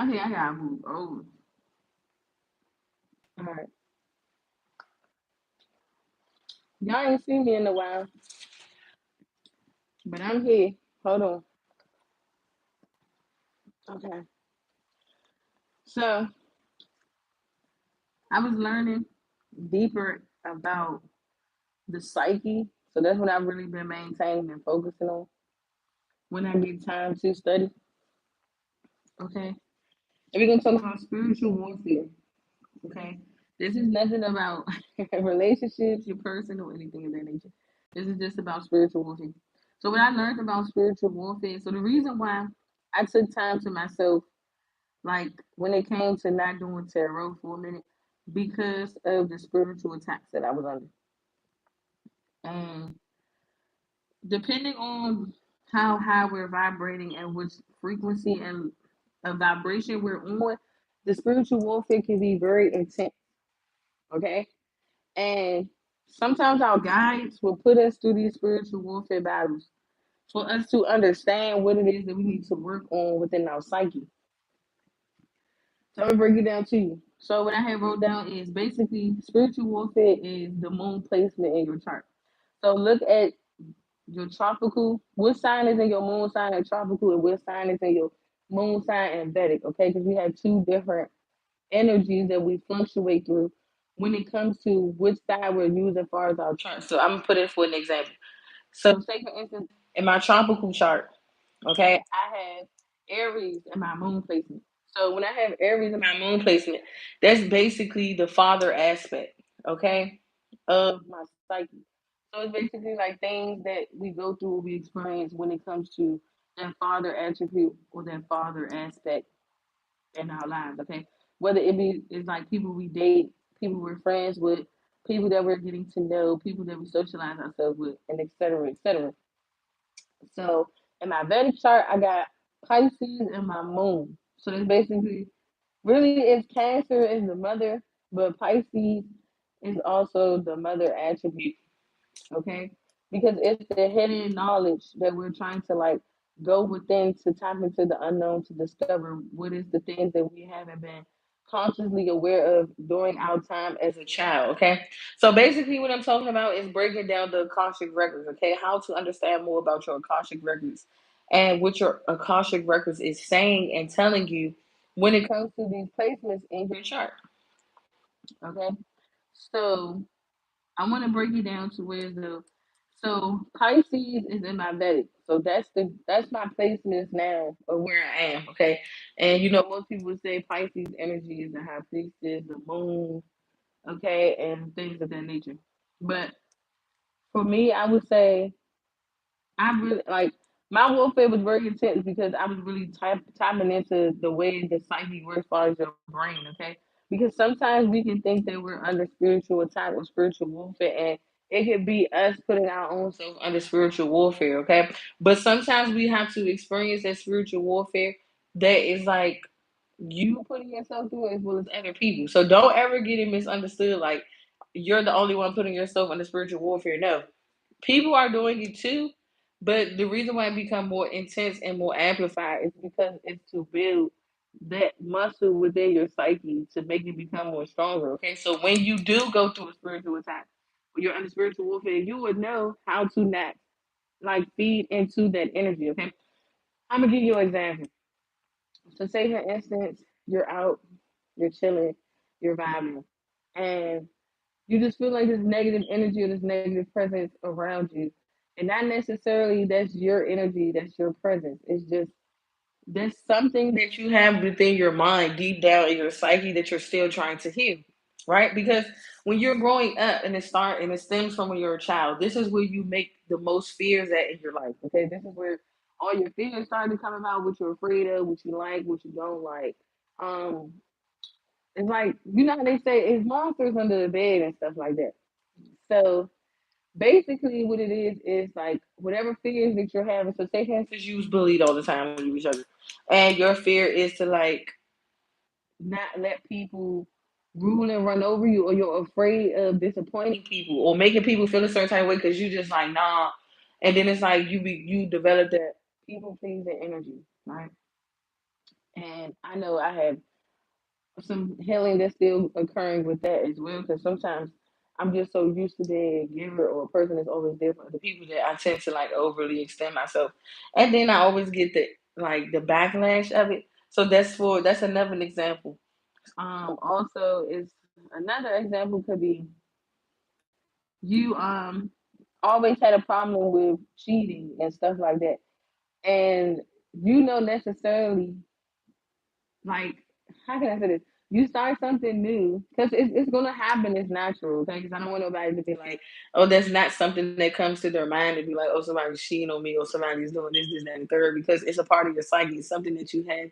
Okay, I gotta move over. All right. Y'all ain't seen me in a while, but I'm here. Hold on. Okay. So I was learning deeper about the psyche. So that's what I've really been maintaining and focusing on when I get time to study. okay. And we're gonna talk about spiritual warfare. Okay. This is nothing about relationships, your person, or anything of that nature. This is just about spiritual warfare. So what I learned about spiritual warfare, so the reason why I took time to myself, like when it came to not doing tarot for a minute, because of the spiritual attacks that I was under. And depending on how high we're vibrating and which frequency and a vibration we're on, the spiritual warfare can be very intense. Okay. And sometimes our guides will put us through these spiritual warfare battles for us to understand what it is that we need to work on within our psyche. So I'm gonna break it down to you. So what I have wrote down is basically spiritual warfare is the moon placement in your chart. So look at your tropical. What sign is in your moon sign and tropical, and what sign is in your moon sign and Vedic? Okay, because we have two different energies that we fluctuate through when it comes to which side we're using as far as our chart. So I'm gonna put it for an example. So say for instance, in my tropical chart, okay, I have Aries in my moon placement. So when I have Aries in my moon placement, that's basically the father aspect, okay, of my psyche. So it's basically like things that we go through, we experience when it comes to that father attribute or that father aspect in our lives, okay? Whether it be it's like people we date, people we're friends with, people that we're getting to know, people that we socialize ourselves with, and et cetera, et cetera. So in my Vedic chart, I got Pisces in my moon. So it's basically really is Cancer is the mother, but Pisces is also the mother attribute. Okay, because it's the hidden knowledge that we're trying to like go within to tap into the unknown to discover what is the things that we haven't been consciously aware of during our time as a child. Okay, so basically what I'm talking about is breaking down the Akashic records. Okay, how to understand more about your Akashic records and what your Akashic records is saying and telling you when it comes to these placements in your chart. Okay, so I want to break it down to where the so Pisces is in my Vedic. So that's my placements now of where I am. Okay, and you know most people would say Pisces energy is the high priestess, the moon, okay, and things of that nature. But for me, I would say I really like my warfare was very intense because I was really tapping into the way the psyche works as far as your brain, okay? Because sometimes we can think that we're under spiritual attack or spiritual warfare, and it could be us putting our own self under spiritual warfare, okay? But sometimes we have to experience that spiritual warfare that is like you putting yourself through it as well as other people. So don't ever get it misunderstood like you're the only one putting yourself under spiritual warfare. No, people are doing it too, but the reason why it become more intense and more amplified is because it's to build that muscle within your psyche to make it become more stronger. Okay, so when you do go through a spiritual attack, when you're under spiritual warfare, you would know how to not like feed into that energy. Okay, I'm gonna give you an example. So say for instance, you're out, you're chilling, you're vibing, and you just feel like this negative energy or this negative presence around you. And not necessarily that's your energy, that's your presence. It's just there's something that you have within your mind, deep down in your psyche that you're still trying to heal. Right? Because when you're growing up and it stems from when you're a child, this is where you make the most fears at in your life. Okay. This is where all your fears start to come about, what you're afraid of, what you like, what you don't like. Um, it's like you know how they say it's monsters under the bed and stuff like that. So basically, what it is like whatever fears that you're having. So, say for instance, you was bullied all the time when you was younger, and your fear is to like not let people rule and run over you, or you're afraid of disappointing people or making people feel a certain type of way because you just like nah, and then it's like you develop that people pleasing energy, right? And I know I have some healing that's still occurring with that as well. Because sometimes I'm just so used to being a giver or a person that's always there for the people that I tend to like overly extend myself, and then I always get the backlash of it. So that's another example. Also is another example could be you always had a problem with cheating and stuff like that, and you know necessarily like how can I say this? You start something new because it's gonna happen. It's natural, okay? Because I don't want nobody to be like, oh, that's not something that comes to their mind to be like, oh, somebody's cheating on me or somebody's doing this, that, and the third. Because it's a part of your psyche. It's something that you had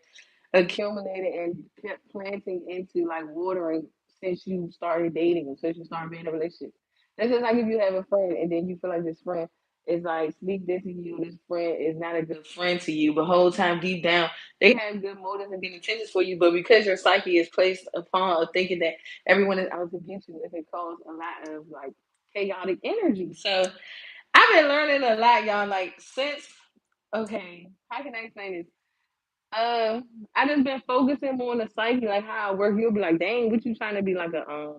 accumulated and kept planting into like watering since you started dating or since you started being in a relationship. That's just like if you have a friend and then you feel like this friend is like sneak dissing you. This friend is not a good friend to you, but whole time deep down they have good motives and good intentions for you, but because your psyche is placed upon of thinking that everyone is out to get you, if it causes a lot of like chaotic energy. So I've been learning a lot, y'all. Like since okay, how can I explain this? I just been focusing more on the psyche, like how I work. You'll be like, dang, what you trying to be like a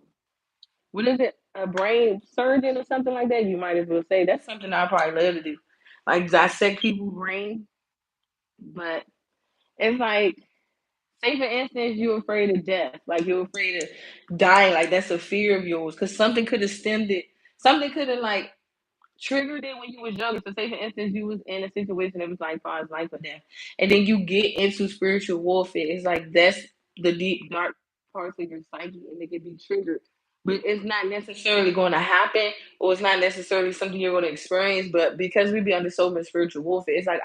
what is it? A brain surgeon or something like that? You might as well say that's something I probably love to do, like dissect people's brain. But it's like say for instance, you're afraid of death, like you're afraid of dying, like that's a fear of yours, because something could have stemmed it, something could have like triggered it when you was younger. So say for instance, you was in a situation that was like far as life or death, and then you get into spiritual warfare. It's like that's the deep dark parts of your psyche, and it can be triggered. But it's not necessarily going to happen, or it's not necessarily something you're going to experience. But because we be under so much spiritual warfare, it's like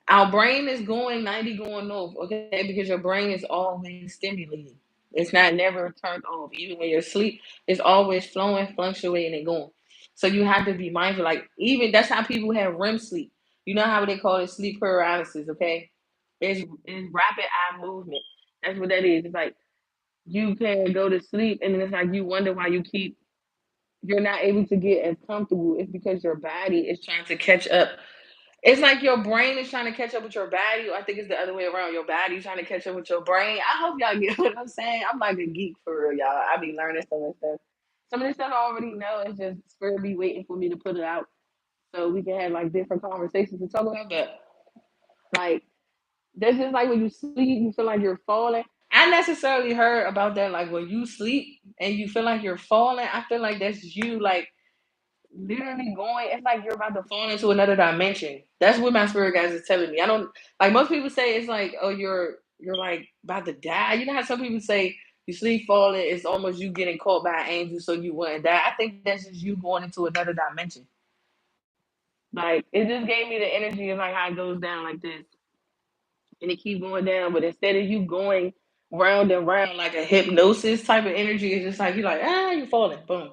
our brain is going 90 going north, okay? Because your brain is always stimulated. It's not never turned off. Even when you're asleep, it's always flowing, fluctuating, and going. So you have to be mindful. Like, even that's how people have REM sleep. You know how they call it sleep paralysis, okay? It's rapid eye movement. That's what that is. It's like you can go to sleep and then it's like you wonder why you're not able to get as comfortable. It's because your body is trying to catch up. It's like your brain is trying to catch up with your body. I think it's the other way around. Your body's trying to catch up with your brain. I hope y'all get what I'm saying. I'm like a geek for real, y'all. I be learning some of this stuff. Some of this stuff I already know. It's just Spirit be waiting for me to put it out so we can have like different conversations to talk about. But like that's just like when you sleep, you feel like you're falling. I necessarily heard about that. Like when you sleep and you feel like you're falling, I feel like that's you like literally going. It's like you're about to fall into another dimension. That's what my spirit guys is telling me. I don't like most people say it's like, oh, you're like about to die. You know how some people say you sleep falling, it's almost you getting caught by an angel so you wouldn't die. I think that's just you going into another dimension. Like it just gave me the energy of like how it goes down like this. And it keeps going down, but instead of you going round and round like a hypnosis type of energy, it's just like you're like, you're falling. Boom.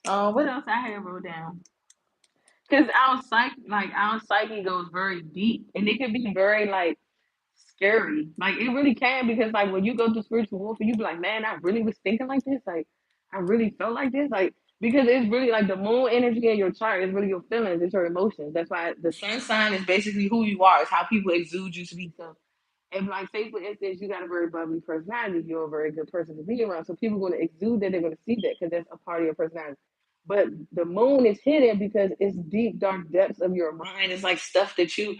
What else I have wrote down? Because our psyche goes very deep, and it can be very like scary. Like it really can, because like when you go through spiritual warfare, you be like, man, I really was thinking like this. Like I really felt like this. Like because it's really like the moon energy in your chart is really your feelings, it's your emotions. That's why the sun sign is basically who you are. It's how people exude you to be. So if like say for instance, you got a very bubbly personality, you're a very good person to be around. So people are going to exude that, they're going to see that because that's a part of your personality. But the moon is hidden because it's deep, dark depths of your mind. It's like stuff that you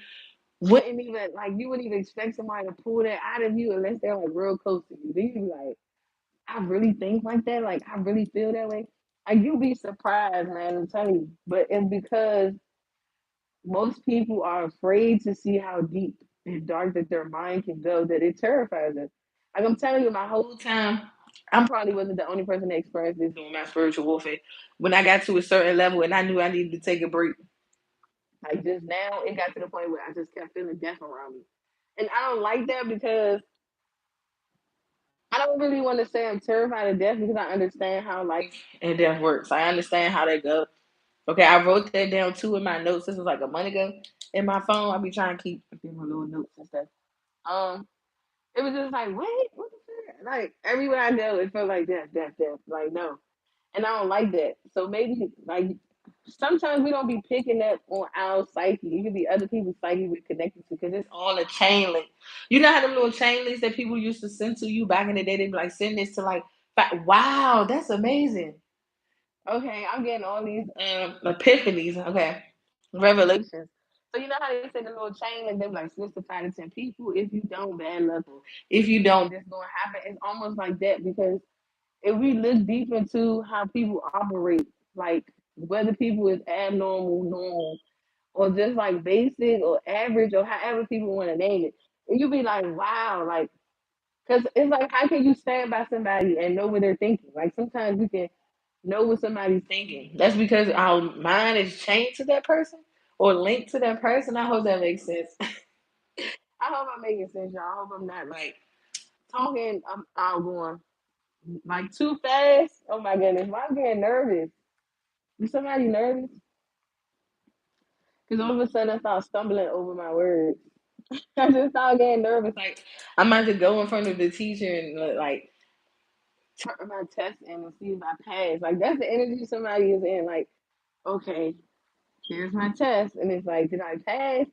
wouldn't even like. You wouldn't even expect somebody to pull that out of you unless they're like real close to you. Then you be like, I really think like that. Like I really feel that way. Like you'll be surprised, man. I'm telling you. But it's because most people are afraid to see how deep and dark that their mind can go that it terrifies them. Like I'm telling you, my whole time, I probably wasn't the only person that experienced this during my spiritual warfare. When I got to a certain level and I knew I needed to take a break, like just now, it got to the point where I just kept feeling death around me. And I don't like that because I don't really want to say I'm terrified of death because I understand how life and death works. I understand how they go. Okay, I wrote that down too in my notes. This was like a month ago in my phone. I be trying to keep my little notes and stuff. Um, it was just like, wait, what the fuck? Like everywhere I go, it felt like death, death, death. Like no, and I don't like that. So maybe like sometimes we don't be picking up on our psyche. It could be other people's psyche we're connected to because it's all a chain link. You know how them little chain links that people used to send to you back in the day? They'd be like, send this to like, wow, that's amazing. Okay, I'm getting all these epiphanies. Okay, revelations. So you know how they say the little chain link? They be like, switch to 5 to 10 people. If you don't, bad luck. If you don't, this gonna happen. It's almost like that because if we look deep into how people operate, like whether people is abnormal, normal, or just like basic or average or however people want to name it, and you be like, wow, like, because it's like, how can you stand by somebody and know what they're thinking? Like sometimes you can know what somebody's thinking. That's because our mind is chained to that person or linked to that person. I hope that makes sense. I hope I'm making sense, y'all. I hope I'm not like talking. I'm going like too fast. Oh my goodness, why I'm getting nervous? Is somebody nervous? Because all of a sudden I start stumbling over my words. I just start getting nervous. Like I'm about to go in front of the teacher and like turn my test in and see if I pass. Like that's the energy somebody is in. Like, okay, here's my test, and it's like, did I pass?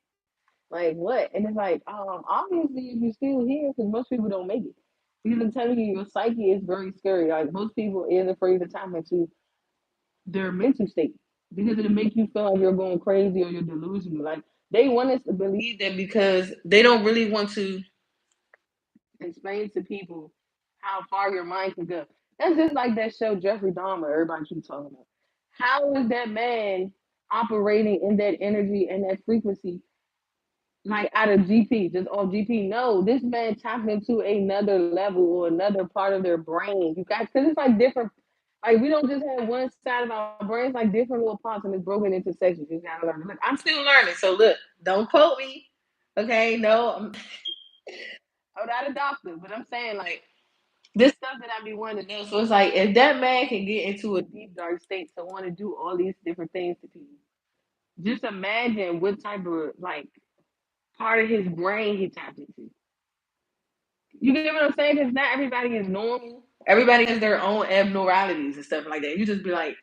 Like what? And it's like, obviously if you're still here, because most people don't make it. Because I'm telling you, your psyche is very scary. Like most people is afraid to tap into their mental state because it'll make you feel like you're going crazy or you're delusional. Like they want us to believe that because they don't really want to explain to people how far your mind can go. That's just like that show Jeffrey Dahmer. Everybody keeps talking about. How is that man operating in that energy and that frequency like out of GP, just off GP? No, this man tapped into another level or another part of their brain. You guys, because it's like different. Like we don't just have one side of our brains, like different little parts, and it's broken into sections. You gotta learn. Look, I'm still learning, so look, don't quote me. Okay, no, I'm not a doctor, but I'm saying like this stuff that I be wanting to know. So it's like if that man can get into a deep dark state to want to do all these different things to people, just imagine what type of like part of his brain he tapped into. You get what I'm saying? Because not everybody is normal. Everybody has their own abnormalities and stuff like that. You just be like,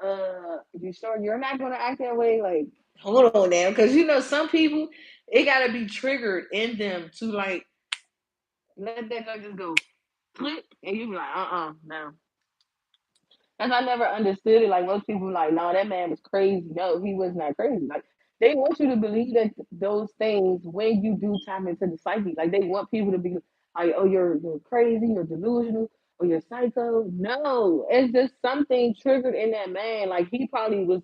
you sure you're not gonna act that way? Like, hold on now, because you know some people, it gotta be triggered in them to like let that go just go click, and you be like, no. And I never understood it. Like most people, like, no, that man was crazy. No, he was not crazy. Like they want you to believe that those things when you do tap into the psyche. Like they want people to be like, oh, you're crazy, you're delusional, or you're psycho. No, it's just something triggered in that man. Like he probably was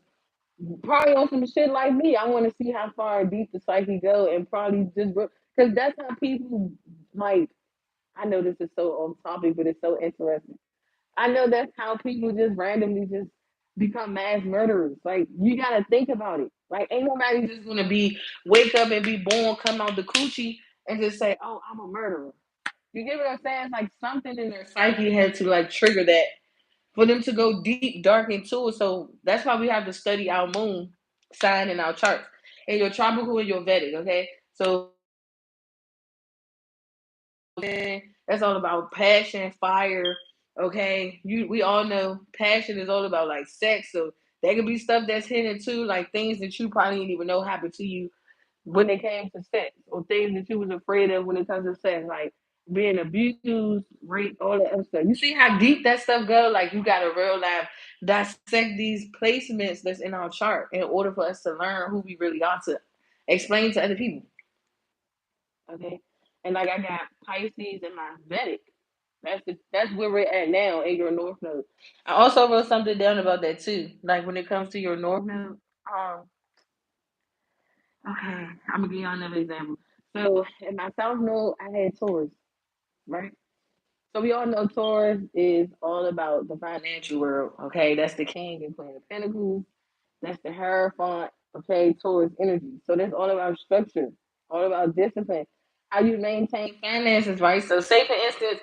probably on some shit like me. I want to see how far deep the psyche go, and probably just because that's how people like. I know this is so off topic, but it's so interesting. I know that's how people just randomly just become mass murderers. Like you gotta think about it. Like ain't nobody just gonna be wake up and be born, come out the coochie and just say, "Oh, I'm a murderer." You get what I'm saying? It's like something in their psyche had to like trigger that for them to go deep, dark into it. So that's why we have to study our moon sign in our charts and your tropical and your Vedic. Okay, so that's all about passion, fire. Okay, we all know passion is all about like sex. So there could be stuff that's hidden too, like things that you probably didn't even know happened to you when it came to sex, or things that you was afraid of when it comes to sex, like being abused, rape, all that other stuff. You see how deep that stuff go? Like you gotta real life dissect these placements that's in our chart in order for us to learn who we really are to explain to other people. Okay. And like I got Pisces in my Vedic. That's where we're at now in your North Node. I also wrote something down about that too. Like when it comes to your North Node. Okay, I'm gonna give you another example. So in my South Node, I had Taurus, right? So we all know Taurus is all about the financial world. Okay, that's the King and Queen of Pentacles. That's the Hierophant. Okay, Taurus energy. So that's all about structure, all about discipline, how you maintain finances, right? So say for instance,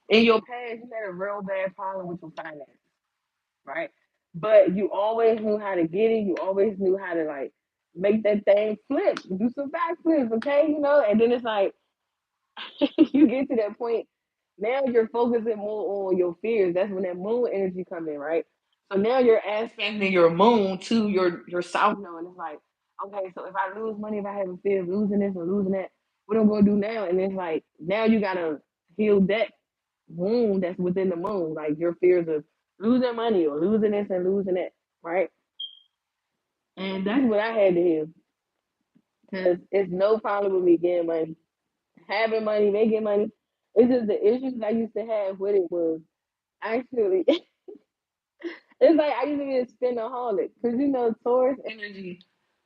in your past you had a real bad problem with your finances, right? But you always knew how to get it. You always knew how to like make that thing flip, do some backflips, okay? You know, and then it's like you get to that point. Now you're focusing more on your fears. That's when that moon energy come in, right? So now you're aspecting your moon to your south node, and it's like, okay, so if I lose money, if I have a fear of losing this or losing that, what I'm gonna do now? And it's like now you gotta heal that wound that's within the moon, like your fears of losing money or losing this and losing that, right? And that's what I had to heal, because it's no problem with me getting money, having money, making money. It's just the issues I used to have with it was actually it's like I used to be a spinaholic, because Taurus energy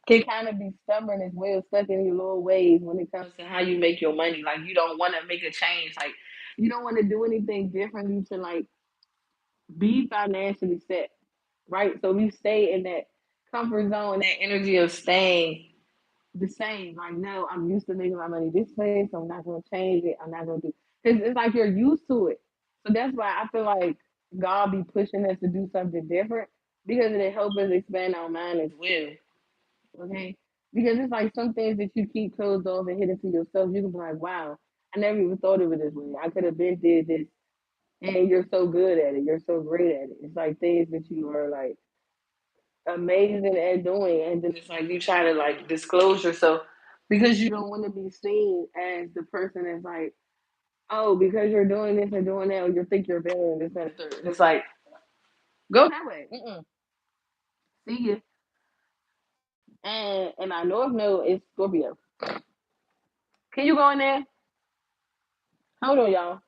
can kind of be stubborn as well, stuck in your little ways when it comes to how you make your money. Like you don't want to make a change. Like you don't want to do anything differently to like be financially set, right? So we stay in that comfort zone, that energy of staying the same. Like no, I'm used to making my money this way, so I'm not going to change it. I'm not going to do because it's like you're used to it. So that's why I feel like God be pushing us to do something different because it helps us expand our mind as well. Okay. Because it's like some things that you keep closed off and hidden to yourself, you can be like, wow, I never even thought of it this way. I could have been did this, and you're so good at it. You're so great at it. It's like things that you are like amazing at doing, and then it's like you try to like disclose yourself because you don't want to be seen as the person that's like, oh, because you're doing this and doing that, or you think you're better than this and the third. It's like go that way. Mm-mm. See you. And my north node is Scorpio. Can you go in there? Hold on, y'all.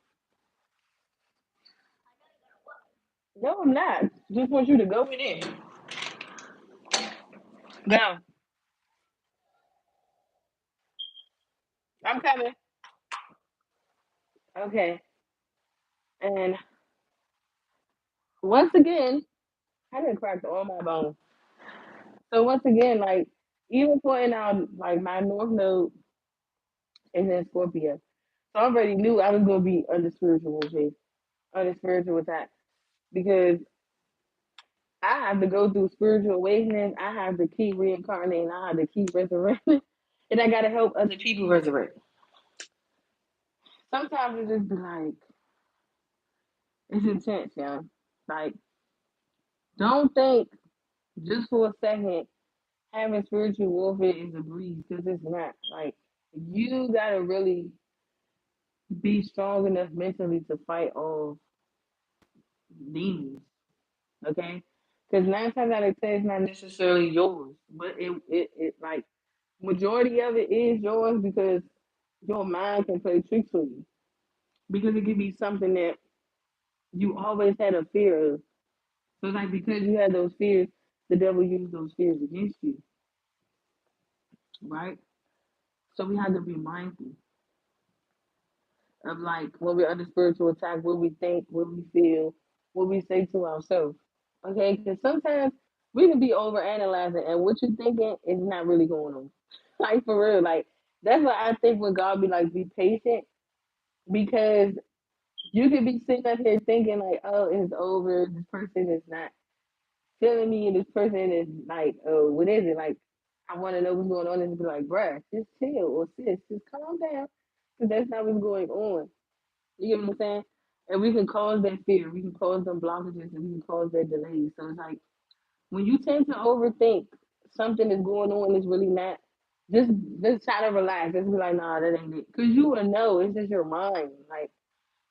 No, I'm not. Just want you to go in there. Go. I'm coming. Okay. And once again, I didn't crack all my bones. So once again, like even pointing out like my north node is in Scorpio. So I already knew I was gonna be under spiritual warfare, under spiritual attack. Because I have to go through spiritual awakening, I have to keep reincarnating, I have to keep resurrecting, and I gotta help other people resurrect. Sometimes it just be like it's intense, yeah. Like don't think just for a second having spiritual warfare is a breeze, because it's not. Like you gotta really be strong enough mentally to fight off demons, okay? Because 9 times out of 10, it's not necessarily yours, but it like majority of it is yours because your mind can play tricks on you. Because it could be something that you always had a fear of. So it's like because you had those fears, the devil used those fears against you, right? So we have to be mindful of like when we're under spiritual attack, what we think, what we feel, what we say to ourselves. Okay, because sometimes we can be over analyzing, and what you're thinking is not really going on. Like for real, like that's why I think when God be like, be patient, because you could be sitting up here thinking like, oh, it's over. This person is not feeling me, and this person is like, oh, what is it? Like, I want to know what's going on, and be like, bruh, just chill, or sis, just calm down, because that's not what's going on. You get what I'm saying? And we can cause that fear, we can cause them blockages, and we can cause that delay. So it's like when you tend to overthink something is going on, it's really not. Just just try to relax. Just be like, nah, that ain't it. Cause you will know. It's just your mind. Like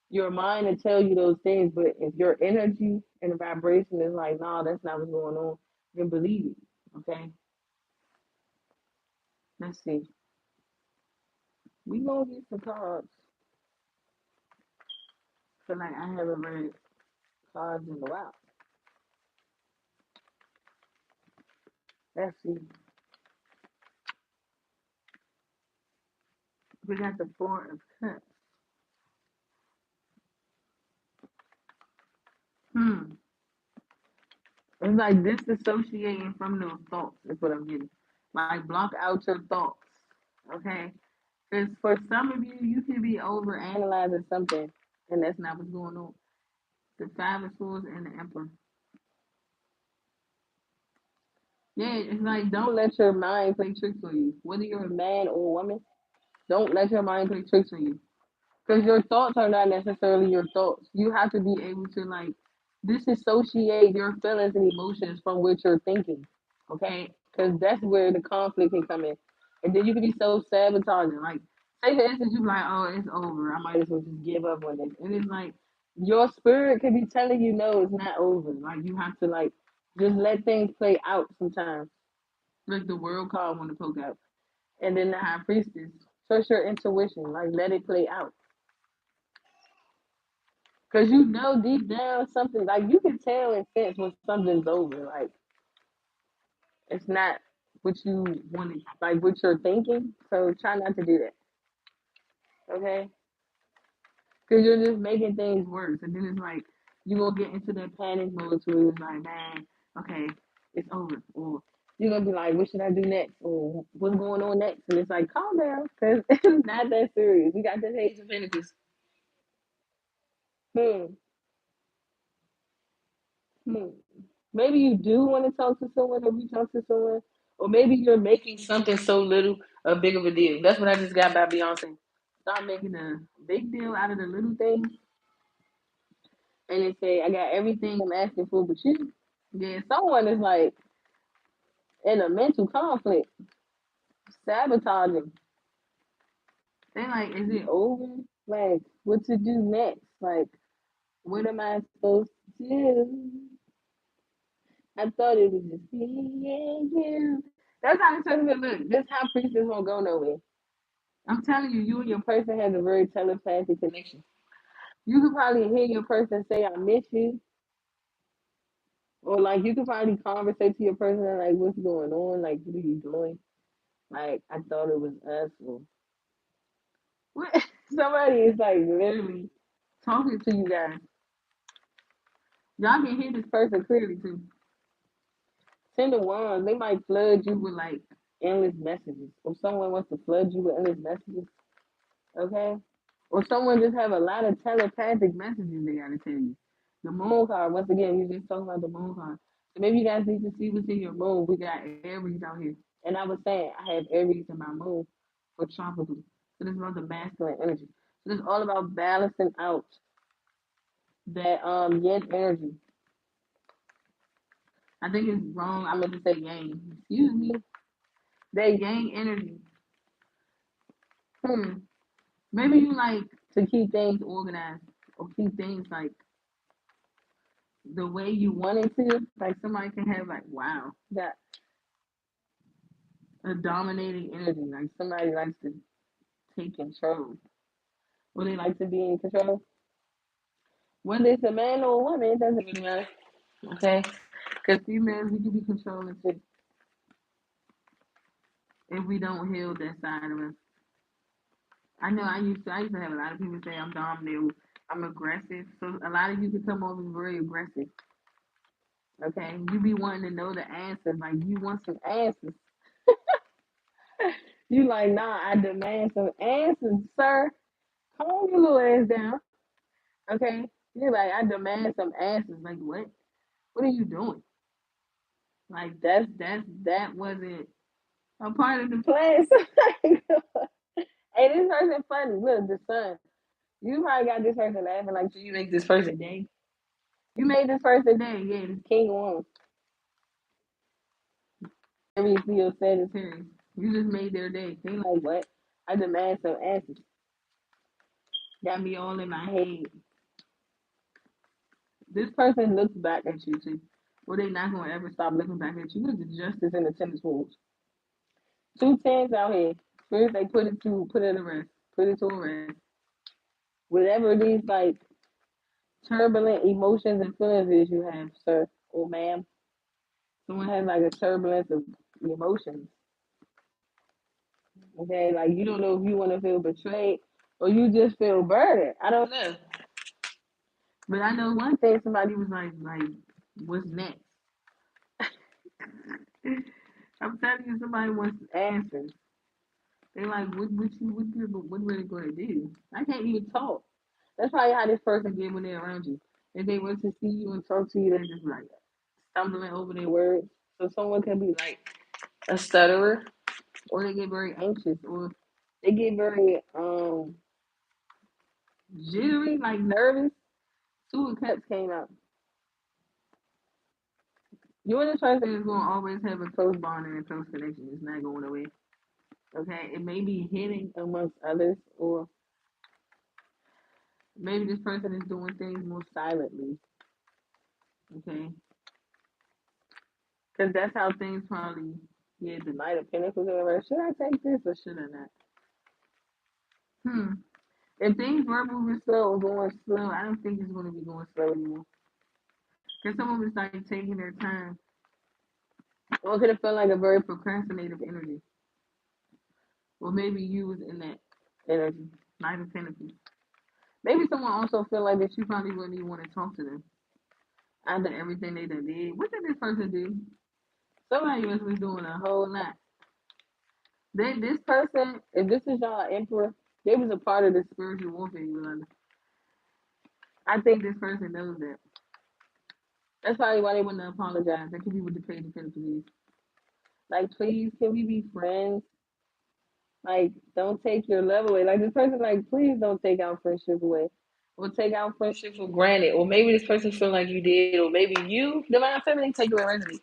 your mind will tell you those things, but if your energy and the vibration is like, nah, that's not what's going on, then believe it. Okay. Let's see. We gonna get some cards. Feel like I haven't read cards in a while. Let's see. We got the Four of Cups. Hmm. It's like disassociating from those thoughts is what I'm getting. Like block out your thoughts. Okay? Because for some of you, you can be over analyzing something, and that's not what's going on. The Five of Swords and the Emperor. Yeah, it's like don't let your mind play tricks on you. Whether you're a man or a woman, don't let your mind play tricks on you. Because your thoughts are not necessarily your thoughts. You have to be able to like disassociate your feelings and emotions from what you're thinking. Okay? Because that's where the conflict can come in. And then you can be so sabotaging. Like, say for instance, you be like, oh, it's over. I might as well just give up on this. And it's like, your spirit can be telling you, no, it's not over. Like, you have to, like, just let things play out sometimes. Like the world card want to poke out. And then the high priestess, trust your intuition. Like, let it play out. Because you know deep down something, like, you can tell and sense when something's over. Like, it's not what you wanted, like what you're thinking. So try not to do that, okay? Because you're just making things worse. And then it's like, you're going to get into that panic mode where it's like, man, okay, it's over. Or you're going to be like, what should I do next? Or what's going on next? And it's like, calm down, because it's not that serious. We got the Page of Pentacles. Hmm. Hmm. Maybe you do want to talk to someone or you talk to someone, or maybe you're making something so little a big of a deal. That's what I just got by Beyonce. Start making a big deal out of the little things, and then say, "I got everything I'm asking for, but you." Then someone is like in a mental conflict, sabotaging. They're like, "Is it over? Like, what to do next? Like, what am I supposed to do? I thought it was just me and you." That's how this person look. This how priestess won't go nowhere. I'm telling you, you and your person has a very telepathic connection. You could probably hear your person say, "I miss you," or like you could probably conversate to your person like, "What's going on? Like, what are you doing?" Like, I thought it was us. Or what? Somebody is like literally talking to you guys. Y'all can hear this person clearly too. Ten to one, they might flood you with like endless messages. If someone wants to flood you with endless messages, okay? Or someone just have a lot of telepathic messages they gotta tell you. The moon card, once again, you just talking about the moon card. So maybe you guys need to see what's in your moon. We got Aries out here. And I was saying I have Aries in my moon for tropical. So this is about the masculine energy. So this is all about balancing out that yin energy. I think it's wrong. I meant to say yang. Excuse me. That yang energy. Hmm. Maybe you like to keep things organized or keep things like the way you want it to. Like somebody can have like, wow, that a dominating energy. Like somebody likes to take control. Or they like to be in control. Whether it's a man or a woman, it doesn't really matter. Okay? Because females, we can be controlling too if we don't heal that side of us. I know I used to have a lot of people say I'm dominant, I'm aggressive. So a lot of you can come off as very aggressive. Okay? You be wanting to know the answers. Like you want some answers. You like, nah, I demand some answers, sir. Calm your little ass down. Okay? You're like, I demand some answers. Like what? What are you doing? Like that wasn't a part of the plan. Hey, this person funny. Look, the sun. You probably got this person laughing like, so you make this person day. You made this person day. Yeah, this King of Wands. Aries, Leo, Sagittarius. You just made their day. They like, what? I demand some answers. Got me all in my head. This person looks back at you too. Or they not gonna ever stop looking back at you. Look at the justice in the tennis balls. Two tens out here. First they put it to rest. Put it to a rest. Whatever these like turbulent emotions and feelings is you have, sir or ma'am. Someone has like a turbulence of emotions. Okay, like you don't know if you want to feel betrayed or you just feel burdened. I don't know. But I know one thing. Somebody was like, what's next? I'm telling you, somebody wants answers. They like, what were they going to do? I can't even talk. That's probably how this person get when they're around you. If they went to see you and talk to you, they're just like stumbling over their words. So someone can be like a stutterer, or they get very anxious, or they get very jittery, like nervous. Two of Cups came out. You and this person is gonna always have a close bond and a close connection. It's not going away. Okay, it may be hidden amongst others, or maybe this person is doing things more silently. Okay, because that's how things probably. Yeah, the Knight of Pentacles in reverse. Should I take this or should I not? Hmm. If things were moving slow or going slow, I don't think it's going to be going slow anymore. Because someone was like taking their time. Or it could have felt like a very procrastinative energy. Or maybe you was in that energy. Knight of Pentacles. Maybe someone also feel like that you probably wouldn't even want to talk to them after everything they done did. What did this person do? Somebody else was doing a whole lot. This person, if this is y'all emperor, they was a part of the spiritual warfare, Yolanda. I think this person knows that. That's probably why they want to apologize. That could be what the page of Pentacles is. Like, please, can we be friends? Like, don't take your love away. Like, this person, like, please don't take our friendship away. Or take our friendship for granted. Or maybe this person feel like you did. Or maybe you, divine feminine, take away resonate.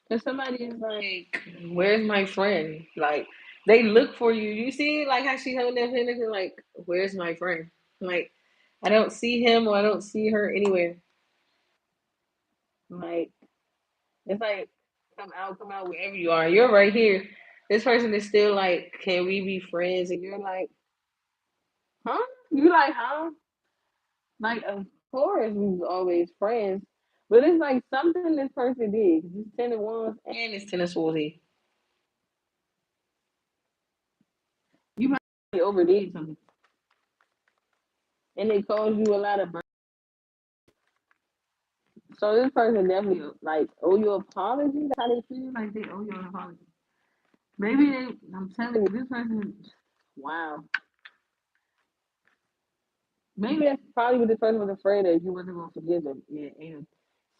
Because somebody is like, where's my friend? Like, they look for you. You see, like, how she held that pentacle, like, where's my friend? Like, I don't see him or I don't see her anywhere. Like, it's like, come out wherever you are. You're right here. This person is still like, can we be friends? And you're like, huh? You like, huh? Like, of course, we was always friends. But it's like something this person did. It's Ten of Wands and it's Ten of Swords. You probably overdid something. And they caused you a lot of burden. So this person definitely like owe you an apology. That's how they feel like they owe you an apology. Maybe they. I'm telling you, this person. Wow. Maybe that's probably what the person was afraid of. You wasn't gonna forgive them. Yeah, and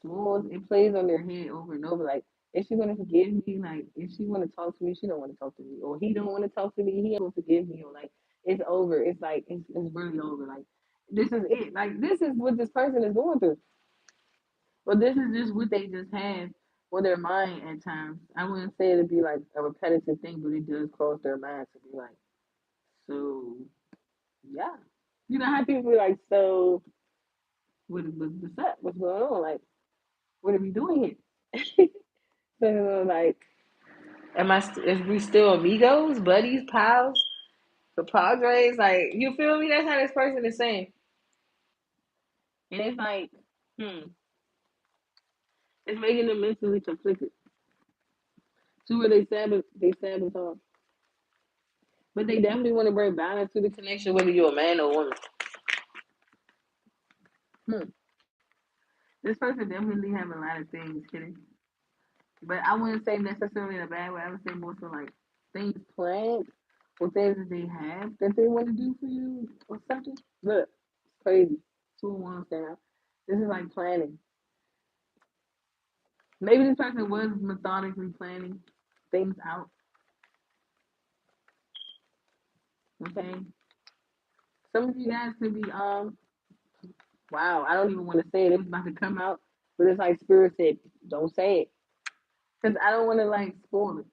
small. It plays on their head over and over. Like, is she gonna forgive me? Like, if she wanna talk to me, she don't want to talk to me, or he don't want to talk to me. He ain't gonna forgive me, or like it's over. It's like it's really over. Like this is it. Like this is what this person is going through. But this is just what they just have on their mind at times. I wouldn't say it'd be like a repetitive thing, but it does cross their mind to be like, so yeah. You know how people be like, so what's up? What's going on? Like, what are we doing here? So like, is we still amigos, buddies, pals, compadres? Like, you feel me? That's how this person is saying. And it's like, it's making them mentally conflicted. To where they sabotage. But they definitely want to bring balance to the connection, whether you're a man or woman. Hmm. This person definitely have a lot of things hidden. But I wouldn't say necessarily in a bad way. I would say more so like things planned or things that they have that they want to do for you or something. Look, it's crazy. 2 1 down. This is like planning. Maybe this person was methodically planning things out. Okay. Some of you guys could be wow, I don't even want to say it. It was about to come out, but it's like Spirit said, don't say it. Because I don't want to like spoil it.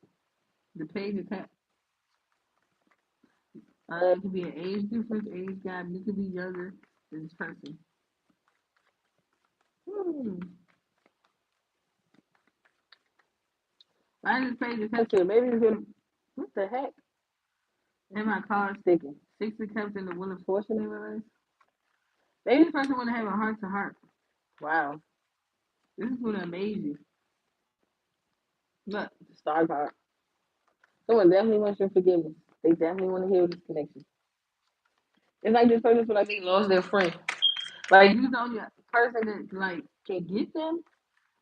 The page is cut. It could be an age difference, age gap. You could be younger than this person. Hmm. Why is this page is cut to? Maybe it's gonna. What the heck? And my card sticking. 6 of Cups and the Wheel of Fortune in reverse. Maybe this person want to have a heart to heart. Wow. This is gonna amaze you. Look, the star card. Someone definitely wants your forgiveness. They definitely want to heal this connection. It's like this person feel like they lost their friend. Like you know, the person that like can get them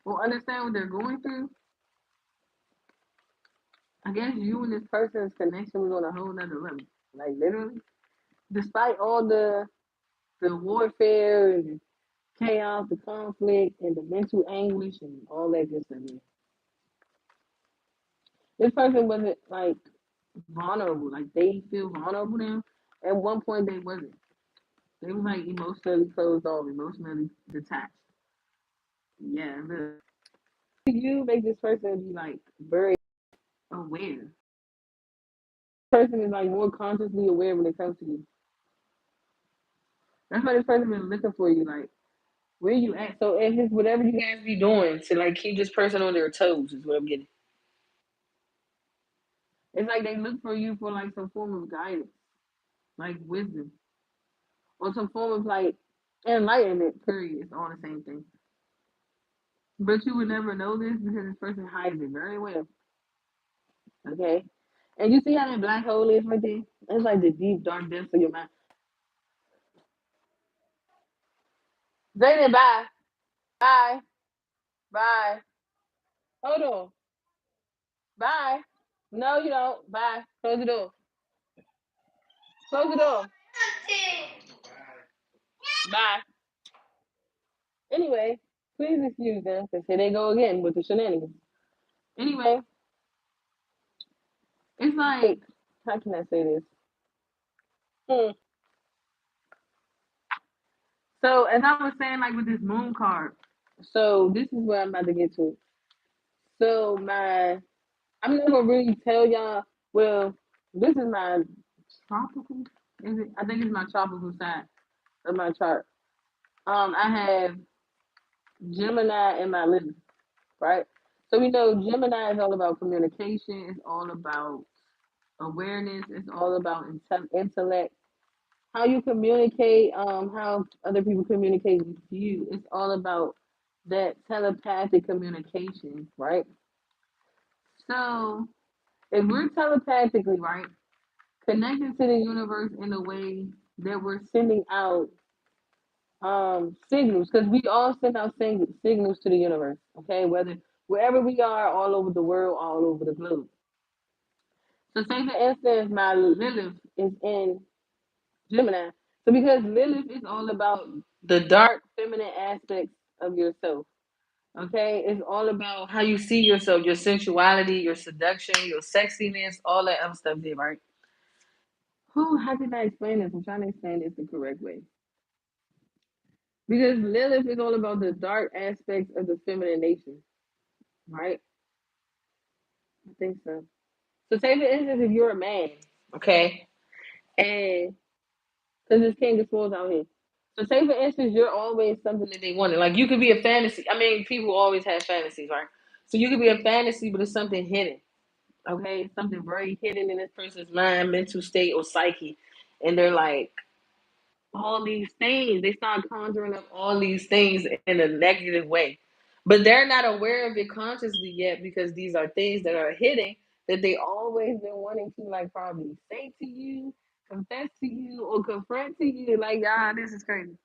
or understand what they're going through. I guess you and this person's connection was on a whole nother level. Like literally, despite all the warfare and the chaos, the conflict, and the mental anguish and all that good stuff. Yeah. This person wasn't like vulnerable. Like they feel vulnerable now. At one point, they wasn't. They was like emotionally closed off, emotionally detached. Yeah, look. you make this person be like very Aware. person is like more consciously aware when it comes to you. That's why this person been looking for you, like where you at. So if it's whatever you guys be doing to like keep this person on their toes is what I'm getting. It's like they look for you for like some form of guidance, like wisdom, or some form of like enlightenment. Period. It's all the same thing. But you would never know this because this person hides it very well. Okay. And you see how that black hole is right there? It's like the deep dark depths of your mind. Zayden, bye. Bye. Bye. Hold on. Bye. No, you don't. Bye. Close the door. Close the door. Bye. Anyway, please excuse them because here they go again with the shenanigans. Anyway, it's like, how can I say this? Hmm. So, as I was saying, like with this moon card, so this is where I'm about to get to. So, I'm not gonna really tell y'all. Well, this is my tropical. Is it? I think it's my tropical side of my chart. I have Gemini in my Lilith, right? So we know Gemini is all about communication. It's all about awareness. It's all about intellect. How you communicate. How other people communicate with you. It's all about that telepathic communication, right? So if we're telepathically right, connected to the universe in a way that we're sending out signals, because we all send out signals to the universe, okay, whether wherever we are, all over the world, all over the globe. So say for instance my Lilith is in Gemini. So because Lilith is all about the dark feminine aspects of yourself, okay, it's all about how you see yourself, your sensuality, your seduction, your sexiness, all that other stuff there, right? Who? How did I explain this? I'm trying to explain this the correct way. Because Lilith is all about the dark aspects of the feminine nature, right? I think so. So, say for instance, if you're a man, okay, and because there's King of Swords out here. So, say for instance, you're always something that they wanted. Like you could be a fantasy. I mean, people always have fantasies, right? So, you could be a fantasy, but it's something hidden, okay? Something very hidden in this person's mind, mental state, or psyche. And they're like, all these things. They start conjuring up all these things in a negative way. But they're not aware of it consciously yet because these are things that are hidden that they always been wanting to like probably say to you, confess to you, or confront to you. Like, ah, this is crazy.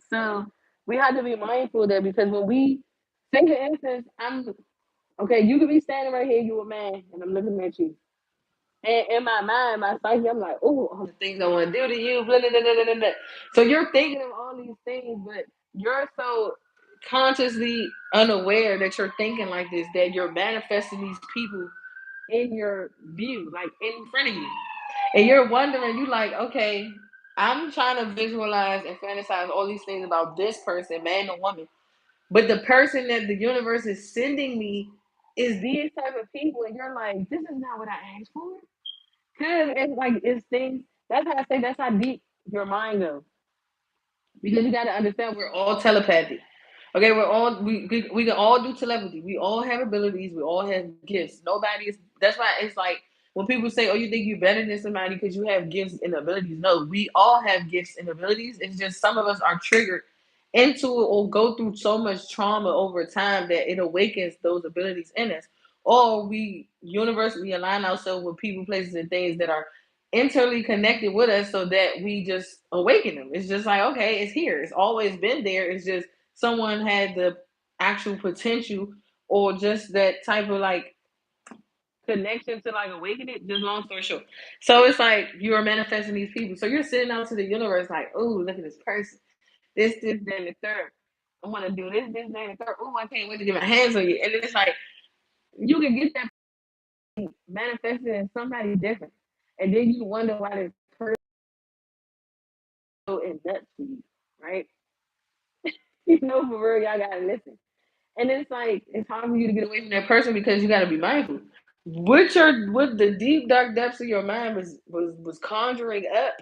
So we have to be mindful of that because when we say for instance, I'm okay, you could be standing right here, you a man, and I'm looking at you. And in my mind, my psyche, I'm like, oh, all the things I want to do to you, blah, blah, blah, blah, blah, blah. So you're thinking of all these things, but you're so consciously unaware that you're thinking like this, that you're manifesting these people in your view, like in front of you. And you're wondering, you like, okay, I'm trying to visualize and fantasize all these things about this person, man or woman. But the person that the universe is sending me is these type of people, and you're like, this is not what I asked for. Cause it's like it's things. That's how I say that's how deep your mind goes. Because you got to understand we're all telepathic. Okay, we can all do telepathy. We all have abilities. We all have gifts. Nobody is. That's why it's like when people say, "Oh, you think you're better than somebody because you have gifts and abilities." No, we all have gifts and abilities. It's just some of us are triggered into or go through so much trauma over time that it awakens those abilities in us. Or we universally align ourselves with people, places, and things that are internally connected with us so that we just awaken them. It's just like, okay, it's here. It's always been there. It's just someone had the actual potential or just that type of like connection to like awaken it. Just long story short. So it's like you are manifesting these people. So you're sitting out to the universe like, oh, look at this person. This, then the third. I want to do this, then the third. Oh, I can't wait to get my hands on you. And it's like you can get that manifested in somebody different. And then you wonder why this person is so in depth to you, right? You know, for real, y'all gotta listen. And it's like it's hard for you to get away from that person because you got to be mindful. What the deep dark depths of your mind was conjuring up,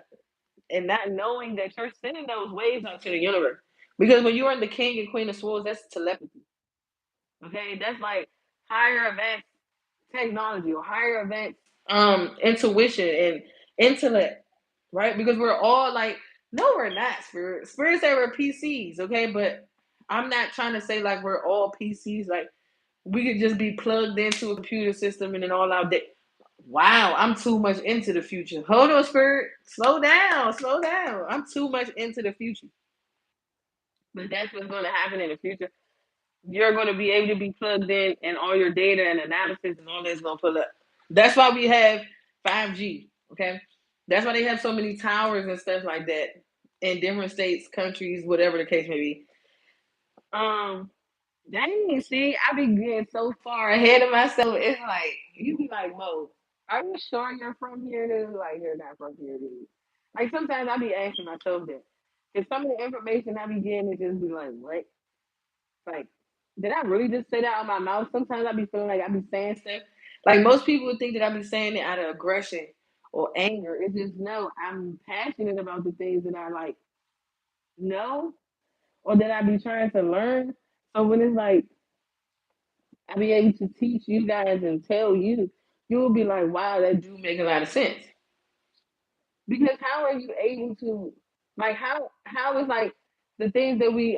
and not knowing that you're sending those waves out to the universe. Because when you are the king and queen of swords, that's telepathy. Okay, that's like higher advanced technology or higher advanced intuition and intellect, right? Because we're all like, no, we're not spirit. Spirit say we're PCs, okay, but I'm not trying to say like we're all PCs. Like we could just be plugged into a computer system and then all our day. Wow, I'm too much into the future. Hold on, spirit. Slow down, slow down. I'm too much into the future. But that's what's going to happen in the future. You're going to be able to be plugged in, and all your data and analysis and all that's going to pull up. That's why we have 5G. Okay, that's why they have so many towers and stuff like that in different states, countries, whatever the case may be. Um, Dang, see, I be getting so far ahead of myself. It's like you be like, Mo, are you sure you're from here? Dude? Like you're not from here, dude. Like sometimes I be asking myself that. If some of the information I be getting, it just be like, what? Like, did I really just say that out of my mouth? Sometimes I be feeling like I be saying stuff. Like most people would think that I be saying it out of aggression or anger. It's just no, I'm passionate about the things that I like know or that I be trying to learn. So when it's like I be able to teach you guys and tell you, you will be like, wow, that do make a lot of sense. Because how are you able to like how is like the things that we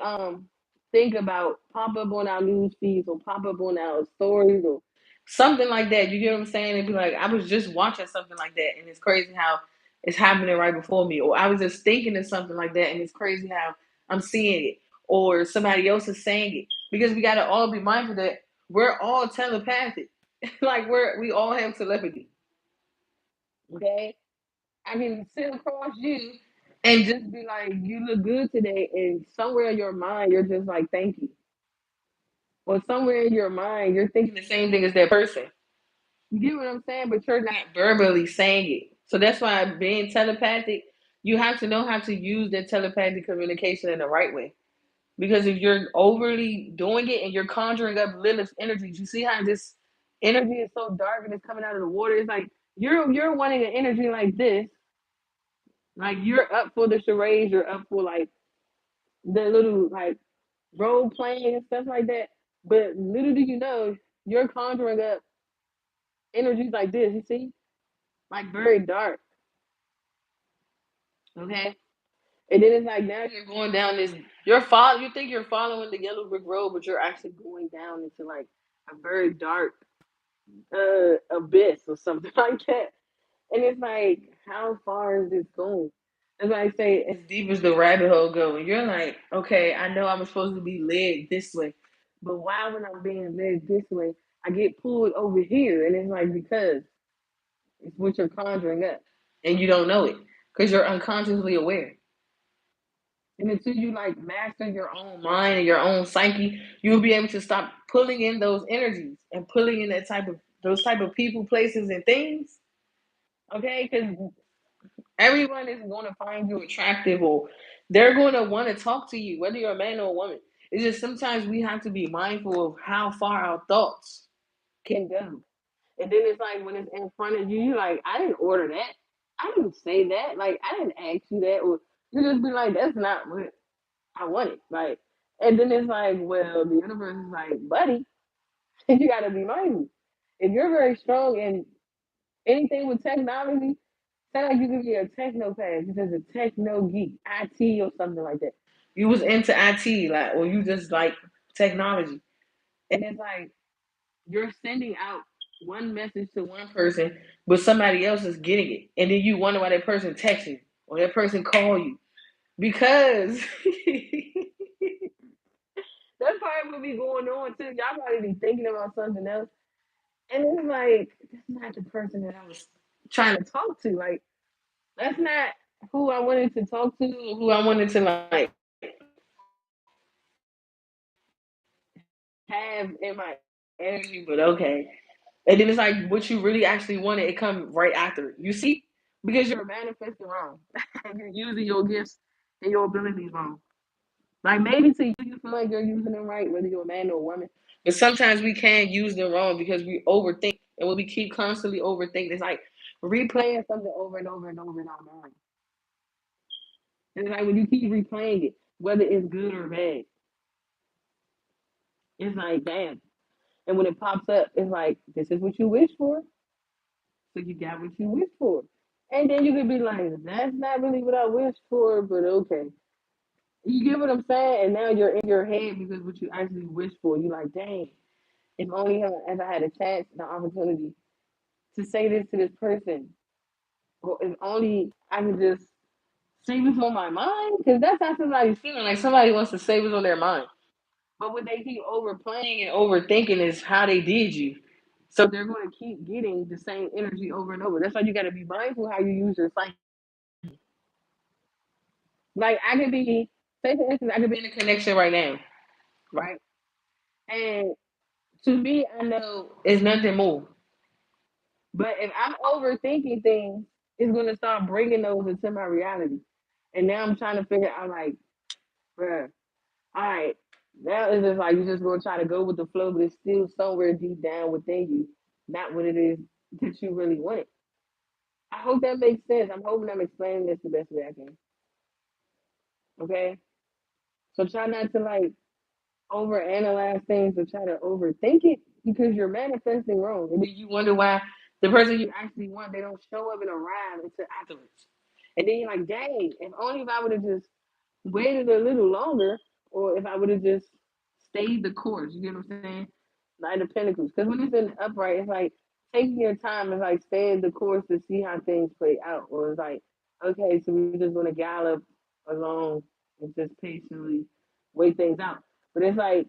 think about pop up on our news feeds or pop up on our stories or something like that. You get what I'm saying? And be like, I was just watching something like that and it's crazy how it's happening right before me. Or I was just thinking of something like that and it's crazy how I'm seeing it. Or somebody else is saying it. Because we gotta all be mindful that we're all telepathic. Like we all have telepathy. Okay? I can sit across you and just be like, you look good today. And somewhere in your mind, you're just like, thank you. Or somewhere in your mind, you're thinking the same thing as that person. You get what I'm saying? But you're not verbally saying it. So that's why being telepathic, you have to know how to use that telepathic communication in the right way. Because if you're overly doing it and you're conjuring up Lilith's energies, you see how this energy is so dark and it's coming out of the water. It's like you're wanting an energy like this, like you're up for the charades, you're up for like the little like role playing and stuff like that. But little do you know, you're conjuring up energies like this. You see, like very dark. Okay, and then it's like now you're going down this. You think you're following the yellow brick road, but you're actually going down into like a very dark abyss or something like that. And it's like, how far is this going? That's why I say as deep as the rabbit hole go. And you're like, okay, I know I'm supposed to be led this way. But why when I'm being led this way, I get pulled over here? And it's like because it's what you're conjuring up. And you don't know it. Because you're unconsciously aware. And until you like master your own mind and your own psyche, you'll be able to stop pulling in those energies and pulling in those type of people, places, and things. Okay, because everyone is going to find you attractive or they're going to want to talk to you, whether you're a man or a woman. It's just sometimes we have to be mindful of how far our thoughts can go. And then it's like when it's in front of you, you're like, I didn't order that. I didn't say that. Like, I didn't ask you that. Or you just be like, that's not what I wanted. Like, and then it's like, well, the universe is like, buddy, you got to be mindful. If you're very strong in anything with technology, sound like you could be a techno pass, you're just a techno geek, IT or something like that. You was into IT, like, or you just like technology. And it's like you're sending out one message to one person, but somebody else is getting it. And then you wonder why that person texts you or that person call you. Because that part will be going on too. Y'all probably be thinking about something else. And it's like, that's not the person that I was trying to talk to. Like, that's not who I wanted to talk to, or who I wanted to like have in my energy. But okay, and then it's like what you really actually wanted. It come right after. You see, because you're manifesting wrong. You're using your gifts and your abilities wrong. Like maybe to you, you feel like you're using them right, whether you're a man or a woman. But sometimes we can use them wrong because we overthink, and when we keep constantly overthinking, it's like replaying something over and over and over in our mind. And it's like when you keep replaying it, whether it's good or bad, it's like damn. And when it pops up, it's like this is what you wish for, so you got what you wished for. And then you could be like, that's not really what I wished for, but okay. You get what I'm saying? And now you're in your head because what you actually wished for. You're like, dang, if only if I had a chance and an opportunity to say this to this person, or if only I could just say what's on my mind, because that's how somebody's feeling. Like somebody wants to say what's on their mind. But what they keep overplaying and overthinking is how they did you. So they're going to keep getting the same energy over and over. That's why you got to be mindful how you use your psyche. Like I could be, say for instance, I could be in a connection right now, right? And to me, I know it's nothing more. But if I'm overthinking things, it's gonna start bringing those into my reality. And now I'm trying to figure out, like, bruh, all right, now it's just like you're just gonna try to go with the flow, but it's still somewhere deep down within you, not what it is that you really want. I hope that makes sense. I'm hoping I'm explaining this the best way I can. Okay, so try not to like overanalyze things or try to overthink it because you're manifesting wrong. And then you wonder why the person you actually want, they don't show up and arrive until afterwards. And then you're like, dang, if only if I would have just waited a little longer, or if I would have just stayed the course. You get what I'm saying? Nine of Pentacles. Because when it's in upright, it's like taking your time and like staying the course to see how things play out. Or it's like, okay, so we're just gonna gallop along and just patiently wait things out. But it's like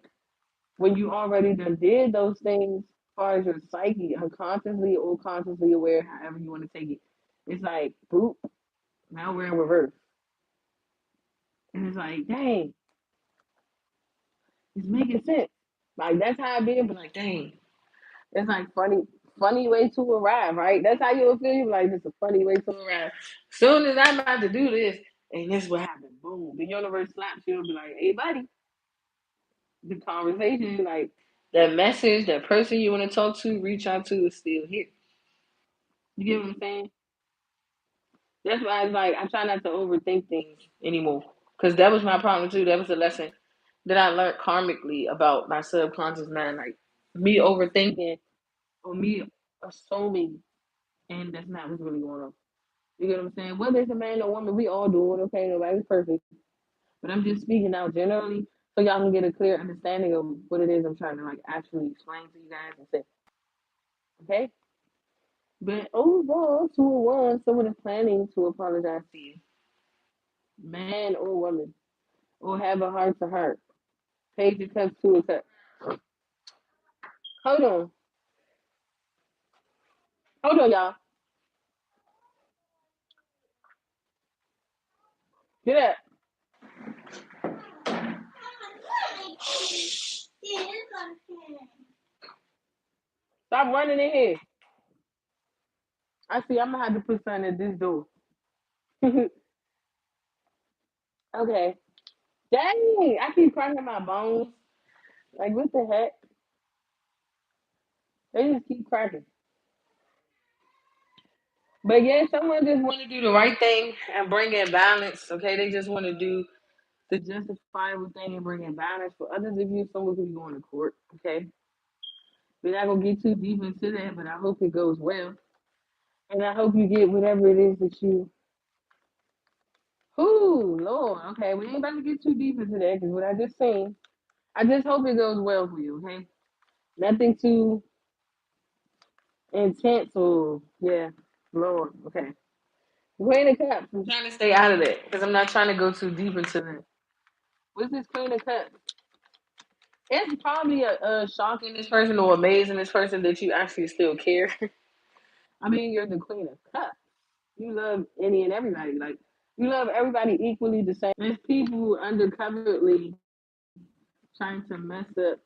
when you already done did those things, as far as your psyche, unconsciously or consciously aware, however you want to take it, it's like, boop, now we're in reverse. And it's like, dang, it's making sense. Like that's how I be, but like, dang, it's like funny way to arrive, right? That's how you'll feel. You like, it's a funny way to arrive. Soon as I'm about to do this, and this what happened, boom, the universe slaps you and be like, hey, buddy, the conversation, like that message, that person you want to talk to, reach out to is still here. You get what I'm saying? That's why it's like I try not to overthink things anymore. Because that was my problem too. That was a lesson that I learned karmically about my subconscious mind. Like me overthinking or me assuming, and that's not what's really going on. You get what I'm saying? Whether it's a man or woman, we all do it. Okay, nobody's perfect. But I'm just speaking out generally so y'all can get a clear understanding of what it is I'm trying to like actually explain to you guys and say, okay? But overall, 201, someone is planning to apologize to you, man or woman, or have a heart to heart. Page of Cups, Two of Cups. Hold on. Hold on, y'all. Get up. Stop running in here. I see, I'm going to have to put something at this door. Okay. Dang, I keep cracking my bones. Like, what the heck? They just keep cracking. But yeah, someone just want to do the right thing and bring in balance. Okay, they just want to do the justifiable thing and bring in balance. For others of you, someone could be going to court. Okay, we're not gonna get too deep into that, but I hope it goes well, and I hope you get whatever it is that you. Ooh, Lord. Okay, we ain't about to get too deep into that because what I just seen. I just hope it goes well for you. Okay, nothing too intense or yeah, Lord. Okay. Queen of Cups. I'm trying to stay out of that because I'm not trying to go too deep into that. What's this Queen of Cups? It's probably a shock in this person or amazing this person that you actually still care. I mean, you're the Queen of Cups. You love any and everybody. Like you love everybody equally the same. There's people undercoverly trying to mess up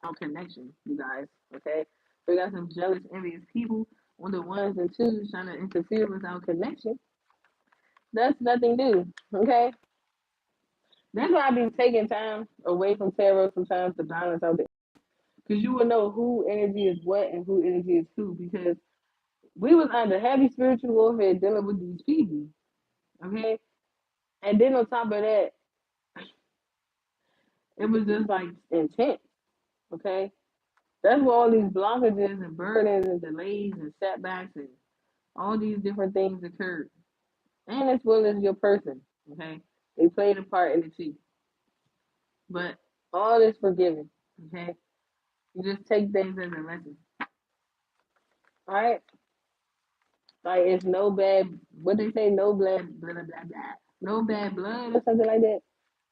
our connection, you guys. Okay, we got some jealous, envious people on the ones and twos trying to interfere with our connection. That's nothing new. Okay, That's why I be taking time away from tarot sometimes to balance out the, because you will know who energy is what and who energy is who. Because we was under heavy spiritual warfare dealing with these people, okay? And then on top of that, it was just like intense, okay? That's where all these blockages and burdens and delays and setbacks and all these different things occurred. And as well as your person, okay? They played a part in the too. But all is forgiven, okay? You just take things as a lesson, all right? Like it's no bad, what they say, no blah, blah, blah, blah. No bad blood or something like that.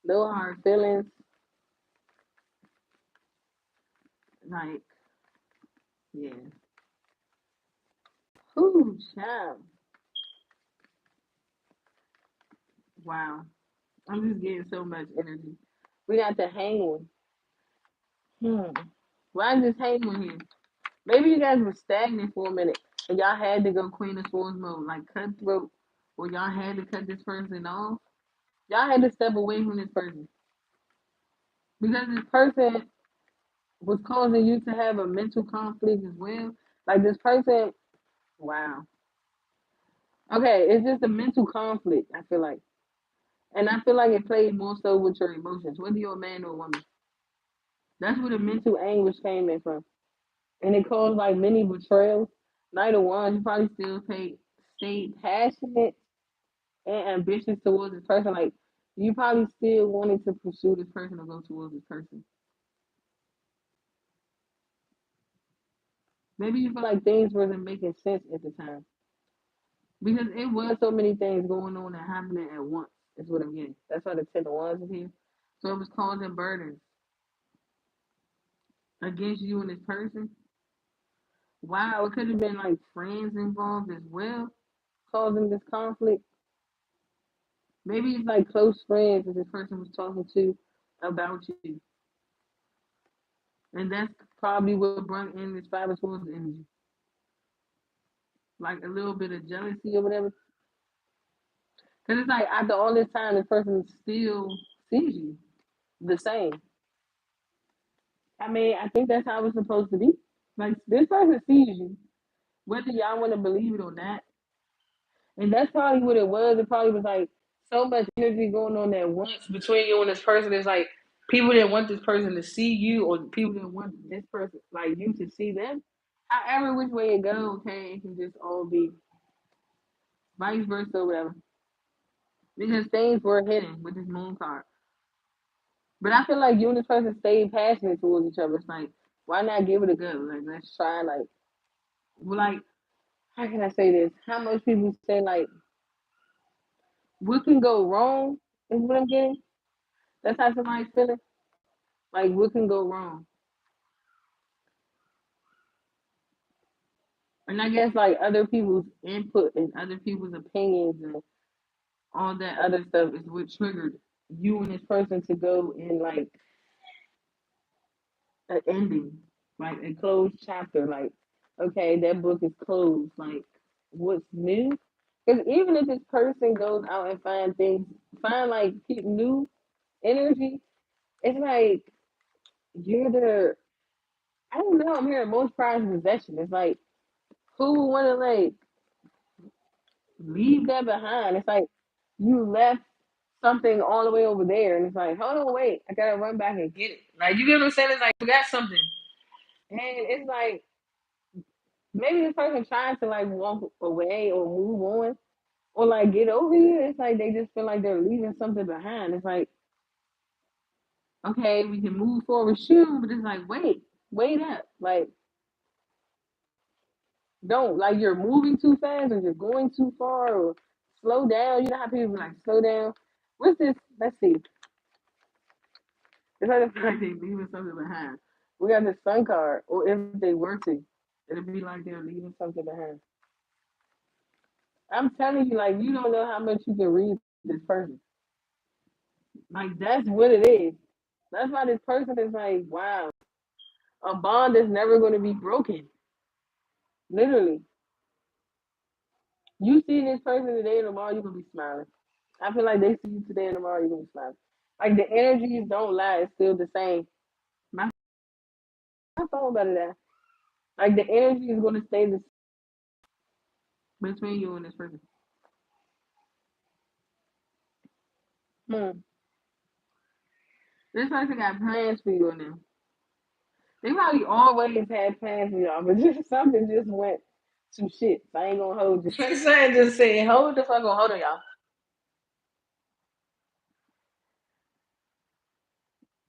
No hard feelings. Like, yeah. Ooh, child. Wow. I'm just getting so much energy. We got to hang one. Why just hang one here? Maybe you guys were stagnant for a minute and y'all had to go Queen of Swords mode, like cutthroat, or y'all had to cut this person off. Y'all had to step away from this person because this person was causing you to have a mental conflict as well. Like this person, wow. Okay, it's just a mental conflict, I feel like. And I feel like it played more so with your emotions, whether you're a man or a woman. That's where the mental anguish came in from. And it caused like many betrayals. Knight of Wands, you probably still stay passionate and ambitious towards this person. Like you probably still wanted to pursue this person or go towards this person. Maybe you feel like things wasn't making sense at the time. Because it was so many things going on and happening at once. Is what I'm getting. That's why the Ten of Wands is here. So it was causing burdens against you and this person. Wow, it could have been like friends involved as well, causing this conflict. Maybe it's like close friends that this person was talking to about you. And that's probably what brought in this Five of Swords energy. Like a little bit of jealousy or whatever. Because it's like after all this time, this person still sees you the same. I mean, I think that's how it's supposed to be. Like this person sees you, whether y'all want to believe it or not. And that's probably what it was. It probably was like so much energy going on at once between you and this person. It's like people didn't want this person to see you, or people didn't want this person, like you, to see them. However, which way it goes, okay, it can just all be vice versa or whatever. Because things were hidden with this moon card. But I feel like you and this person stayed passionate towards each other. It's like, why not give it a go? Like, let's try, like, how can I say this? How much people say, like, what can go wrong is what I'm getting. That's how somebody's feeling. Like, what can go wrong? And I guess, like, other people's input and other people's opinions and all that other stuff is what triggered you and this person to go in, like, an ending, like a closed chapter. Like, okay, that book is closed. Like, what's new? Because even if this person goes out and find things, find like new energy, it's like you're the, I don't know. I'm hearing most prized possession. It's like who would want to like leave that behind? It's like you left something all the way over there, and it's like, hold on, wait, I gotta run back and get it. Like you get what I'm saying? It's like you got something, and it's like maybe this person trying to like walk away or move on or like get over you. It's like they just feel like they're leaving something behind. It's like, okay, we can move forward, shoot, but it's like, wait up. Like, don't, like, you're moving too fast or you're going too far or slow down. You know how people like slow down? What's this? Let's see. It's like they're leaving something behind. We got the sun card, or if they were to, it'll be like they're leaving something behind. I'm telling you, like, you don't know how much you can read this person. Like, that's what it is. That's why this person is like, wow, a bond is never going to be broken. Literally. You see this person today and tomorrow, you're going to be smiling. I feel like they see you today and tomorrow, you're going to be smiling. Like the energies don't lie, it's still the same. My My phone better that. Like the energy is gonna stay the between you and this person. same. This person got plans Plans for you and them. They probably always had plans for y'all, but just something just went to shit. So I ain't gonna hold you. Something just said, hold the fuck on, hold on, y'all.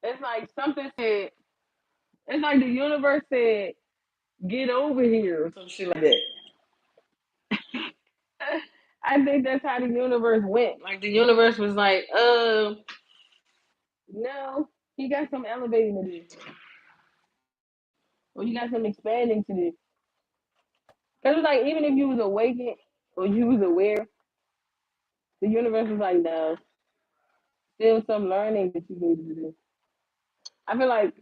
It's like something said. It's like the universe said, "Get over here" or some shit like that. I think that's how the universe went. Like the universe was like, no, you got some elevating to do, or you got some expanding to do. Cause it's like even if you was awakened or you was aware, the universe was like, no, still some learning that you needed to do. I feel like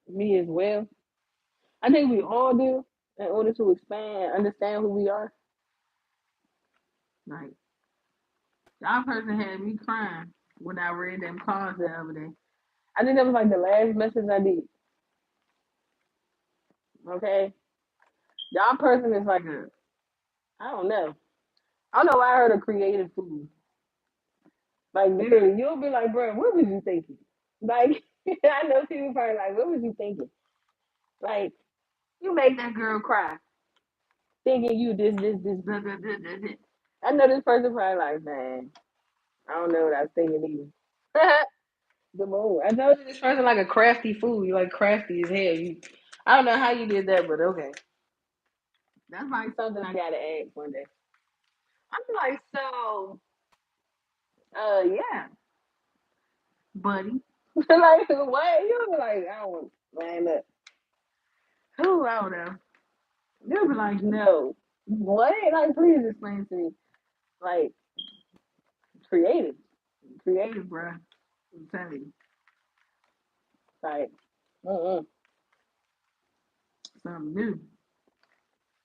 me as well. I think we all do in order to expand, understand who we are. Like y'all person had me crying when I read them cards the other day. I think that was like the last message I did. Okay, y'all person is like a, I don't know. I don't know why I heard a creative food. Like literally, you'll be like, bro, what was you thinking? Like I know people probably like, what was you thinking? Like you make that girl cry, thinking you this. Blah, blah, blah, blah, blah. I know this person probably like, man, I don't know what I was thinking either. The moon. I know this person like a crafty fool. You like crafty as hell. You, I don't know how you did that, but okay. That's like Something I gotta ask one day. I'm like, so, yeah. buddy. Like, what? You be like, I don't, man, look. Who I don't know. You be like, no. What? Like, please explain to me. Like, creative. Creative, bruh. I'm telling you. Like, mm-mm. Something new.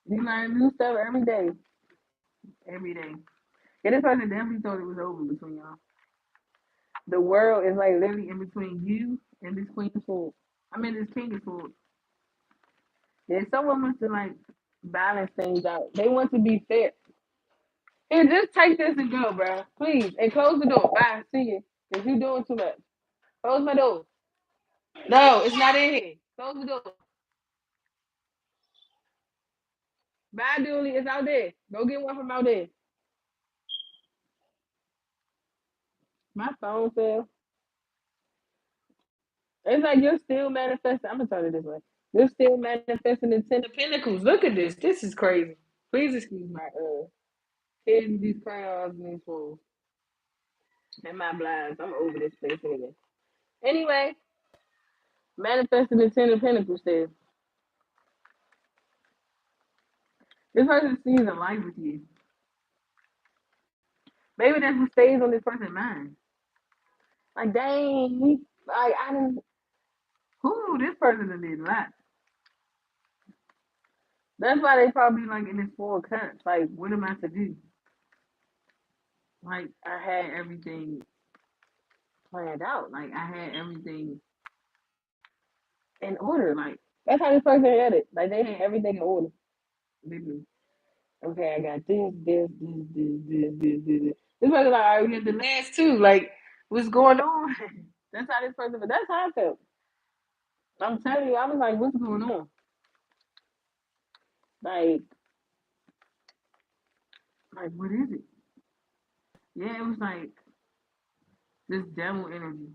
You learn new stuff every day. Every day. Yeah, this person definitely thought it was over between y'all. The world is like literally, Literally in between you and this queen of swords. I mean this king of swords. yeah, someone wants to like balance things out. They want to be fair. Here, just take this and go, bro. Please. And close the door. Bye. See you. If you doing too much. Close my door. No, it's not in here. Close the door. Bye, Dooley. It's out there. Go get one from out there. My phone fell. It's like you're still manifesting. I'm gonna turn it this way. You're still manifesting the Ten of Pentacles. Look at this. This is crazy. Please excuse my kids, with these crayons and these fools and my blinds. I'm over this place anyway. Anyway, manifesting the Ten of Pentacles says This person sees a life with you. maybe that's what stays on this person's mind. Like, dang, like I didn't. Who knew this person did a lot? That's why they probably like in this Four of Cups. Like, What am I to do? Like I had everything planned out, like I had everything in order. like That's how this person had it. Like they had everything in order. literally. Okay, I got this. This person like, all right, we got the last two. Like, what's going on? That's how this person. But that's how I felt. I'm telling you, I was like, what's going on? Like, Like what is it? Yeah, it was like this devil energy.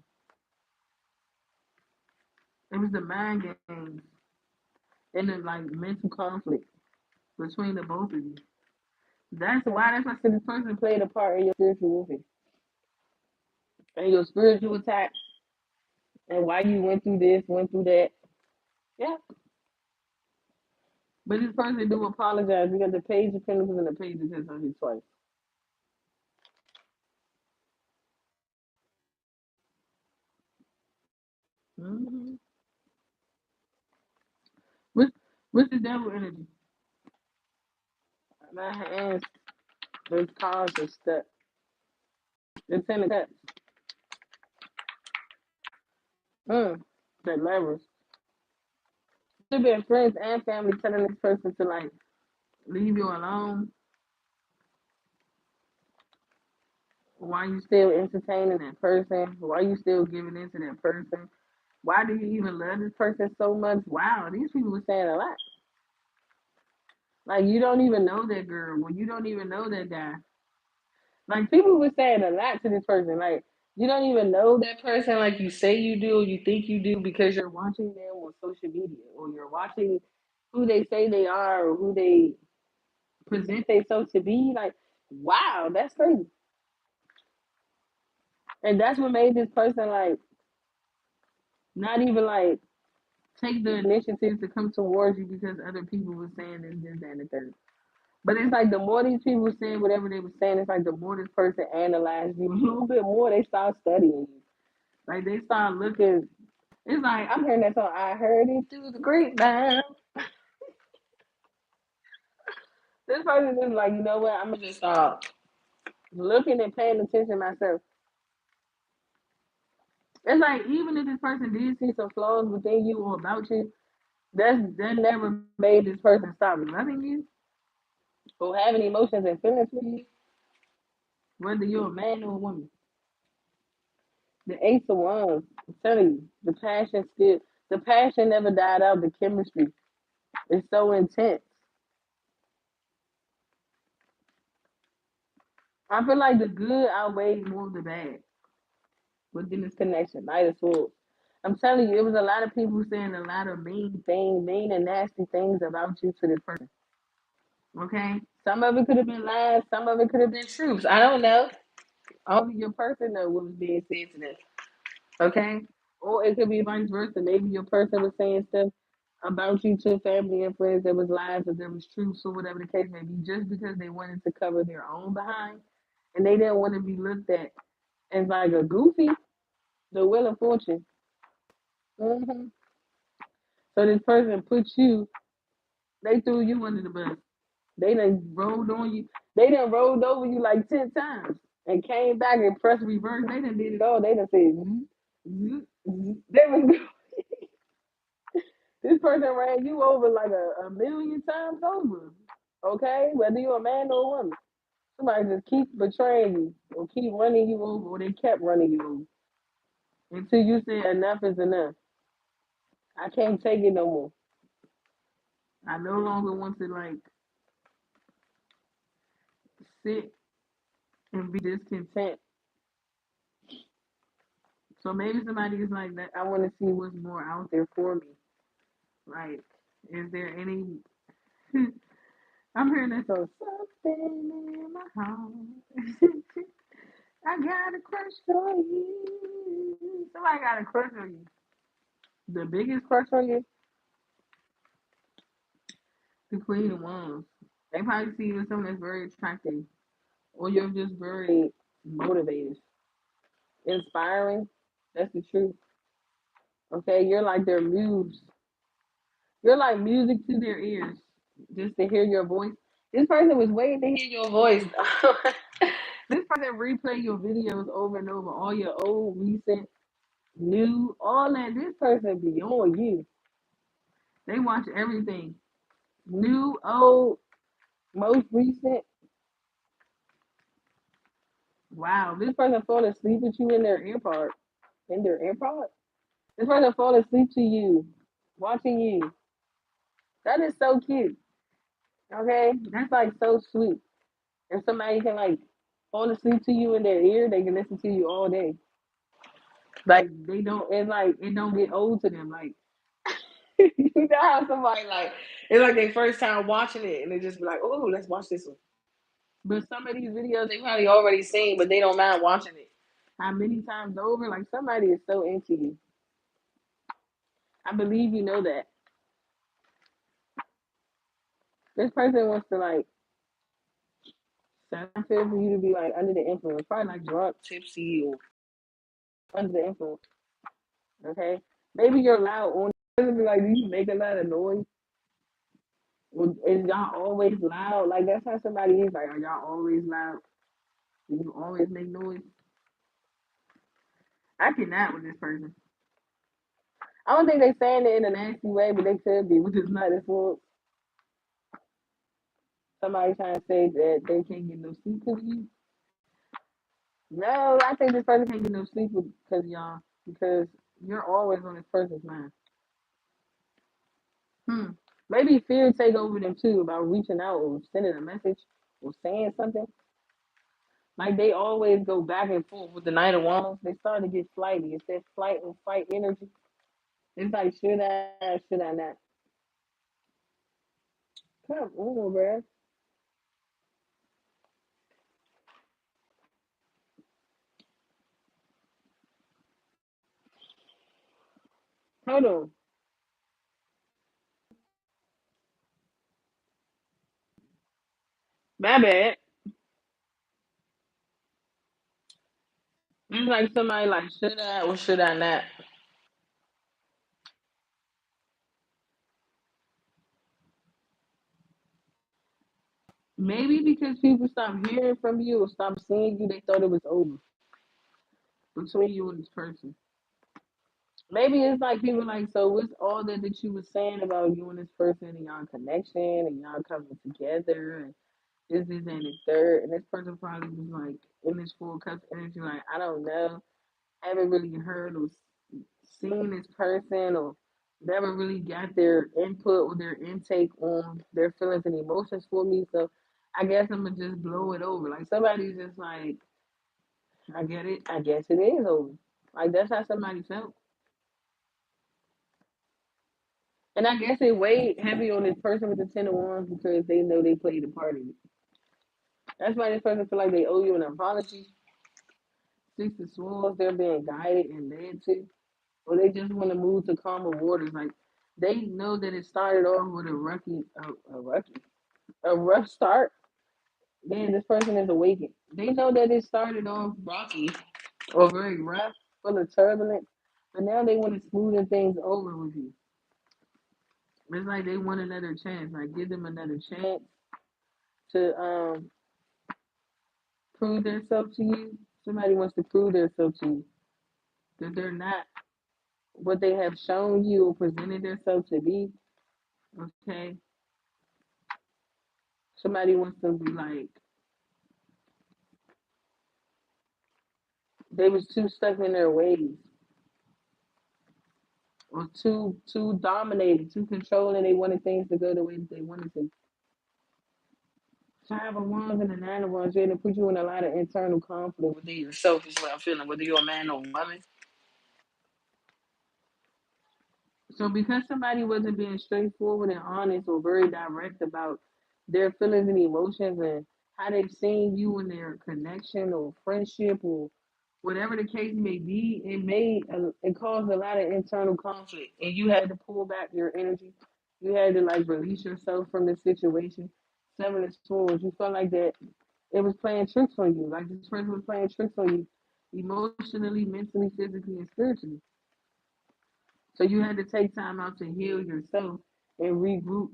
It was the mind games and the like mental conflict between the both of you. That's why I said this person played a part in your spiritual warfare and your spiritual attack, and why you went through this, went through that. Yeah, but this person do do apologize. We got the Page of Pentacles and the Page of Pentacles twice. mm-hmm. What's the devil energy? My hands, those palms are stuck. The Ten of Cups. The levels. Could have been friends and family telling this person to like leave you alone. Why you still entertaining that person? Why you still giving in to that person? Why do you even love this person so much? Wow, these people were saying a lot. Like you don't even know that girl. Well, you don't even know that guy. Like people were saying a lot to this person. Like you don't even know that person like you say you do or you think you do because you're watching them on social media or you're watching who they say they are or who they present themselves to be. Like, wow, that's crazy. And that's what made this person like not even like take the initiative to come towards you because other people were saying this, that, and the third. But it's like the more these people were saying whatever they were saying, it's like the more this person analyzed you a little bit more, they start studying you. Like they start looking. It's like I'm hearing that song. I heard it through the grapevine. This person is like, you know what? I'm gonna just start looking and paying attention myself. It's like even if this person did see some flaws within you or about you, that never made this person stop loving you or having emotions and feelings for you, whether you're a man or a woman. The Ace of Wands, I'm telling you, the passion never died out. The chemistry is so intense. I feel like the good outweighs more of the bad within this connection. Knight of Swords. I'm telling you, it was a lot of people saying a lot of mean things, mean and nasty things about you to this person. Okay? Some of it could have been lies, some of it could have been truths. I don't know. Only your person knows what was being said to them. Okay? Or it could be vice versa. Maybe your person was saying stuff about you to family and friends that was lies or that was truth, so whatever the case may be, just because they wanted to cover their own behind and they didn't want to be looked at as like a goofy, the Wheel of Fortune. hmm So this person put you, they threw you under the bus. They done rolled on you. They done rolled over you like 10 times and came back and pressed reverse. They done did it all. They done said, They was, this person ran you over like a million times over. Okay? Whether you're a man or a woman. Somebody just keep betraying you or keep running you over or they kept running you over until you said enough is enough. I can't take it no more. I no longer want to like sit and be discontent. So maybe somebody is like that. I want to see what's more out there for me. Like, is there any? I'm hearing that song. Something in my heart. I got a crush on you. Somebody got a crush on you. The biggest crush on you, the Queen of Wands. They probably see you as someone that's very attractive, or you're just very motivated, inspiring. That's the truth. Okay, you're like their muse. You're like music to their ears, just to hear your voice. This person was waiting to hear your voice. This person replay your videos over and over, all your old, recent, new, all that. This person beyond you. They watch everything, new, old, most recent. Wow, this person fall asleep with you in their earpod. In their earpod. This person fall asleep to you, watching you. That is so cute. Okay, that's like so sweet. And somebody can like fall asleep to you in their ear, they can listen to you all day. Like they don't, it's like it don't get old to them. Like you know how somebody like it's like their first time watching it, and they just be like, "Oh, let's watch this one." But some of these videos they probably already seen, but they don't mind watching it. How many times over? Like somebody is so into you. I believe you know that. This person wants to like sound feel for you to be like under the influence, probably like drunk, tipsy, or under the influence. Okay, maybe you're loud on. It be like, do you make a lot of noise? Or is y'all always loud? Like that's how somebody is. Like, are y'all always loud? Do you always make noise? I cannot with this person. I don't think they saying it in a nasty way, but they could be, which is not as well. Somebody trying to say that they can't get no sleep because of you. No, I think this person can't get no sleep because of y'all. Because you're always on this person's mind. Hmm. Maybe fear take over them too about reaching out or sending a message or saying something. Like they always go back and forth with the Knight of Wands. They start to get flighty. It's that flight and fight energy. It's like, should I or should I not? Come on, bro. Hold on. My bad. It's like somebody like, should I or should I not? Maybe because people stopped hearing from you or stopped seeing you, they thought it was over between you and this person. Maybe it's like people like, so what's all that you were saying about you and this person and y'all connection and y'all coming together and this and the third, and this person probably was like in this full cup energy, like I don't know, haven't really heard or seen this person or never really got their input or their intake on their feelings and emotions for me. So I guess I'm gonna just blow it over. Like somebody's just like, I get it. I guess it is over. Like that's how somebody felt. And I guess it weighed heavy on this person with the Ten of Wands because they know they played a part in it. That's why this person feel like they owe you an apology. Six of Swords, they're being guided and led to, or they just want to move to calmer waters. Like they know that it started off with a rough start. Then this person is awakened. They know that it started off rocky or very rough, full of turbulence, but now they want to smoothen things over with you. It's like they want another chance. Like give them another chance to prove themselves to you. Somebody wants to prove themselves to you that they're not what they have shown you or presented themselves to be. Okay, somebody wants to be like they was too stuck in their ways or too dominated, too controlling. They wanted things to go the way that they wanted to. Five of Wands and the Nine of Wands, yeah, to put you in a lot of internal conflict within yourself is what I'm feeling, whether you're a man or a woman. So because somebody wasn't being straightforward and honest or very direct about their feelings and emotions and how they've seen you in their connection or friendship or whatever the case may be, it caused a lot of internal conflict, and you had to pull back your energy. You had to like release yourself from the situation. Seven of Swords, you felt like that it was playing tricks on you, like this person was playing tricks on you, emotionally, mentally, physically, and spiritually. So you had to take time out to heal yourself and regroup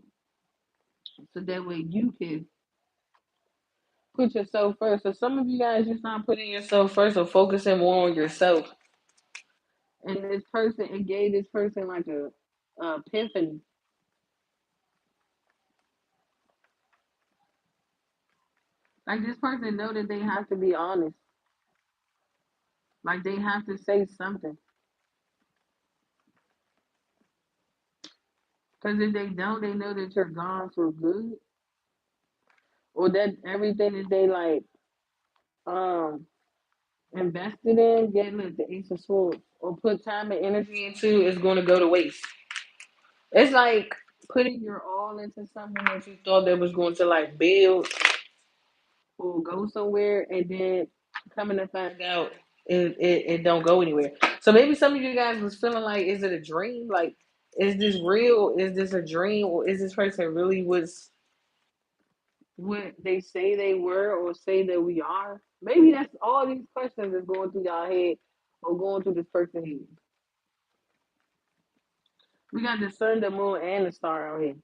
so that way you can put yourself first. So some of you guys just not putting yourself first or focusing more on yourself. And this person, it gave this person like a epiphany. Like this person know that they have to be honest. Like they have to say something. Because if they don't, they know that you're gone for good. Or that everything that they like um invested in, getting the Ace of Swords, or put time and energy into is going to go to waste. It's like putting your all into something that you thought that was going to like build or go somewhere, and then coming to find out it don't go anywhere. So maybe some of you guys was feeling like, is it a dream? Like, is this real? Is this a dream? Or is this person really was what they say they were or say that we are? Maybe that's all these questions is going through y'all head or going through this person's head. We got the sun, the moon, and the star out here.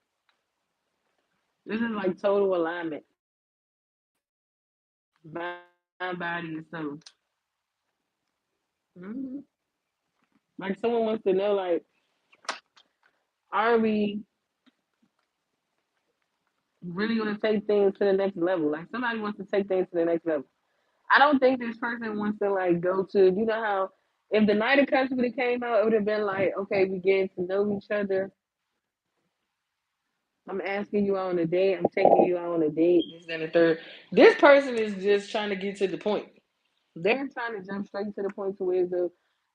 This is like total alignment. Mind, body, and soul. Hmm. Like someone wants to know, like, are we really going to take things to the next level? Like somebody wants to take things to the next level. I don't think this person wants to like go to, you know how if the Night of Cups would have came out, it would have been like, okay, we getting to know each other. I'm asking you out on a date. I'm taking you out on a date. This, then, the third. This person is just trying to get to the point. They're trying to jump straight to the point to where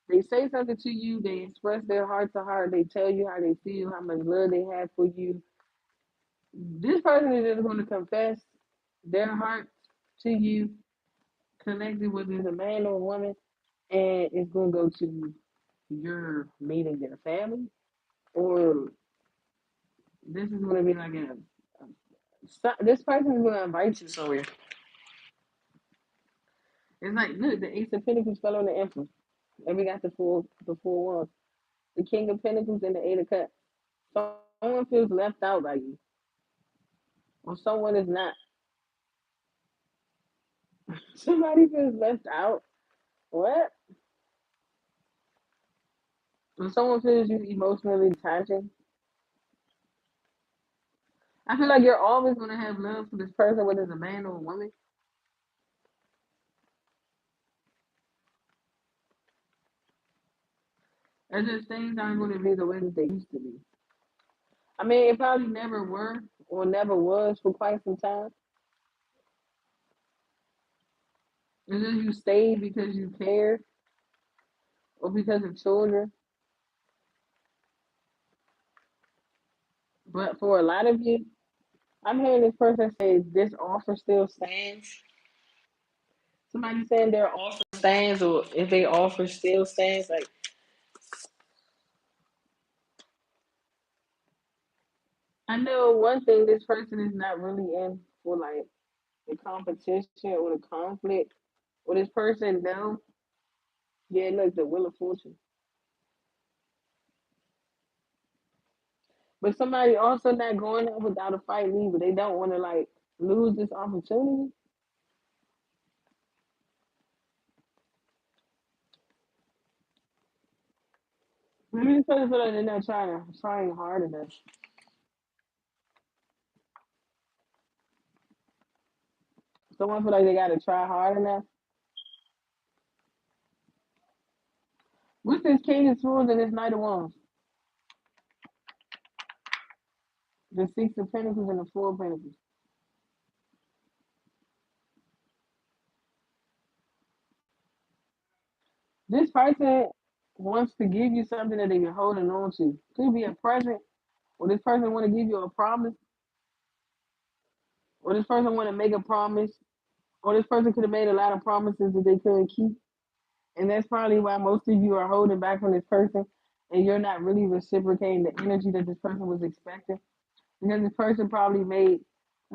they say something to you, they express their heart to heart, they tell you how they feel, how much love they have for you. This person is just going to confess their heart to you, connected with either a man or a woman, and it's going to go to your meeting their family, or this is going to be like this person is going to invite you somewhere. It's like, look, the Ace of Pentacles fell on the Emperor, and we got the four wands, the King of Pentacles, and the Eight of Cups. Someone feels left out by you, or someone is not. Somebody feels left out. What? When someone feels you emotionally detaching, I feel like you're always gonna have love for this person, whether it's a man or a woman. It's just things aren't gonna be the way that they used to be. I mean, it probably never were or never was for quite some time. It's just you stayed because you cared or because of children. But for a lot of you, I'm hearing this person say this offer still stands. Somebody saying their offer stands, or if they offer still stands. Like, I know one thing, this person is not really in for like the competition or the conflict. Or this person know, yeah, look, the Wheel of Fortune. But somebody also not going up without a fight either. They don't want to like lose this opportunity. Maybe this person feel like they're not trying hard enough. Someone feel like they gotta try hard enough. What's this King of Swords and this Knight of Wands? The Six of Pentacles and the Four of Pentacles. This person wants to give you something that they've been holding on to. Could be a present, or this person want to give you a promise, or this person want to make a promise, or this person could have made a lot of promises that they couldn't keep. And that's probably why most of you are holding back from this person and you're not really reciprocating the energy that this person was expecting. Because this person probably made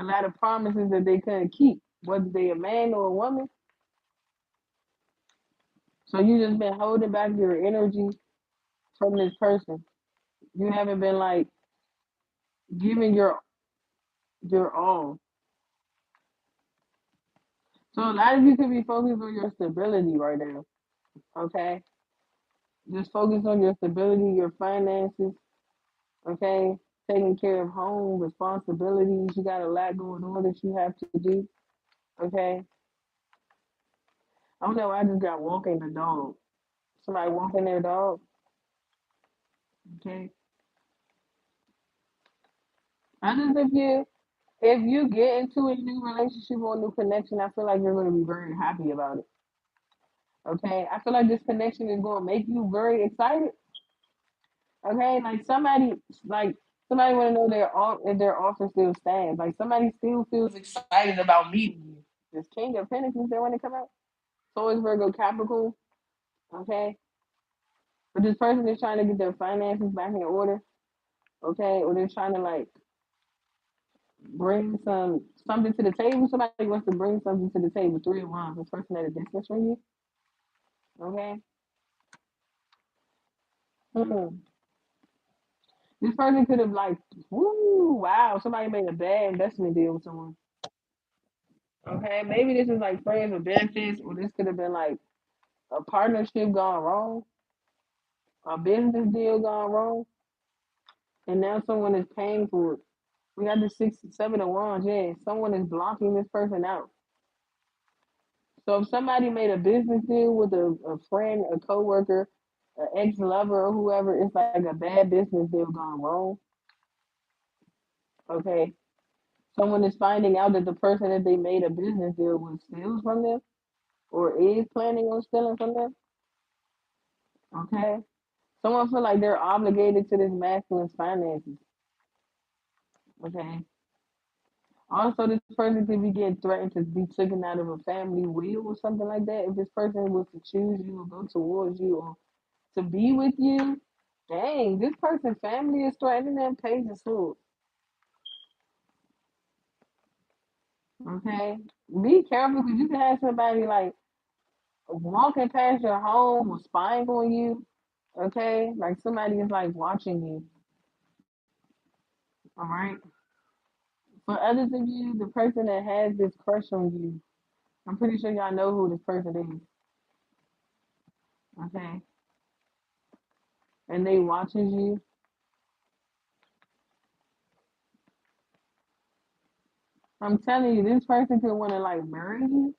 a lot of promises that they couldn't keep, whether they a man or a woman. So you just been holding back your energy from this person. You haven't been like giving your all. So a lot of you could be focused on your stability right now. Okay? Just focus on your stability, your finances, okay? Taking care of home, responsibilities. You got a lot going on that you have to do, okay? I don't know, I just got walking the dog. Somebody walking their dog, okay? I just if you get into a new relationship or a new connection, I feel like you're gonna be very happy about it. Okay. I feel like this connection is gonna make you very excited. Okay, like somebody wanna know if their offer still stands. Like somebody still feels excited about meeting you. This King of Pentacles they want to come out. So is Virgo Capricorn. Okay. But this person is trying to get their finances back in order. Okay. Or they're trying to like bring something to the table. Somebody wants to bring something to the table. Three of Wands. This person at a distance from you. Okay. Hmm. This person could have like, woo, wow, somebody made a bad investment deal with someone. Okay. Maybe this is like friends with benefits, or this could have been like a partnership gone wrong, a business deal gone wrong. and now someone is paying for it. We got the 6, 7 of wands. Yeah, someone is blocking this person out. So if somebody made a business deal with a friend, a coworker, an ex lover, or whoever, it's like a bad business deal gone wrong. Okay, someone is finding out that the person that they made a business deal with steals from them, or is planning on stealing from them. Okay, someone feel like they're obligated to this masculine's finances. Okay. Also, this person could be getting threatened to be taken out of a family will or something like that. If this person was to choose you or go towards you or to be with you, dang, this person's family is threatening them. Page of Swords. Okay, be careful because you can have somebody like walking past your home or spying on you. Okay, like somebody is like watching you. All right. For others of you, the person that has this crush on you, I'm pretty sure y'all know who this person is. Okay, and they watches you. I'm telling you, this person could want to like marry you.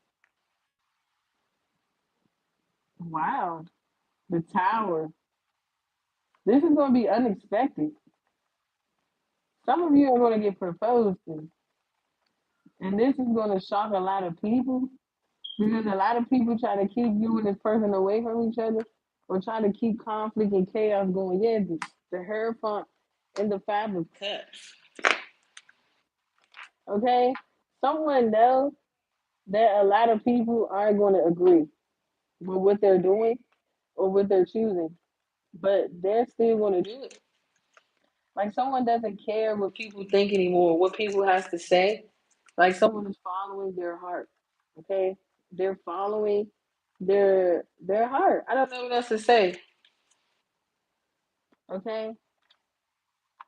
Wow, the tower. This is going to be unexpected. Some of you are going to get proposed to, and this is going to shock a lot of people because a lot of people try to keep you and this person away from each other, or try to keep conflict and chaos going. Yeah, the Hierophant and the Five of Cups. Okay, someone knows that a lot of people aren't going to agree with what they're doing or what they're choosing, but they're still going to do it. Like someone doesn't care what people think anymore, what people has to say. Like someone is following their heart. Okay, they're following their heart. I don't know what else to say. Okay,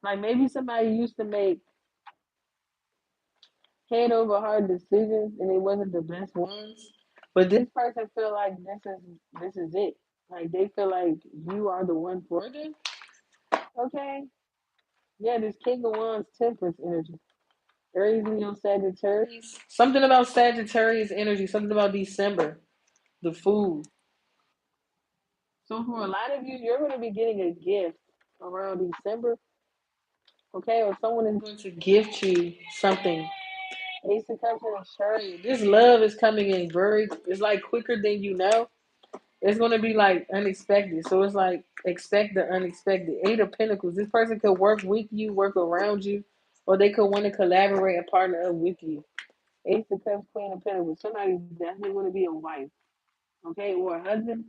like maybe somebody used to make head over heart decisions and it wasn't the best ones, but this person feel like this is it. Like they feel like you are the one for them. Okay, yeah, this King of Wands, Temperance energy. Aries, Leo, Sagittarius. Something about Sagittarius energy. Something about December. The food. So for a lot of you, you're going to be getting a gift around December. Okay, or someone is going to gift you something. Ace of Cups and Chariot. This love is coming in very. It's like quicker than you know. It's going to be like unexpected. So it's like expect the unexpected. Eight of Pentacles. This person could work with you, work around you, or they could want to collaborate and partner up with you. Ace of Cups, Queen of Pentacles. Somebody's definitely going to be a wife, okay, or a husband.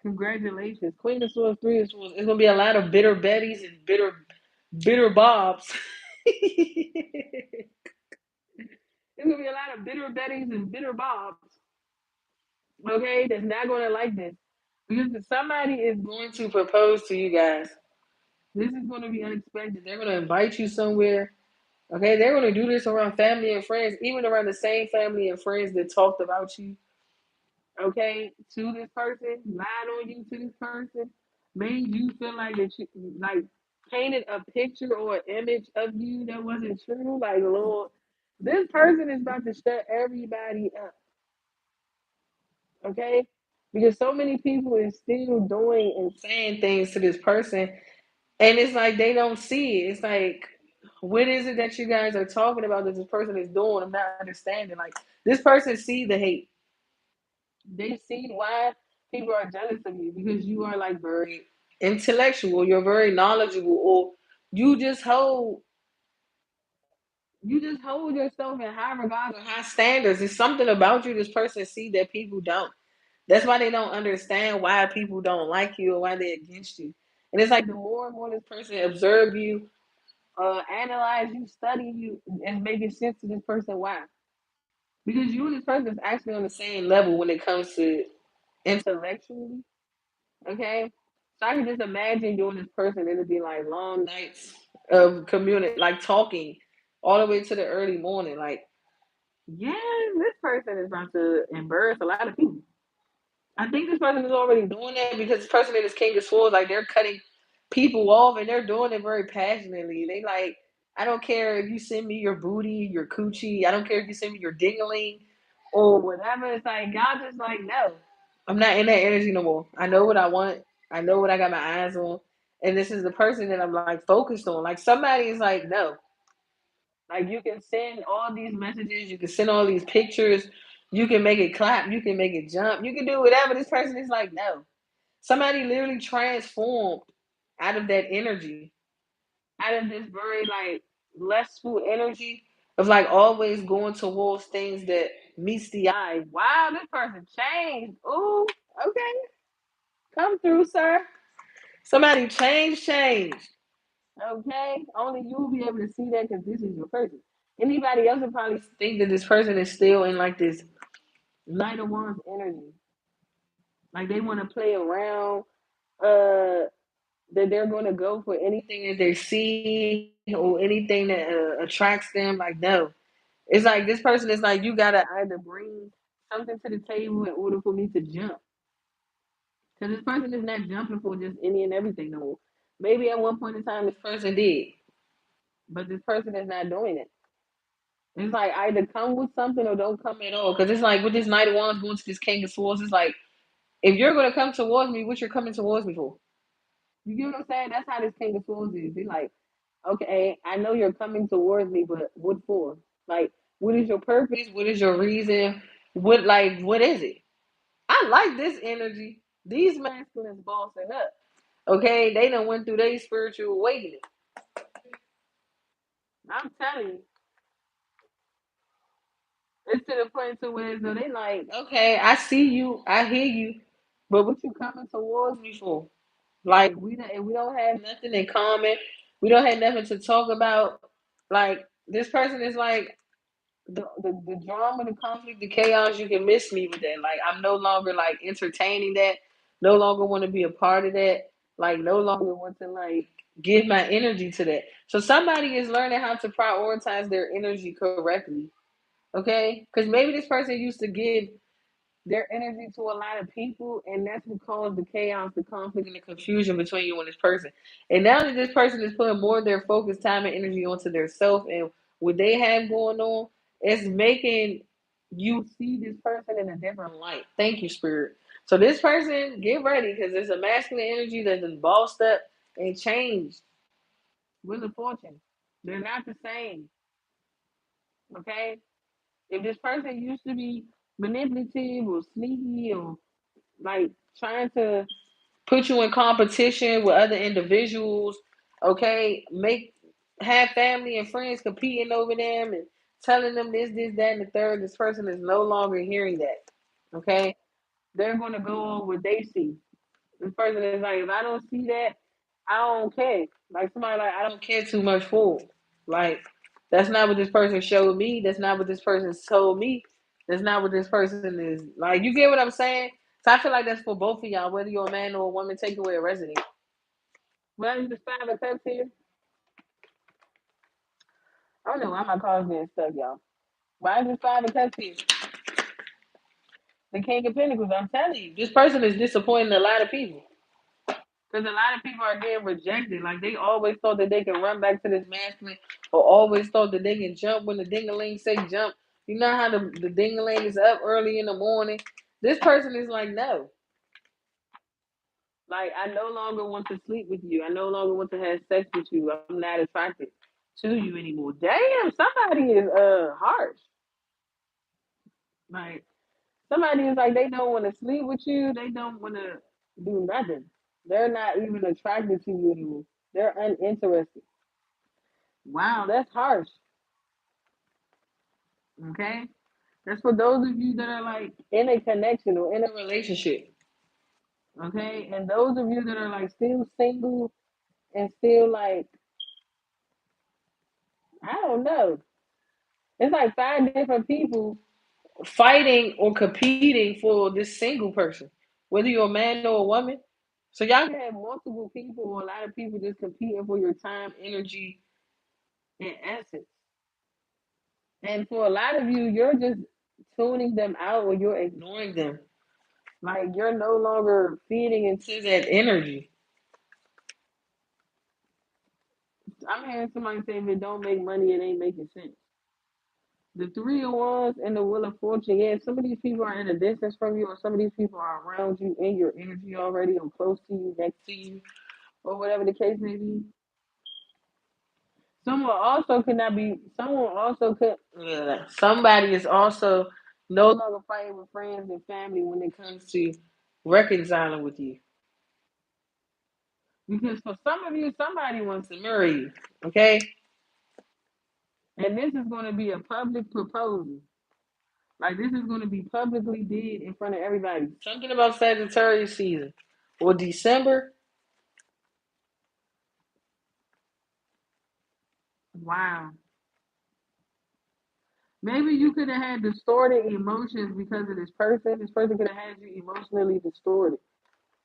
Congratulations, Queen of Swords, Three of Swords. It's going to be a lot of bitter Bettys and bitter Bobs. It's going to be a lot of bitter Bettys and bitter Bobs. Okay, that's not going to like this because somebody is going to propose to you guys. This is going to be unexpected. They're going to invite you somewhere. Okay, they're going to do this around family and friends, even around the same family and friends that talked about you. Okay, to this person, lied on you to this person, made you feel like that you like painted a picture or an image of you that wasn't true. Like, Lord, this person is about to shut everybody up. Okay, because so many people is still doing and saying things to this person, and it's like they don't see it. It's like, what is it that you guys are talking about that this person is doing? I'm not understanding. Like, this person see the hate. They see why people are jealous of you because you are like very intellectual, you're very knowledgeable, or you just hold you just hold yourself in high regard or high standards. It's something about you this person see that people don't. That's why they don't understand why people don't like you or why they're against you. And it's like the more and more this person observe you, analyze you, study you, and making sense to this person why. Because you and this person is actually on the same level when it comes to intellectually. Okay, so I can just imagine you and this person. It'll be like long nights of community, like talking all the way to the early morning. Like, yeah, this person is about to embarrass a lot of people. I think this person is already doing that because this person is King of Swords. Like they're cutting people off, and they're doing it very passionately. They like, I don't care if you send me your booty, your coochie. I don't care if you send me your dingling or whatever. It's like y'all just like, no, I'm not in that energy no more. I know what I want. I know what I got my eyes on, and this is the person that I'm like focused on. Like somebody is like, no, like you can send all these messages, you can send all these pictures, you can make it clap, you can make it jump, you can do whatever. This person is like, no. Somebody literally transformed out of that energy, out of this very like lustful energy of like always going towards things that meets the eye. Wow, this person changed. Ooh, okay. Come through, sir. Somebody changed. Okay, only you'll be able to see that because this is your person. Anybody else would probably think that this person is still in like this Knight of Wands energy. Like they want to play around, that they're going to go for anything that they see or anything that attracts them. Like, no. It's like this person is like, you got to either bring something to the table in order for me to jump. Because this person is not jumping for just any and everything no more. Maybe at one point in time, this person did, but this person is not doing it. It's like either come with something or don't come at all. Because it's like with this Knight of Wands going to this King of Swords, it's like if you're going to come towards me, what you're coming towards me for? You get what I'm saying? That's how this King of Swords is. Be like, okay, I know you're coming towards me, but what for? Like, what is your purpose? What is your reason? What is it? I like this energy. These masculines bossing up. Okay, they done went through their spiritual awakening. I'm telling you, it's to the point to where so they like, okay, I see you, I hear you, but what you coming towards me for? Like we don't have nothing in common. We don't have nothing to talk about. Like this person is like the drama, the conflict, the chaos. You can miss me with that. Like I'm no longer like entertaining that. No longer want to be a part of that. Like no longer want to like give my energy to that. So somebody is learning how to prioritize their energy correctly. Okay, because maybe this person used to give their energy to a lot of people, and that's what caused the chaos, the conflict, and the confusion between you and this person. And now that this person is putting more of their focus, time, and energy onto their self and what they have going on, it's making you see this person in a different light. Thank you, Spirit. So this person, get ready because there's a masculine energy that's been bossed up and changed with the fortune. They're not the same. Okay, if this person used to be manipulative or sneaky or like trying to put you in competition with other individuals, okay, have family and friends competing over them and telling them this, that, and the third, this person is no longer hearing that. Okay? They're gonna go on what they see. This person is like, if I don't see that, I don't care. Like somebody like I don't care too much for. Like that's not what this person showed me. That's not what this person told me. That's not what this person is like. You get what I'm saying? So I feel like that's for both of y'all, whether you're a man or a woman. Take away a resident. Well, you just find a cups here. I don't know why my car's getting stuck, y'all. Why is this five of cups here? The King of Pentacles. I'm telling you, this person is disappointing a lot of people. Because a lot of people are getting rejected. Like they always thought that they can run back to this masculine, or always thought that they can jump when the dingaling say jump. You know how the dingaling is up early in the morning. This person is like, no. Like I no longer want to sleep with you. I no longer want to have sex with you. I'm not attracted to you anymore. Damn, somebody is harsh. Like somebody is like they don't want to sleep with you. They don't want to do nothing. They're not even attracted to you anymore. They're uninterested. Wow, that's harsh. Okay, that's for those of you that are like in a connection or in a relationship. Okay, and those of you that are like still single and still like I don't know. It's like five different people fighting or competing for this single person, whether you're a man or a woman. So y'all can have multiple people or a lot of people just competing for your time, energy, and essence. And for a lot of you, you're just tuning them out or you're ignoring them. Like you're no longer feeding into that energy. I'm hearing somebody say if it don't make money, it ain't making sense. The Three of Wands and the Wheel of Fortune, yeah, some of these people are in a distance from you, or some of these people are around you in your energy already, or close to you, next to you, or whatever the case may be. Someone also could not be. Someone also could. Yeah, somebody is also no longer fighting with friends and family when it comes to reconciling with you. Because for some of you, somebody wants to marry you. Okay, and this is going to be a public proposal. Like this is going to be publicly did in front of everybody. Something about Sagittarius season or December. Wow. Maybe you could have had distorted emotions because of this person. This person could have had you emotionally distorted,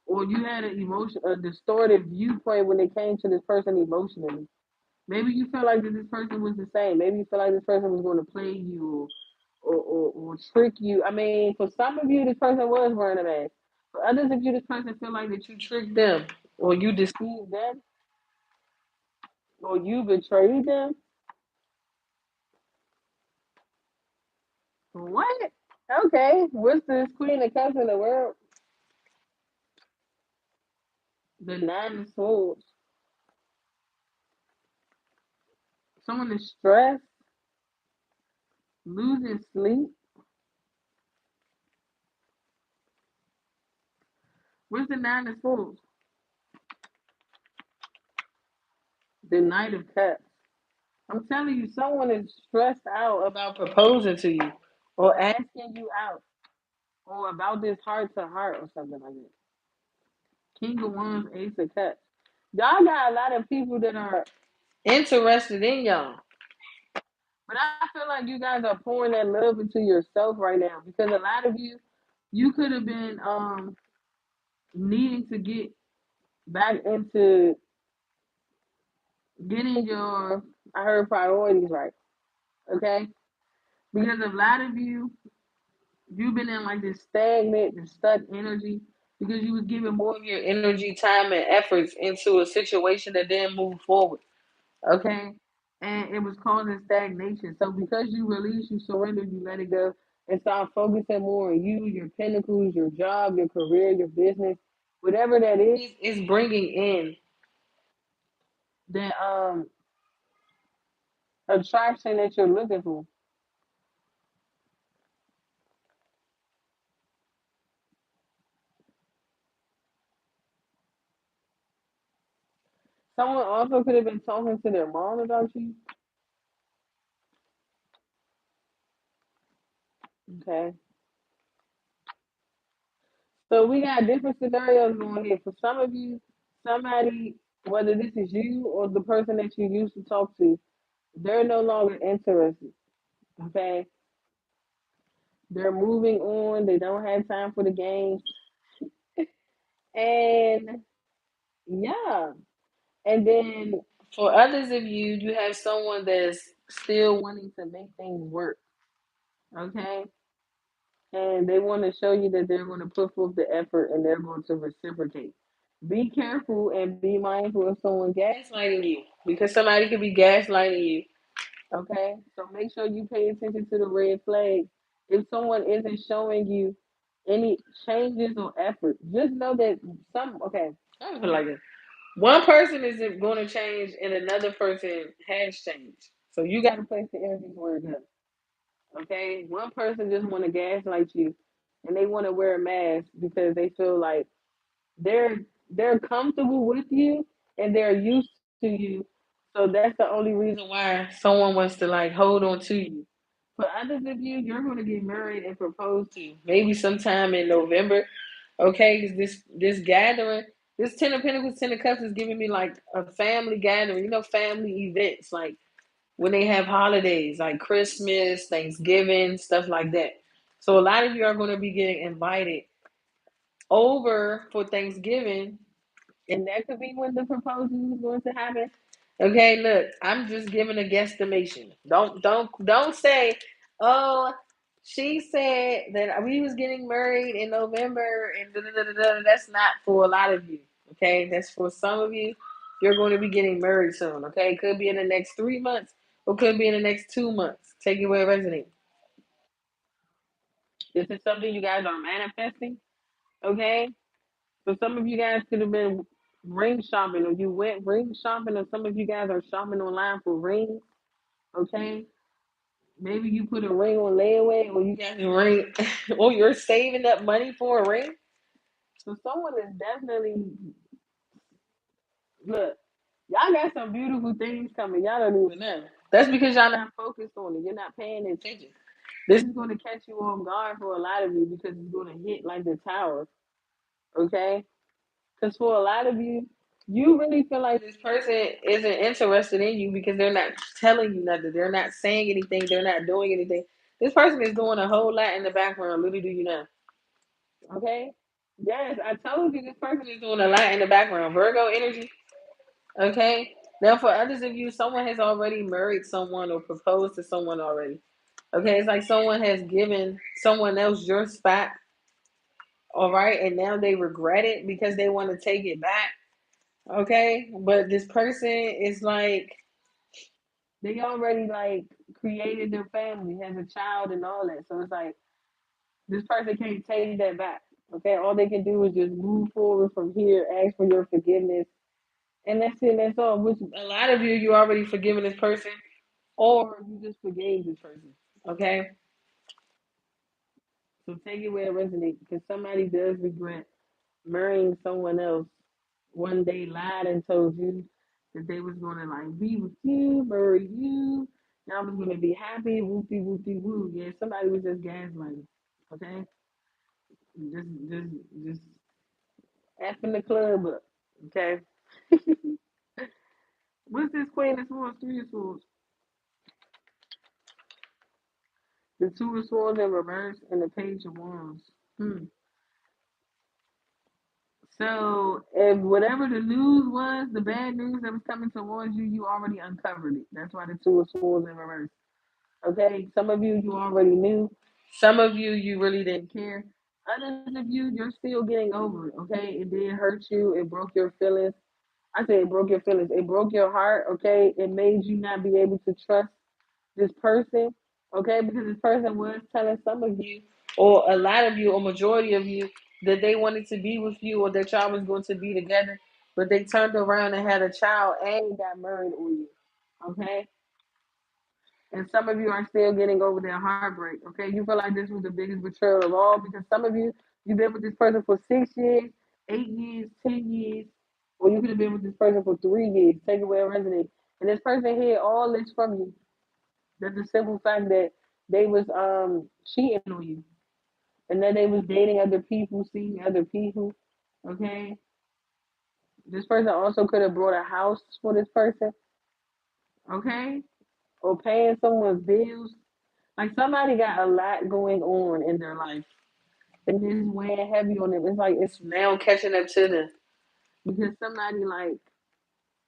or you had a distorted viewpoint when it came to this person emotionally. Maybe you felt like that this person was the same. Maybe you felt like this person was going to play you or trick you. I mean, for some of you, this person was wearing a mask. For others of you, this person feel like that you tricked them, or you deceived them, or you betrayed them. What? Okay, what's this Queen of Cups in the world? The Nine of Swords. Someone is stressed, losing sleep. What's the Nine of Swords? The Knight of Cups. I'm telling you, someone is stressed out about proposing to you or asking you out or about this heart to heart or something like that. King of Wands, Ace of Cups. Y'all got a lot of people that are interested in y'all. But I feel like you guys are pouring that love into yourself right now because a lot of you could have been needing to get back into getting your, I heard priorities right, okay? Because a lot of you've been in like this stagnant and stuck energy because you was giving more of your energy, time, and efforts into a situation that didn't move forward, okay? And it was causing stagnation. So because you release, you surrender, you let it go, and start focusing more on you, your pinnacles, your job, your career, your business, whatever that is bringing in the attraction that you're looking for. Someone also could have been talking to their mom about you. Okay. So we got different scenarios going here. For some of you, somebody, whether this is you or the person that you used to talk to, they're no longer interested. Okay. They're moving on. They don't have time for the games. And yeah. And then for others of you, you have someone that's still wanting to make things work. Okay. And they want to show you that they're going to put forth the effort and they're going to reciprocate. Be careful and be mindful of someone gaslighting you because somebody could be gaslighting you. Okay, so make sure you pay attention to the red flags. If someone isn't showing you any changes or effort, just know that some. Okay, I feel like this. One person isn't going to change, and another person has changed. So you got to place the energy where it goes. Okay, one person just want to gaslight you, and they want to wear a mask because they feel like they're they're comfortable with you and they're used to you. So that's the only reason why someone wants to like hold on to you. For others of you, you're going to get married and proposed to maybe sometime in November. Okay, 'cause this gathering, this Ten of Pentacles, Ten of Cups is giving me like a family gathering. You know, family events like when they have holidays like Christmas, Thanksgiving, stuff like that. So a lot of you are going to be getting invited over for Thanksgiving, and that could be when the proposal is going to happen. Okay, look, I'm just giving a guesstimation. Don't say, oh, she said that we was getting married in November and da, da, da, da, da. That's not for a lot of you. Okay, that's for some of you. you're going to be getting married soon. Okay, could be in the next 3 months, or could be in the next 2 months. Take it where it resonates. This is something you guys are manifesting. Okay, so some of you guys could have been ring shopping, or you went ring shopping, or some of you guys are shopping online for rings. Okay, maybe you put a ring on layaway, or you got a ring, or you're saving up money for a ring. So someone is definitely, look. Y'all got some beautiful things coming. Y'all don't even know. That's because y'all not focused on it. You're not paying attention. This is going to catch you off guard for a lot of you because it's going to hit like the tower. Okay? Because for a lot of you, you really feel like this person isn't interested in you because they're not telling you nothing. They're not saying anything. They're not doing anything. This person is doing a whole lot in the background. Little do you know. Okay? Yes, I told you this person is doing a lot in the background. Virgo energy. Okay? Now, for others of you, someone has already married someone or proposed to someone already. Okay? It's like someone has given someone else your spot. All right? And now they regret it because they want to take it back. Okay? But this person is like, they already like created their family, has a child and all that. So it's like, this person can't take that back. Okay? All they can do is just move forward from here, ask for your forgiveness. And that's it. That's all. Which a lot of you already forgiven this person, or you just forgave this person. Okay, so take it where it resonates because somebody does regret marrying someone else. One day lied and told you that they was gonna like be with you, marry you. Y'all was gonna be happy, whoopty whoopty woo. Yeah, somebody was just gaslighting. Okay, just effing the club up. Okay, what's this Queen of Swords, Three of Swords? The Two of Swords in reverse and the Page of Wands. Hmm. So if whatever the news was, the bad news that was coming towards you, you already uncovered it. That's why the Two of Swords in reverse. Okay, some of you already knew. Some of you really didn't care. Others of you're still getting over it. Okay, it did hurt you. It broke your feelings. I say it broke your feelings. It broke your heart. Okay, it made you not be able to trust this person, okay? Because this person was telling some of you, or a lot of you, or majority of you, that they wanted to be with you or that y'all was going to be together, but they turned around and had a child and got married on you, okay? And some of you are still getting over their heartbreak, okay? You feel like this was the biggest betrayal of all because some of you, you've been with this person for 6 years, 8 years, 10 years, or you could have been with this person for 3 years. Take away a resonates. And this person hid all this from you. That's the simple fact that they was cheating on you, and that they was dating other people, seeing other people. Okay, this person also could have brought a house for this person. Okay, or paying someone's bills. Like somebody got a lot going on in their life, and it's weighing heavy on them. It's like it's now catching up to them because somebody like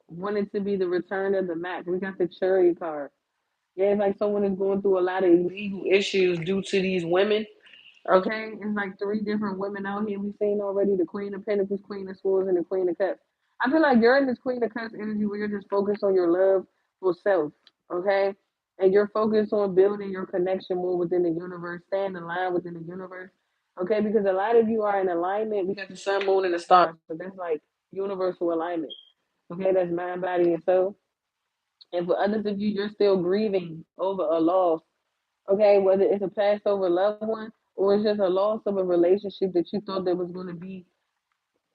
wanted to be the return of the Mac. We got the cherry card. Yeah, it's like someone is going through a lot of legal issues due to these women. Okay, it's like three different women out here we've seen already: the Queen of Pentacles, Queen of Swords, and the Queen of Cups. I feel like you're in this Queen of Cups energy where you're just focused on your love for self, okay? And you're focused on building your connection more within the universe, staying aligned within the universe, okay? Because a lot of you are in alignment. We got the sun, moon, and the stars, so that's like universal alignment, okay? That's mind, body, and soul. And for others of you, you're still grieving over a loss, okay, whether it's a passed over loved one or it's just a loss of a relationship that you thought that was going to be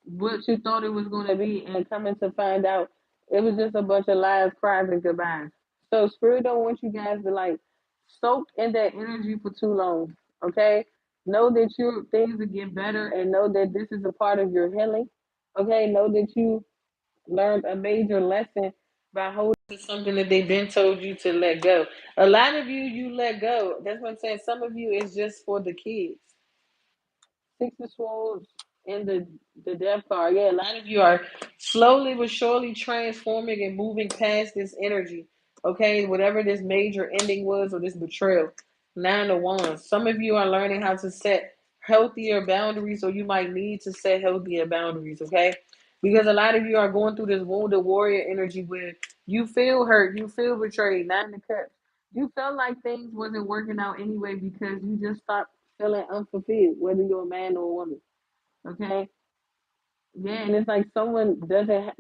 what you thought it was going to be, and coming to find out it was just a bunch of lies, cries, and goodbyes. So spirit don't want you guys to like soak in that energy for too long, okay? Know that your things will get better, and know that this is a part of your healing, okay? Know that you learned a major lesson by holding to something that they've been told you to let go. A lot of you let go. That's what I'm saying. Some of you is just for the kids. Six of Swords and the Death card. Yeah, a lot of you are slowly but surely transforming and moving past this energy. Okay, whatever this major ending was or this betrayal. Nine of Wands. Some of you are learning how to set healthier boundaries, or you might need to set healthier boundaries. Okay, Because a lot of you are going through this wounded warrior energy where you feel hurt, you feel betrayed, not in the cups. You felt like things wasn't working out anyway because you just stopped feeling unfulfilled, whether you're a man or a woman. Okay? Yeah, and it's like someone doesn't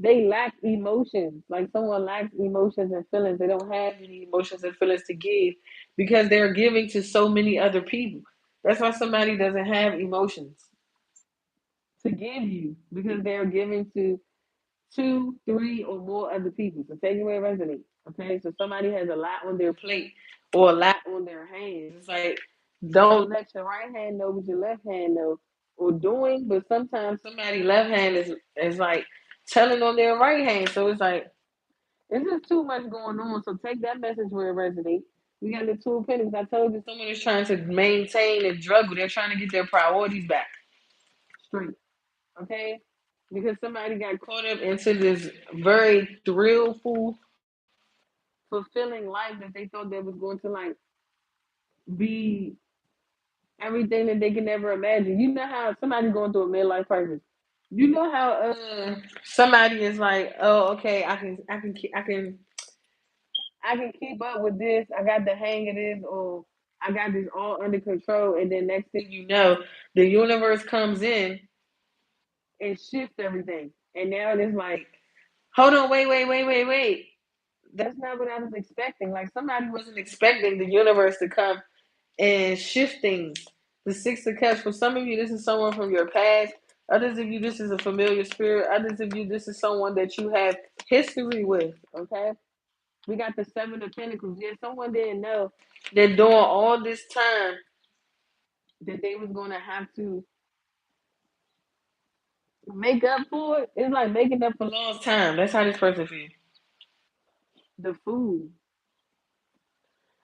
they lack emotions. Like someone lacks emotions and feelings. They don't have any emotions and feelings to give because they're giving to so many other people. That's why somebody doesn't have emotions to give you because they're giving to two, three, or more other people. So take it where it resonates. Okay, so somebody has a lot on their plate or a lot on their hands. It's like don't let your right hand know what your left hand know or doing, but sometimes somebody left hand is like telling on their right hand. So it's like it's just too much going on. So take that message where it resonates. We got the two opinions. I told you someone is trying to maintain and juggle. They're trying to get their priorities back straight. Okay? Because somebody got caught up into this very thrillful, fulfilling life that they thought that was going to like be everything that they can never imagine. You know how somebody's going through a midlife crisis. You know how somebody is like, oh, okay, I can keep up with this. I got the hang of this, or I got this all under control. And then next thing you know, the universe comes in and shifts everything. And now it's like, hold on, wait. That's not what I was expecting. Like somebody wasn't expecting the universe to come and shift things. The Six of Cups. For some of you, this is someone from your past. Others of you, this is a familiar spirit. Others of you, this is someone that you have history with. Okay. We got the Seven of Pentacles. Yeah, someone didn't know that during all this time that they was gonna have to make up for it. It's like making up for lost time. That's how this person feels. The food.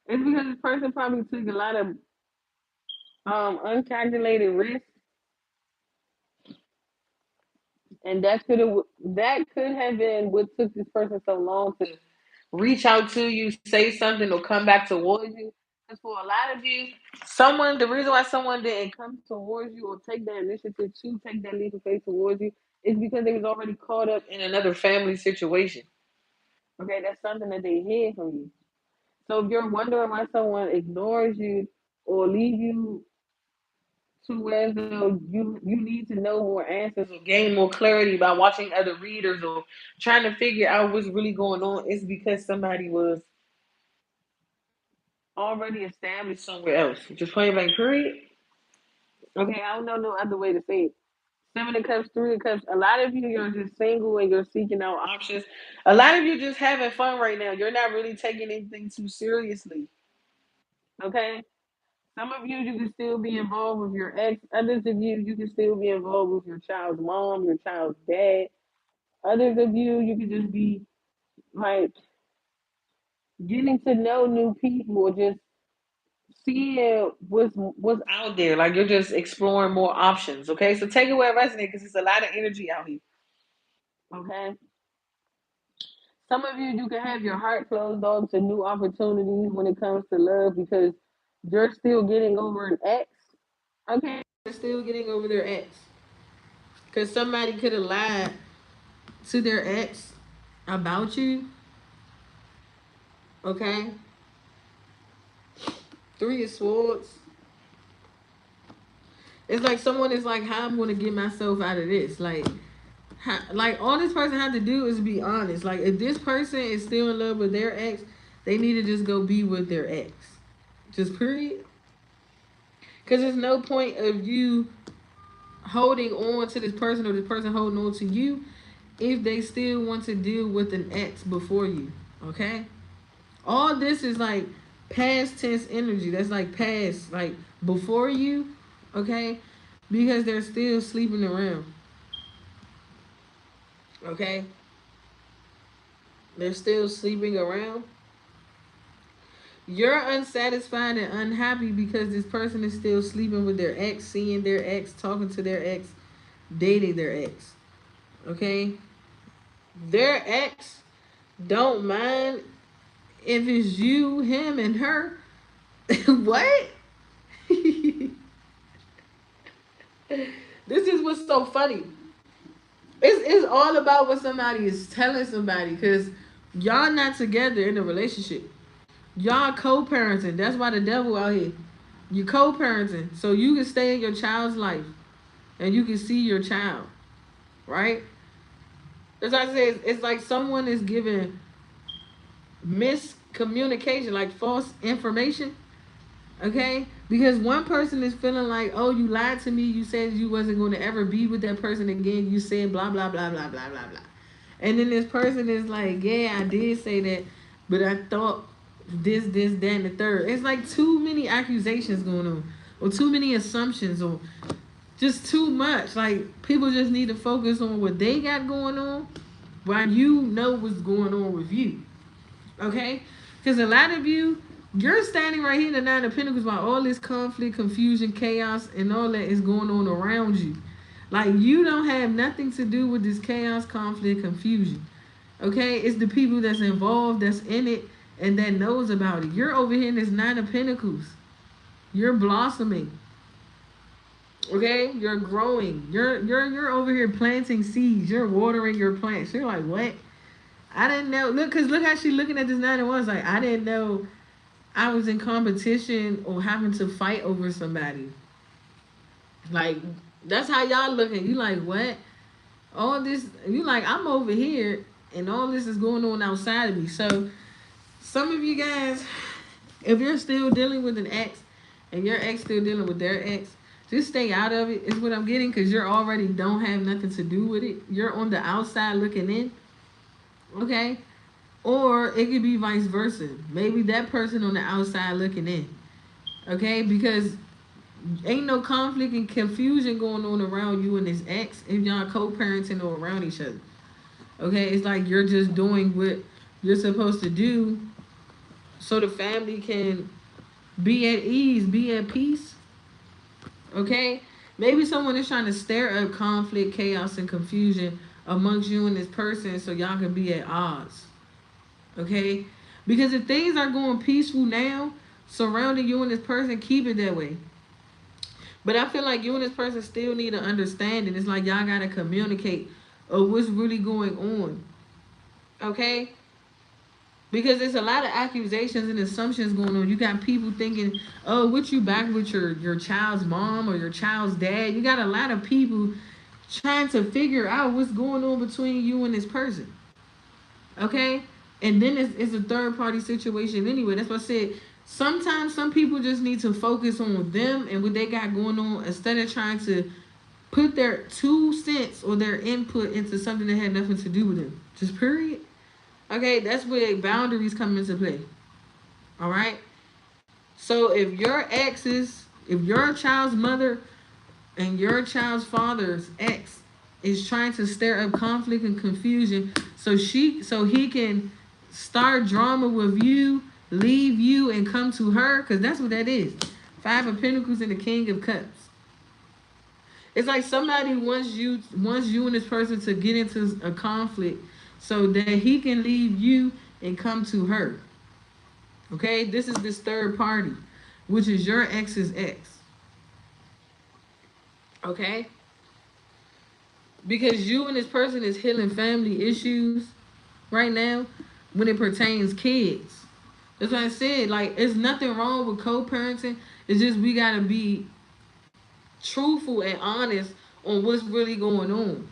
It's because this person probably took a lot of uncalculated risk, and that could have been what took this person so long to reach out to you, say something, or come back towards you. Because for a lot of you, the reason why someone didn't come towards you or take that initiative to take that leap of faith towards you is because they was already caught up in another family situation. Okay, that's something that they hid from you. So if you're wondering why someone ignores you or leave you to where though you need to know more answers or gain more clarity by watching other readers or trying to figure out what's really going on, it's because somebody was already established somewhere else. Just point blank period. Okay, I don't know no other way to say it. Seven of Cups, Three of Cups. A lot of you, you're just single and you're seeking out options. A lot of you just having fun right now. You're not really taking anything too seriously. Okay? Some of you, you can still be involved with your ex. Others of you, you can still be involved with your child's mom, your child's dad. Others of you, you can just be like getting to know new people or just seeing what's out there. Like you're just exploring more options. Okay, so take it where it resonates because there's a lot of energy out here. Okay, some of you, you can have your heart closed off to new opportunities when it comes to love because you're still getting over an ex. Okay, they're still getting over their ex because somebody could have lied to their ex about you. Okay, Three of Swords. It's like someone is like, how I'm going to get myself out of this. Like all this person had to do is be honest. Like if this person is still in love with their ex, they need to just go be with their ex. Just period. Because there's no point of you holding on to this person or this person holding on to you if they still want to deal with an ex before you. Okay? All this is like past tense energy. That's like past, like before you. Okay? Because they're still sleeping around. Okay? They're still sleeping around. You're unsatisfied and unhappy because this person is still sleeping with their ex, seeing their ex, talking to their ex, dating their ex. Okay? Their ex don't mind if it's you, him, and her. What? This is what's so funny. It's all about what somebody is telling somebody, because y'all not together in a relationship. Y'all co-parenting. That's why the devil out here. You co-parenting so you can stay in your child's life and you can see your child, right? As I say, it's like someone is giving miscommunication, like false information. Okay, because one person is feeling like, oh, you lied to me. You said you wasn't going to ever be with that person again. You said blah blah blah blah blah blah blah. And then this person is like, yeah, I did say that, but I thought this, that, and the third. It's like too many accusations going on, or too many assumptions, or just too much. Like people just need to focus on what they got going on, while you know what's going on with you. Okay, because a lot of you, you're standing right here in the Nine of Pentacles while all this conflict, confusion, chaos, and all that is going on around you. Like you don't have nothing to do with this chaos, conflict, confusion. Okay, it's the people that's involved, that's in it, and that knows about it. You're over here in this Nine of Pentacles. You're blossoming. Okay, you're growing. You're over here planting seeds. You're watering your plants. You're like, what? I didn't know. Look, cause look how she looking at this 9 and 1. Like I didn't know I was in competition or having to fight over somebody. Like that's how y'all looking. You like what? All this. You like I'm over here, and all this is going on outside of me. So some of you guys, if you're still dealing with an ex, and your ex still dealing with their ex, just stay out of it. Is what I'm getting, cause you're already don't have nothing to do with it. You're on the outside looking in. Okay. Or it could be vice versa. Maybe that person on the outside looking in. Okay? Because ain't no conflict and confusion going on around you and this ex if y'all co-parenting or around each other. Okay? It's like you're just doing what you're supposed to do so the family can be at ease, be at peace. Okay? Maybe someone is trying to stir up conflict, chaos, and confusion amongst you and this person so y'all can be at odds. Okay? Because if things are going peaceful now, surrounding you and this person, keep it that way. But I feel like you and this person still need to understand it. It's like y'all gotta communicate of what's really going on. Okay? Because there's a lot of accusations and assumptions going on. You got people thinking, oh, what you back with your child's mom or your child's dad? You got a lot of people trying to figure out what's going on between you and this person. Okay? And then it's a third party situation anyway. That's what I said. Sometimes some people just need to focus on them and what they got going on instead of trying to put their 2 cents or their input into something that had nothing to do with them. Just period. Okay, that's where boundaries come into play. All right. So if your child's mother and your child's father's ex is trying to stir up conflict and confusion, so he can start drama with you, leave you, and come to her, because that's what that is. 5 of Pentacles and the King of Cups. It's like somebody wants you and this person to get into a conflict so that he can leave you and come to her. Okay, this is this third party, which is your ex's ex. Okay, because you and this person is healing family issues right now when it pertains kids. That's what I said. Like, it's nothing wrong with co-parenting. It's just we gotta be truthful and honest on what's really going on.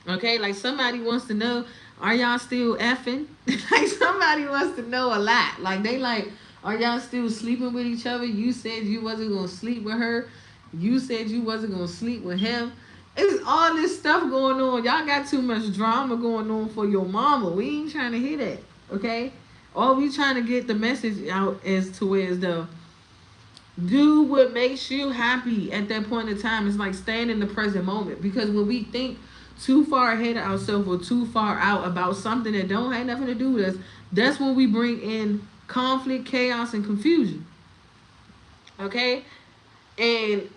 Okay, like somebody wants to know, are y'all still effing? Like somebody wants to know a lot. Like they like, are y'all still sleeping with each other? You said you wasn't gonna sleep with her. You said you wasn't gonna sleep with him. It's all this stuff going on. Y'all got too much drama going on for your mama. We ain't trying to hear that. Okay? All we trying to get the message out as to where is the do what makes you happy at that point in time. It's like staying in the present moment. Because when we think too far ahead of ourselves or too far out about something that don't have nothing to do with us, that's when we bring in conflict, chaos, and confusion. Okay? And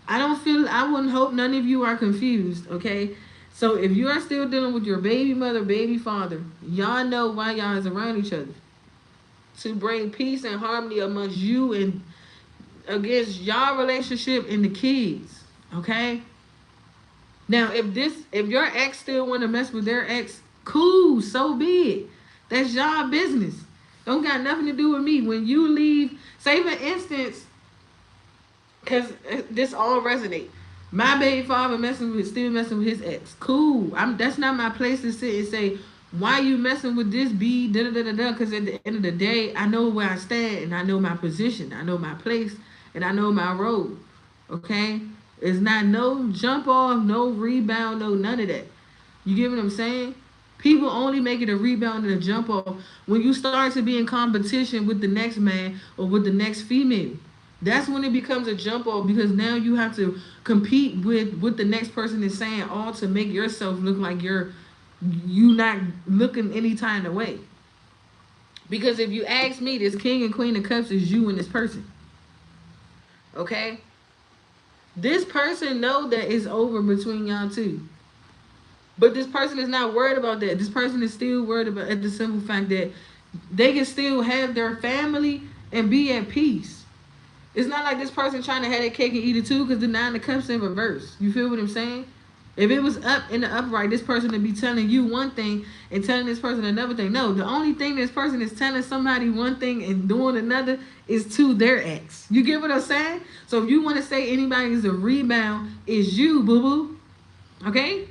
I wouldn't hope none of you are confused, okay? So if you are still dealing with your baby mother, baby father, y'all know why y'all is around each other. To bring peace and harmony amongst you and against y'all relationship and the kids, okay? Now, if your ex still want to mess with their ex, cool, so be it. That's y'all business. Don't got nothing to do with me. When you leave, say for instance, because this all resonate. My baby father still messing with his ex. Cool. That's not my place to sit and say, why you messing with this B, da da da da da. Because at the end of the day, I know where I stand and I know my position. I know my place and I know my role. Okay? It's not no jump off, no rebound, no none of that. You get what I'm saying? People only make it a rebound and a jump off when you start to be in competition with the next man or with the next female. That's when it becomes a jump off because now you have to compete with what the next person is saying, all to make yourself look like you not looking any kind of way. Because if you ask me, this king and queen of cups is you and this person. Okay? This person know that it's over between y'all two. But this person is not worried about that. This person is still worried about the simple fact that they can still have their family and be at peace. It's not like this person trying to have their cake and eat it too, because the 9 of Cups in reverse. You feel what I'm saying? If it was up in the upright, this person would be telling you one thing and telling this person another thing. No, the only thing this person is telling somebody one thing and doing another is to their ex. You get what I'm saying? So if you want to say anybody is a rebound, it's you, boo boo. Okay?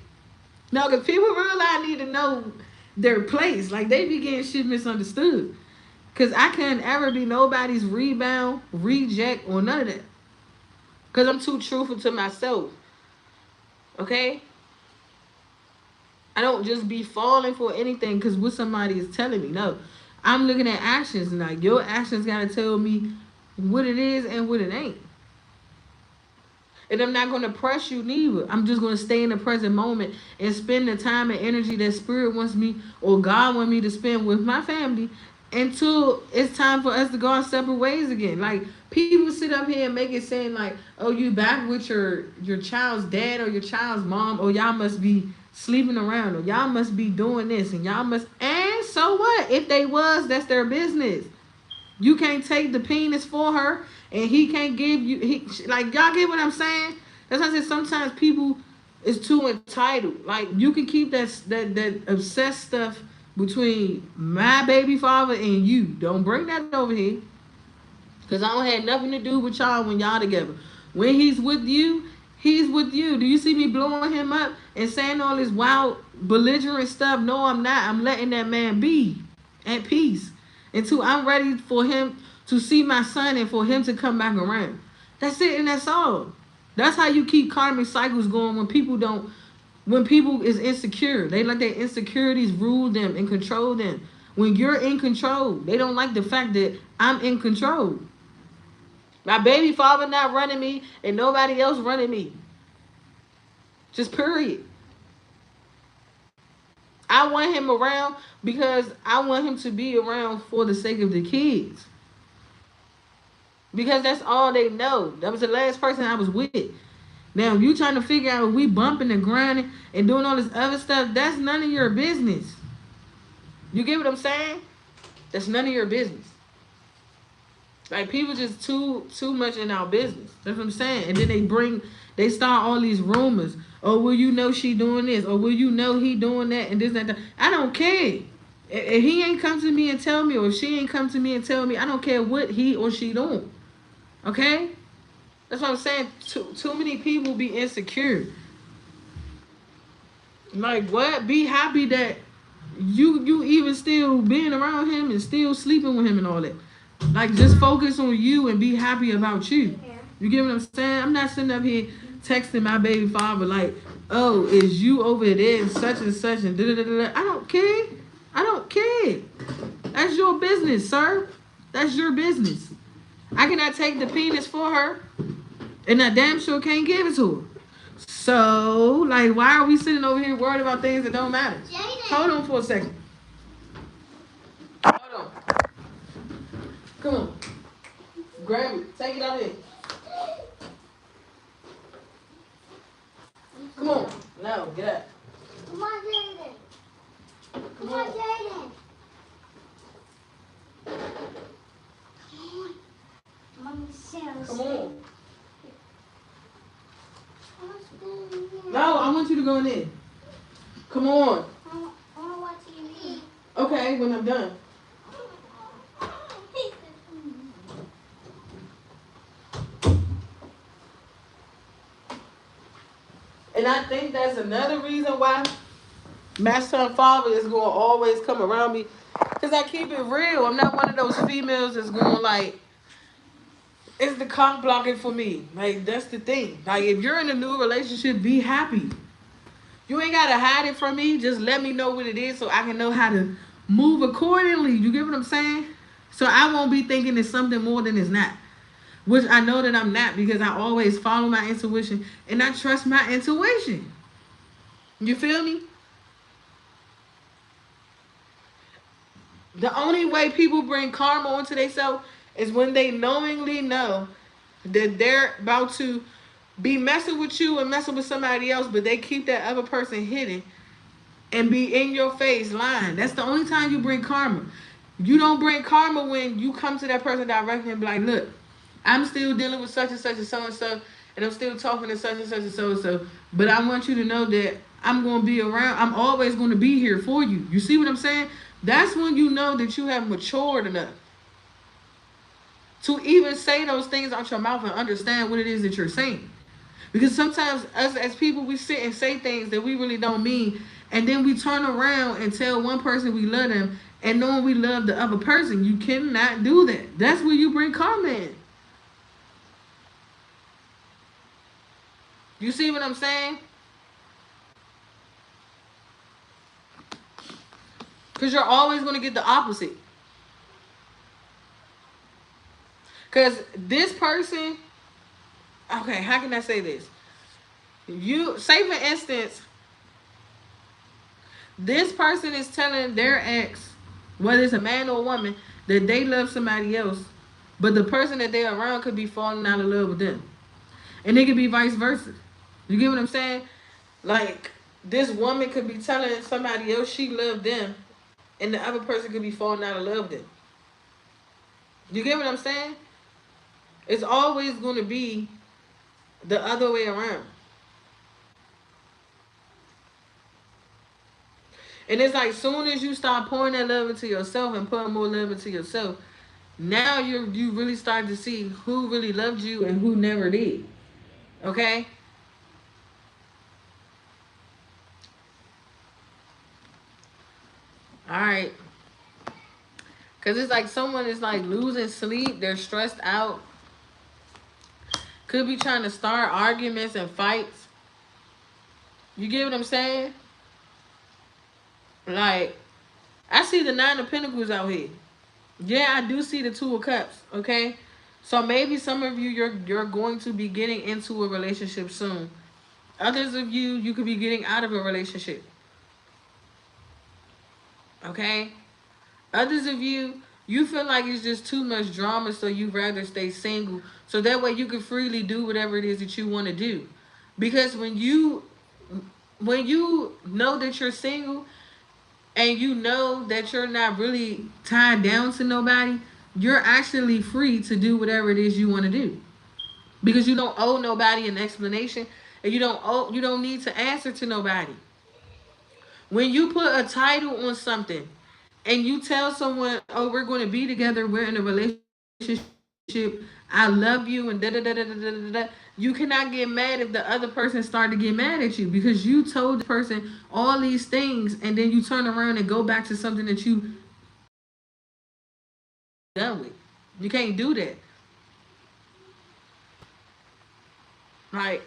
No, because people realize need to know their place. Like, they be getting shit misunderstood. Because I couldn't ever be nobody's rebound, reject, or none of that. Because I'm too truthful to myself. Okay? I don't just be falling for anything because what somebody is telling me. No. I'm looking at actions. And like, your actions got to tell me what it is and what it ain't. And I'm not going to press you neither. I'm just going to stay in the present moment and spend the time and energy that spirit wants me or God wants me to spend with my family until it's time for us to go our separate ways again. Like, people sit up here and make it seem like, oh, you back with your child's dad or your child's mom, or y'all must be sleeping around, or y'all must be doing this, and y'all must. And so what? If they was, that's their business. You can't take the penis for her, and he can't give you. Like, y'all get what I'm saying? That's why I said sometimes people is too entitled. Like, you can keep that obsessed stuff between my baby father and you. Don't bring that over here, cause I don't have nothing to do with y'all when y'all together. When he's with you, he's with you. Do you see me blowing him up and saying all this wild belligerent stuff? No, I'm not. I'm letting that man be at peace until I'm ready for him to see my son and for him to come back around. That's it, and that's all. That's how you keep karmic cycles going when people is insecure. They let their insecurities rule them and control them. When you're in control, they don't like the fact that I'm in control. My baby father not running me and nobody else running me. Just period. I want him around because I want him to be around for the sake of the kids. Because that's all they know. That was the last person I was with. Now, if you trying to figure out if we bumping and grinding and doing all this other stuff, that's none of your business. You get what I'm saying? That's none of your business. Like, people just too much in our business. That's what I'm saying. And then they start all these rumors. Oh, well, you know she doing this, or will you know he doing that, and this, that. I don't care. If he ain't come to me and tell me, or if she ain't come to me and tell me, I don't care what he or she doing. Okay? That's what I'm saying. Too many people be insecure. Like, what? Be happy that you even still being around him and still sleeping with him and all that. Like, just focus on you and be happy about you. You get what I'm saying? I'm not sitting up here texting my baby father like, oh, is you over there and such and da da da da. I don't care. I don't care. That's your business, sir. That's your business. I cannot take the penis for her, and I damn sure can't give it to her. So, like, why are we sitting over here worried about things that don't matter? Hold on for a second. Hold on. Come on. Grab it. Take it out here. Come on. No, get up. Come on, Jaden. Come on, Jaden. Mommy says. Come on. No, I want want you to go in there? Come on. I want to watch TV. Okay, when I'm done. And I think that's another reason why my son father is going to always come around me. Because I keep it real. I'm not one of those females that's going like, it's the cock blocking for me. Like, that's the thing. Like, if you're in a new relationship, be happy. You ain't got to hide it from me. Just let me know what it is so I can know how to move accordingly. You get what I'm saying? So I won't be thinking it's something more than it's not. Which I know that I'm not because I always follow my intuition and I trust my intuition. You feel me? The only way people bring karma onto themselves is when they knowingly know that they're about to be messing with you and messing with somebody else, but they keep that other person hidden and be in your face lying. That's the only time you bring karma. You don't bring karma when you come to that person directly and be like, look, I'm still dealing with such and such and so and so, and I'm still talking to such and so and so, but I want you to know that I'm going to be around. I'm always going to be here for you. You see what I'm saying? That's when you know that you have matured enough to even say those things out your mouth and understand what it is that you're saying. Because sometimes us as people, we sit and say things that we really don't mean, and then we turn around and tell one person we love them, and knowing we love the other person. You cannot do that. That's where you bring karma in. You see what I'm saying? Because you're always going to get the opposite. Because this person, okay, how can I say this? You say, for instance, this person is telling their ex, whether it's a man or a woman, that they love somebody else, but the person that they're around could be falling out of love with them. And it could be vice versa. You get what I'm saying? Like, this woman could be telling somebody else she loved them, and the other person could be falling out of love with them. You get what I'm saying? It's always going to be the other way around. And it's like, soon as you start pouring that love into yourself and putting more love into yourself, now you really start to see who really loved you and who never did. Okay? Alright. Because it's like someone is like losing sleep. They're stressed out. Could be trying to start arguments and fights. You get what I'm saying? Like, I see the 9 of Pentacles out here. Yeah, I do see the 2 of Cups. Okay? So maybe some of you, you're going to be getting into a relationship soon. Others of you, you could be getting out of a relationship. Okay? Others of you, you feel like it's just too much drama, so you'd rather stay single. So that way you can freely do whatever it is that you want to do. Because when you know that you're single and you know that you're not really tied down to nobody, you're actually free to do whatever it is you want to do. Because you don't owe nobody an explanation, and you don't need to answer to nobody. When you put a title on something and you tell someone, oh, we're going to be together, we're in a relationship, I love you, and da da da da da da da, you cannot get mad if the other person start to get mad at you because you told the person all these things, and then you turn around and go back to something that you done with. You can't do that. Right?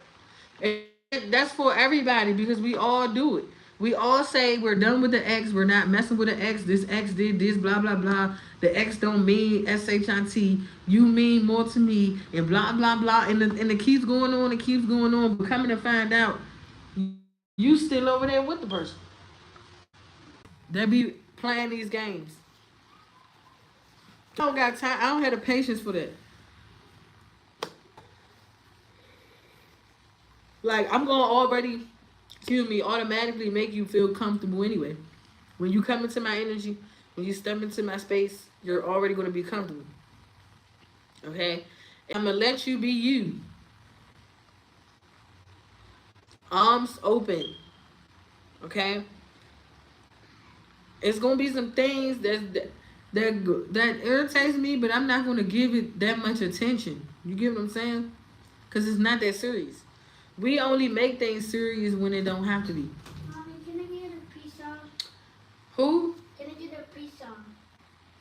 And that's for everybody because we all do it. We all say we're done with the ex. We're not messing with the ex. This ex did this, blah, blah, blah. The ex don't mean S-H-I-T. You mean more to me, and blah, blah, blah. And it keeps going on. It keeps going on. But coming to find out, you still over there with the person. They be playing these games. I don't got time. I don't have the patience for that. Like, I'm going to automatically make you feel comfortable anyway. When you come into my energy, when you step into my space, you're already going to be comfortable. Okay? I'm going to let you be you. arms open. Okay, it's gonna be some things that irritates me, but I'm not gonna give it that much attention. You get what I'm saying? Cause it's not that serious. We only make things serious when it don't have to be. Mommy, can I get a pizza? Who? Can I get a pizza?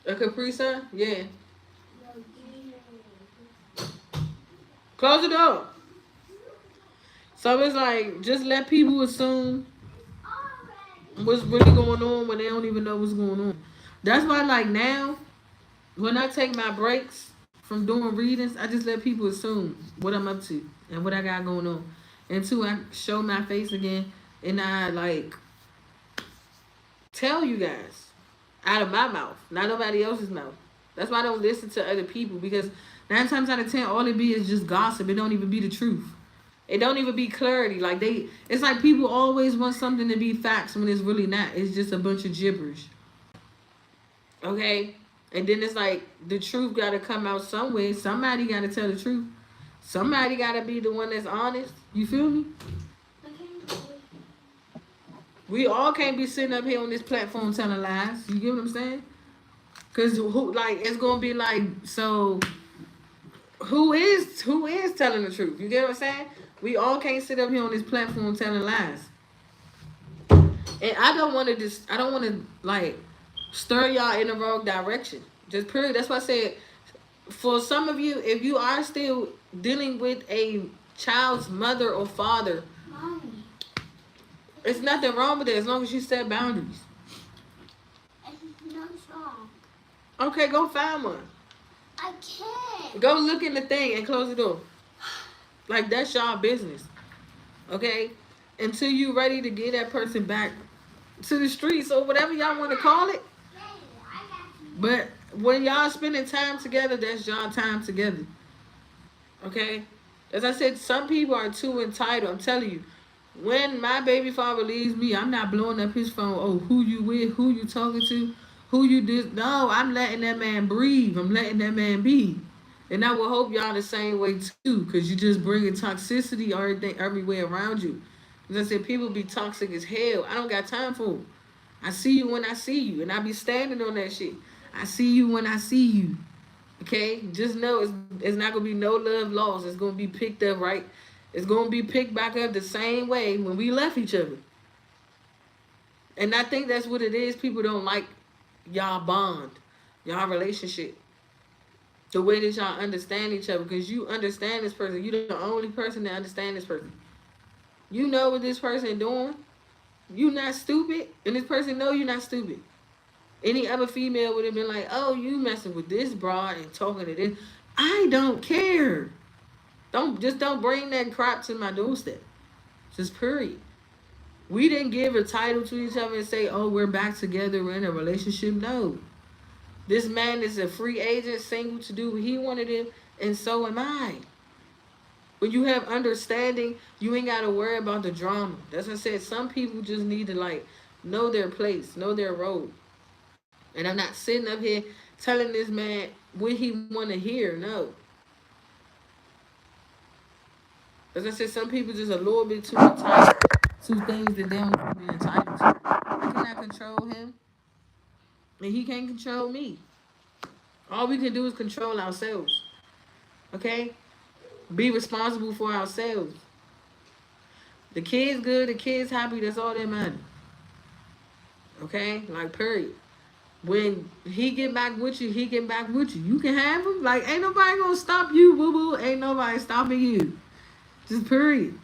A Capri Sun? Yeah. No, give me Close the door. So it's like just let people assume what's really going on when they don't even know what's going on. That's why like now, when I take my breaks from doing readings, I just let people assume what I'm up to and what I got going on. Until I show my face again and I like tell you guys out of my mouth, not nobody else's mouth. That's why I don't listen to other people because 9 times out of 10, all it be is just gossip. It don't even be the truth. It don't even be clarity. Like it's like people always want something to be facts when it's really not. It's just a bunch of gibberish. Okay, and then it's like the truth got to come out some way. Somebody got to tell the truth. Somebody got to be the one that's honest. You feel me? We all can't be sitting up here on this platform telling lies. You get what I'm saying? Cause who like it's gonna be like so. Who is telling the truth? You get what I'm saying? We all can't sit up here on this platform telling lies. And I don't want to just. I don't want to like stir y'all in the wrong direction. Just period. That's why I said for some of you, if you are still dealing with a child's mother or father, Mommy. it's nothing wrong with it as long as you set boundaries. No song. Okay, go find one. I can't. Go look in the thing and close the door. Like that's y'all business. Okay? Until you ready to get that person back to the streets or whatever y'all want to call it. But when y'all spending time together, that's y'all time together. Okay? As I said, some people are too entitled. I'm telling you. When my baby father leaves me, I'm not blowing up his phone. Oh, who you with? Who you talking to? Who you did? No, I'm letting that man breathe. I'm letting that man be. And I will hope y'all the same way too, because you just bringing toxicity everything everywhere around you. As I said, people be toxic as hell. I don't got time for them. I see you when I see you, and I be standing on that shit. I see you when I see you. Okay, just know it's not gonna be no love lost. It's gonna be picked up right. It's gonna be picked back up the same way when we left each other. And I think that's what it is. People don't like y'all bond, y'all relationship, the way that y'all understand each other. Because you understand this person. You're the only person that understand this person. You know what this person doing. You not stupid, and this person know you're not stupid. Any other female would have been like, "Oh, you messing with this broad and talking to this." I don't care. Don't bring that crap to my doorstep. Just period. We didn't give a title to each other and say, "Oh, we're back together. We're in a relationship." No. This man is a free agent, single to do what he wanted to, and so am I. When you have understanding, you ain't got to worry about the drama. That's what I said. Some people just need to like know their place, know their role. And I'm not sitting up here telling this man what he want to hear. No. As I said, some people just a little bit too entitled to things that they don't need to be entitled to. I cannot control him, and he can't control me. All we can do is control ourselves. Okay? Be responsible for ourselves. The kid's good, the kid's happy, that's all that matters. Okay? Like, period. When he get back with you, he get back with you. You can have him. Like, ain't nobody gonna stop you, boo-boo. Ain't nobody stopping you. Just period.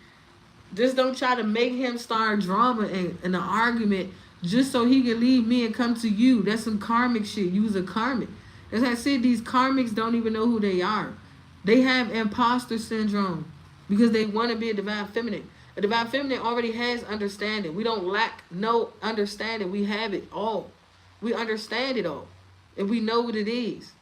Just don't try to make him start drama and an argument just so he can leave me and come to you. That's some karmic shit. You's a karmic. As I said, these karmics don't even know who they are. They have imposter syndrome because they want to be a divine feminine. A divine feminine already has understanding. We don't lack no understanding. We have it all. We understand it all. And we know what it is.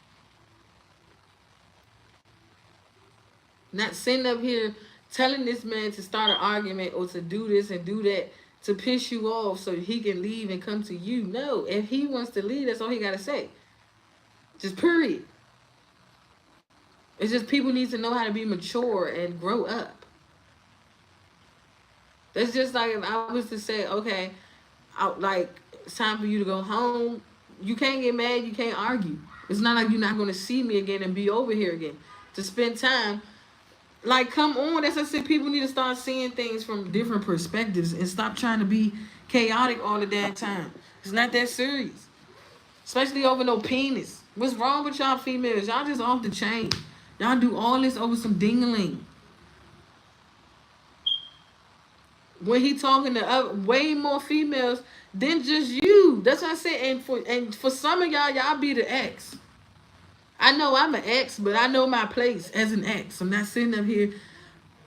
Not sitting up here telling this man to start an argument or to do this and do that to piss you off so he can leave and come to you. No, if he wants to leave, that's all he got to say. Just period. It's just people need to know how to be mature and grow up. That's just like if I was to say, okay, like it's time for you to go home. You can't get mad. You can't argue. It's not like you're not going to see me again and be over here again to spend time. Like, come on. That's what I said. People need to start seeing things from different perspectives and stop trying to be chaotic all the damn time. It's not that serious. Especially over no penis. What's wrong with y'all females? Y'all just off the chain. Y'all do all this over some dingling. When he talking to way more females than just you. That's what I said. And for some of y'all be the ex. I know I'm an ex, but I know my place as an ex. I'm not sitting up here.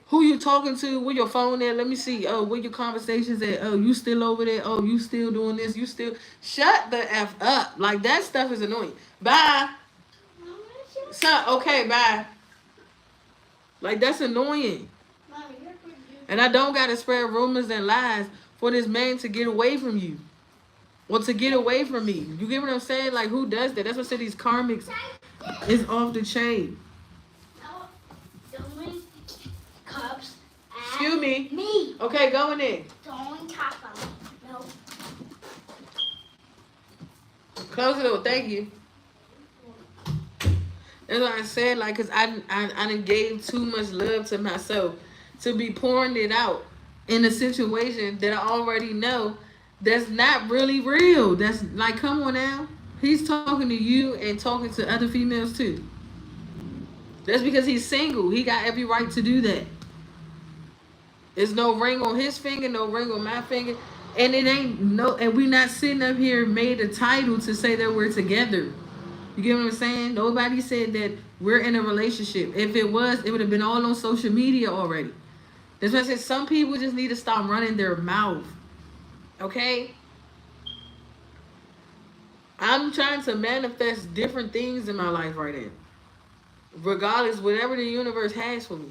Who you talking to? Where your phone at? Let me see. Oh, where your conversations at? Oh, you still over there? Oh, you still doing this? You still shut the F up. Like that stuff is annoying. Bye. So okay, bye. Like that's annoying. And I don't gotta spread rumors and lies for this man to get away from you. Or to get away from me. You get what I'm saying? Like who does that? That's what I said these karmics is off the chain. Cups. Excuse me. Me. Okay, go in there. Don't talk about me. No. Close the door. Thank you. That's what I said, like, because I done gave too much love to myself to be pouring it out in a situation that I already know that's not really real. That's like, come on now. He's talking to you and talking to other females too. That's because he's single. He got every right to do that. There's no ring on his finger, no ring on my finger. And it ain't no, and we not sitting up here made a title to say that we're together. You get what I'm saying? Nobody said that we're in a relationship. If it was, it would have been all on social media already. That's why I said some people just need to stop running their mouth. Okay? I'm trying to manifest different things in my life right now. Regardless, whatever the universe has for me.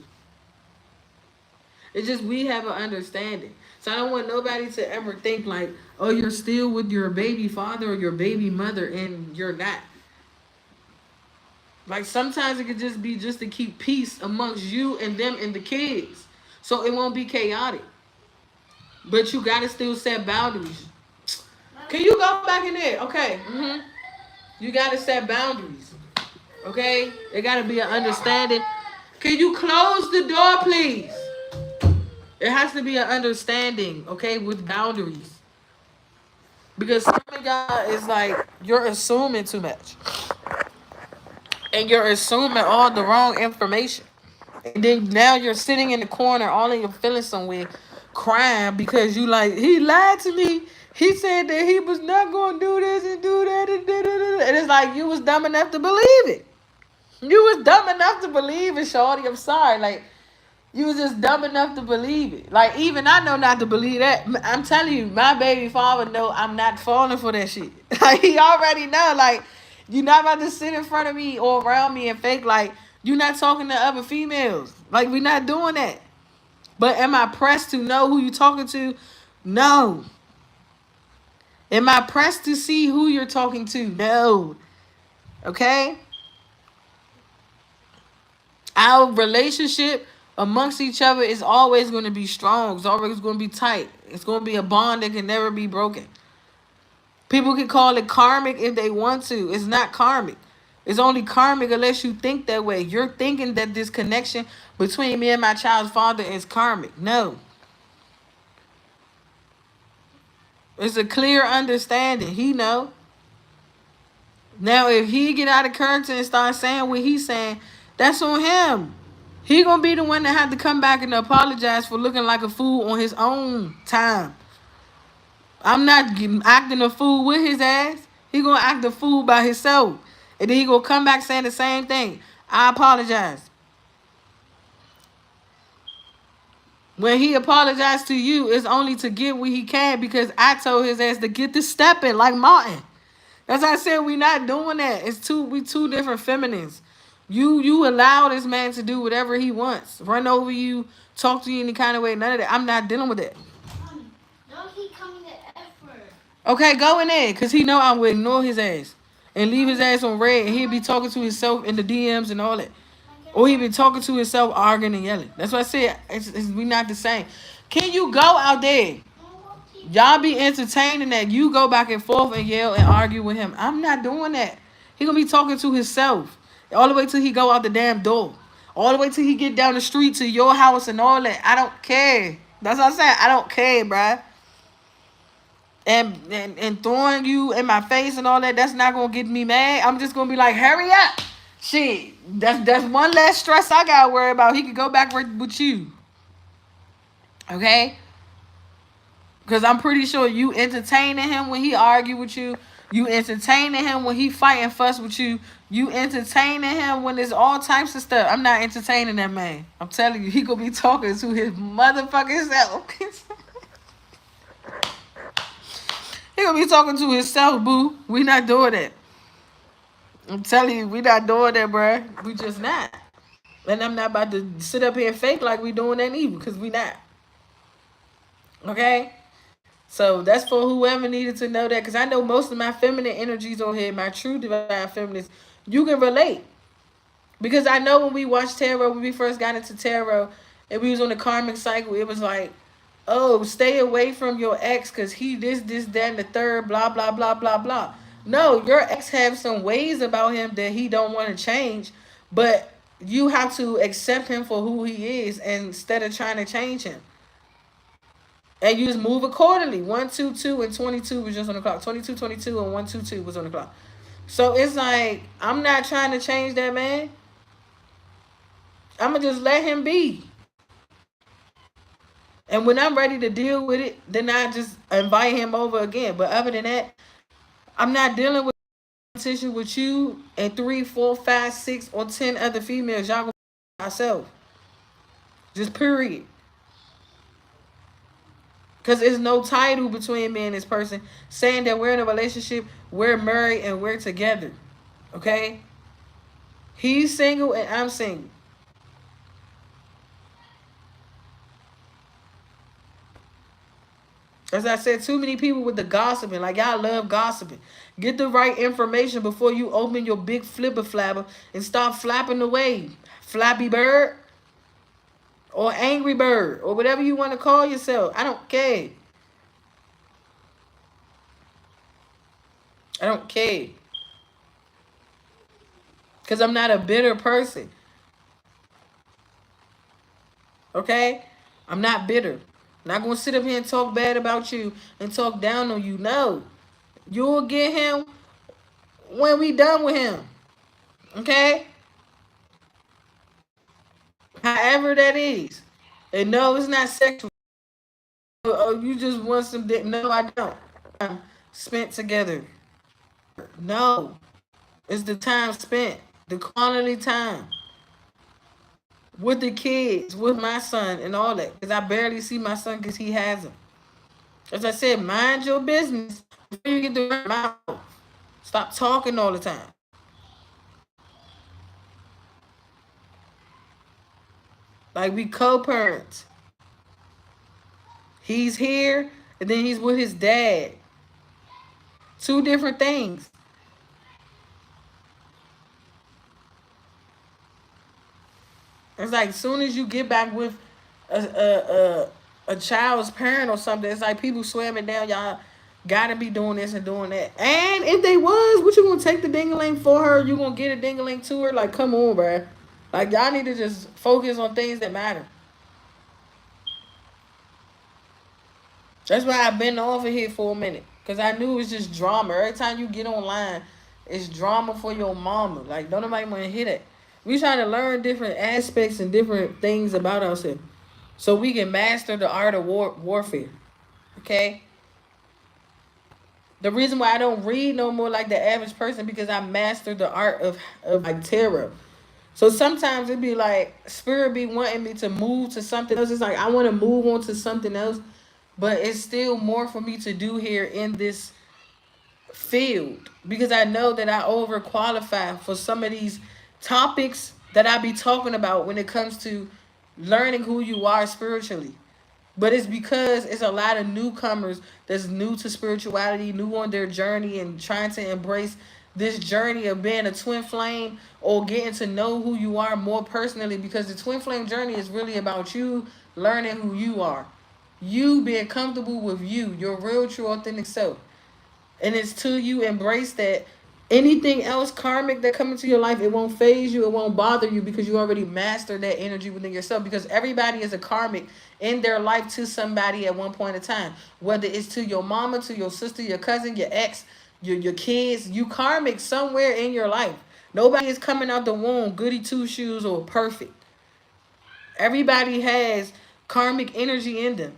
It's just we have an understanding. So I don't want nobody to ever think like, oh, you're still with your baby father or your baby mother and you're not. Like sometimes it could just be just to keep peace amongst you and them and the kids. So it won't be chaotic. But you gotta still set boundaries. Can you go back in there? Okay. You gotta set boundaries. Okay? There gotta be an understanding. Can you close the door, please? There has to be an understanding, okay, with boundaries. Because some of y'all is like, you're assuming too much. And you're assuming all the wrong information. And then now you're sitting in the corner, all in your feelings somewhere, crying because you like, he lied to me. He said that he was not going to do this and do that and da-da-da-da. And it's like, you was dumb enough to believe it. You was dumb enough to believe it, shorty. I'm sorry. Like, you was just dumb enough to believe it. Like, even I know not to believe that. I'm telling you, my baby father know I'm not falling for that shit. Like, he already know. Like, you're not about to sit in front of me or around me and fake like you're not talking to other females. Like, we're not doing that. But am I pressed to know who you're talking to? No. Am I pressed to see who you're talking to? No. Okay? Our relationship amongst each other is always going to be strong. It's always going to be tight. It's going to be a bond that can never be broken. People can call it karmic if they want to. It's not karmic. It's only karmic unless you think that way. You're thinking that this connection between me and my child's father is karmic. No. It's a clear understanding. He know. Now, if he get out of character and start saying what he's saying, that's on him. He gonna be the one that have to come back and apologize for looking like a fool on his own time. I'm not acting a fool with his ass. He gonna act a fool by himself. And then he gonna come back saying the same thing. I apologize. When he apologized to you, it's only to get what he can because I told his ass to get the stepping like Martin. That's why I said we not doing that. We two different feminines. You allow this man to do whatever he wants. Run over you, talk to you any kind of way, none of that. I'm not dealing with that. Mommy, don't keep coming to effort. Okay, go in there, because he know I will ignore his ass. And leave his ass on red, and he'll be talking to himself in the DMs and all that. Or he be talking to himself, arguing and yelling. That's what I said. We not the same. Can you go out there? Y'all be entertaining that. You go back and forth and yell and argue with him. I'm not doing that. He gonna be talking to himself all the way till he go out the damn door, all the way till he get down the street to your house and all that. I don't care. That's what I'm saying. I don't care, bruh. And throwing you in my face and all that, that's not gonna get me mad. I'm just gonna be like, hurry up. Shit, that's one less stress I gotta worry about. He could go back with you. Okay? Because I'm pretty sure you entertaining him when he argue with you. You entertaining him when he fight and fuss with you. You entertaining him when there's all types of stuff. I'm not entertaining that man. I'm telling you, he gonna be talking to his motherfucking self. He gonna be talking to himself, boo. We not doing that. I'm telling you, we not doing that, bruh. We just not. And I'm not about to sit up here and fake like we doing that either, because we not. Okay? So that's for whoever needed to know that, because I know most of my feminine energies on here, my true divine feminists, you can relate. Because I know when we watched tarot, when we first got into tarot, and we was on the karmic cycle, it was like, oh, stay away from your ex because he this, that, and the third, blah, blah, blah, blah, blah. No, your ex have some ways about him that he don't want to change, but you have to accept him for who he is instead of trying to change him. And you just move accordingly. 122 and 22 was just on the clock. 22, 22, and 122 was on the clock. So it's like, I'm not trying to change that man. I'm going to just let him be. And when I'm ready to deal with it, then I just invite him over again. But other than that, I'm not dealing with competition with you and 3, 4, 5, 6, or 10 other females. Y'all gonna myself. Just period. Because there's no title between me and this person saying that we're in a relationship, we're married, and we're together. Okay? He's single and I'm single. As I said, too many people with the gossiping. Like, y'all love gossiping. Get the right information before you open your big flipper flapper and start flapping away. Flappy Bird or Angry Bird or whatever you want to call yourself. I don't care. I don't care. Because I'm not a bitter person. Okay? I'm not bitter. I'm not going to sit up here and talk bad about you and talk down on you. No. You'll get him when we done with him. Okay? However that is. And no, it's not sexual. Oh, you just want some dick. No, I don't. Spent together. No. It's the time spent. The quality time. With the kids. With my son and all that. Because I barely see my son because he has them. As I said, mind your business before you get the mouth. Stop talking all the time. Like, we co-parents. He's here, and then he's with his dad. 2 different things. It's like, as soon as you get back with a child's parent or something, it's like people swearing down, y'all gotta be doing this and doing that. And if they was, what you gonna take the ding-a-ling for her? You gonna get a ding-a-ling to her? Like, come on, bruh. Like, y'all need to just focus on things that matter. That's why I've been off of here for a minute. Because I knew it was just drama. Every time you get online, it's drama for your mama. Like, don't nobody want to hear that. We trying to learn different aspects and different things about ourselves. So we can master the art of warfare. Okay? The reason why I don't read no more like the average person, because I mastered the art of like tarot. So sometimes it be like, spirit be wanting me to move to something else. It's like, I want to move on to something else. But it's still more for me to do here in this field. Because I know that I overqualify for some of these topics that I be talking about when it comes to learning who you are spiritually. But it's because it's a lot of newcomers that's new to spirituality, new on their journey and trying to embrace this journey of being a twin flame or getting to know who you are more personally, because the twin flame journey is really about you learning who you are. You being comfortable with you, your real, true, authentic self. And it's till you embrace that, anything else karmic that come into your life, it won't phase you, it won't bother you, because you already mastered that energy within yourself. Because everybody is a karmic in their life to somebody at one point in time. Whether it's to your mama, to your sister, your cousin, your ex, your kids, you karmic somewhere in your life. Nobody is coming out the womb goody two shoes or perfect. Everybody has karmic energy in them.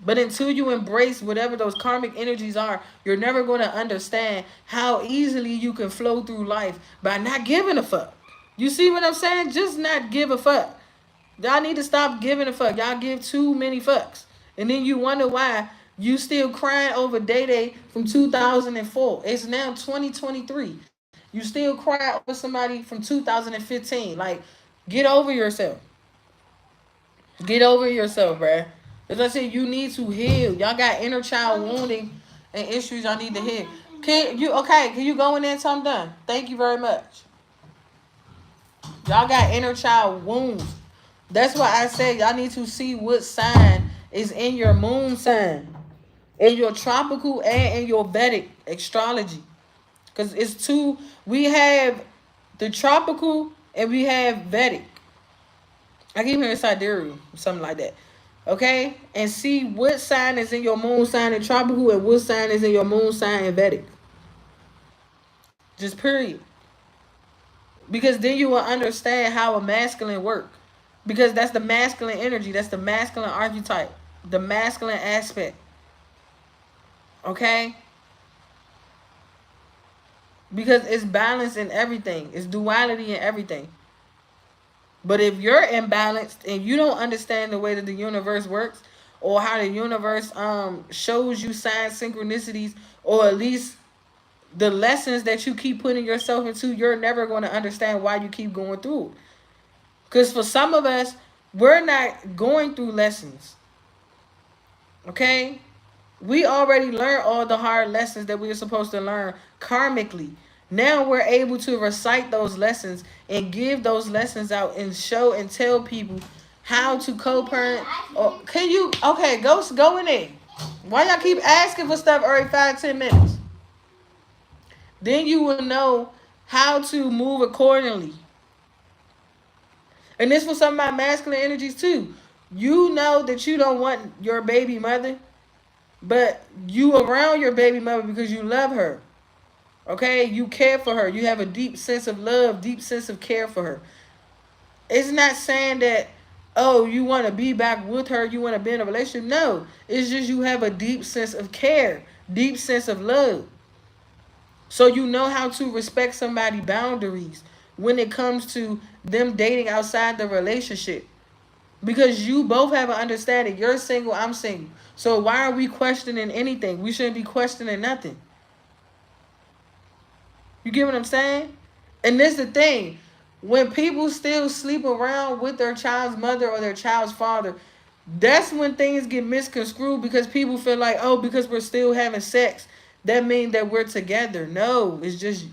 But until you embrace whatever those karmic energies are, you're never going to understand how easily you can flow through life by not giving a fuck. You see what I'm saying? Just not give a fuck. Y'all need to stop giving a fuck. Y'all give too many fucks. And then you wonder why you still crying over Day Day from 2004. It's now 2023. You still cry over somebody from 2015. Like, get over yourself. Get over yourself, bruh. As I said, you need to heal. Y'all got inner child wounding and issues y'all need to heal. Can you go in there until I'm done? Thank you very much. Y'all got inner child wounds. That's why I say y'all need to see what sign is in your moon sign, in your tropical and in your Vedic astrology. Because it's two, we have the tropical and we have Vedic. I keep hearing sidereal, something like that. Okay? And see what sign is in your moon sign in tropical and what sign is in your moon sign in Vedic. Just period. Because then you will understand how a masculine work. Because that's the masculine energy. That's the masculine archetype. The masculine aspect. Okay? Because it's balance in everything. It's duality in everything. But if you're imbalanced and you don't understand the way that the universe works, or how the universe shows you signs, synchronicities, or at least the lessons that you keep putting yourself into, you're never going to understand why you keep going through. Because for some of us, we're not going through lessons. Okay? We already learned all the hard lessons that we were supposed to learn karmically. Now we're able to recite those lessons and give those lessons out and show and tell people how to co-parent. Or can you, okay, go in there. Why y'all keep asking for stuff every 5-10 minutes? Then you will know how to move accordingly. And this for some of my masculine energies too. You know that you don't want your baby mother, but you around your baby mother because you love her. Okay? You care for her. You have a deep sense of love, deep sense of care for her. It's not saying that, oh, you want to be back with her, you want to be in a relationship. No. It's just you have a deep sense of care, deep sense of love. So you know how to respect somebody's boundaries when it comes to them dating outside the relationship. Because you both have an understanding. You're single, I'm single. So why are we questioning anything? We shouldn't be questioning nothing. You get what I'm saying? And this is the thing. When people still sleep around with their child's mother or their child's father, that's when things get misconstrued, because people feel like, oh, because we're still having sex, that means that we're together. No, it's just,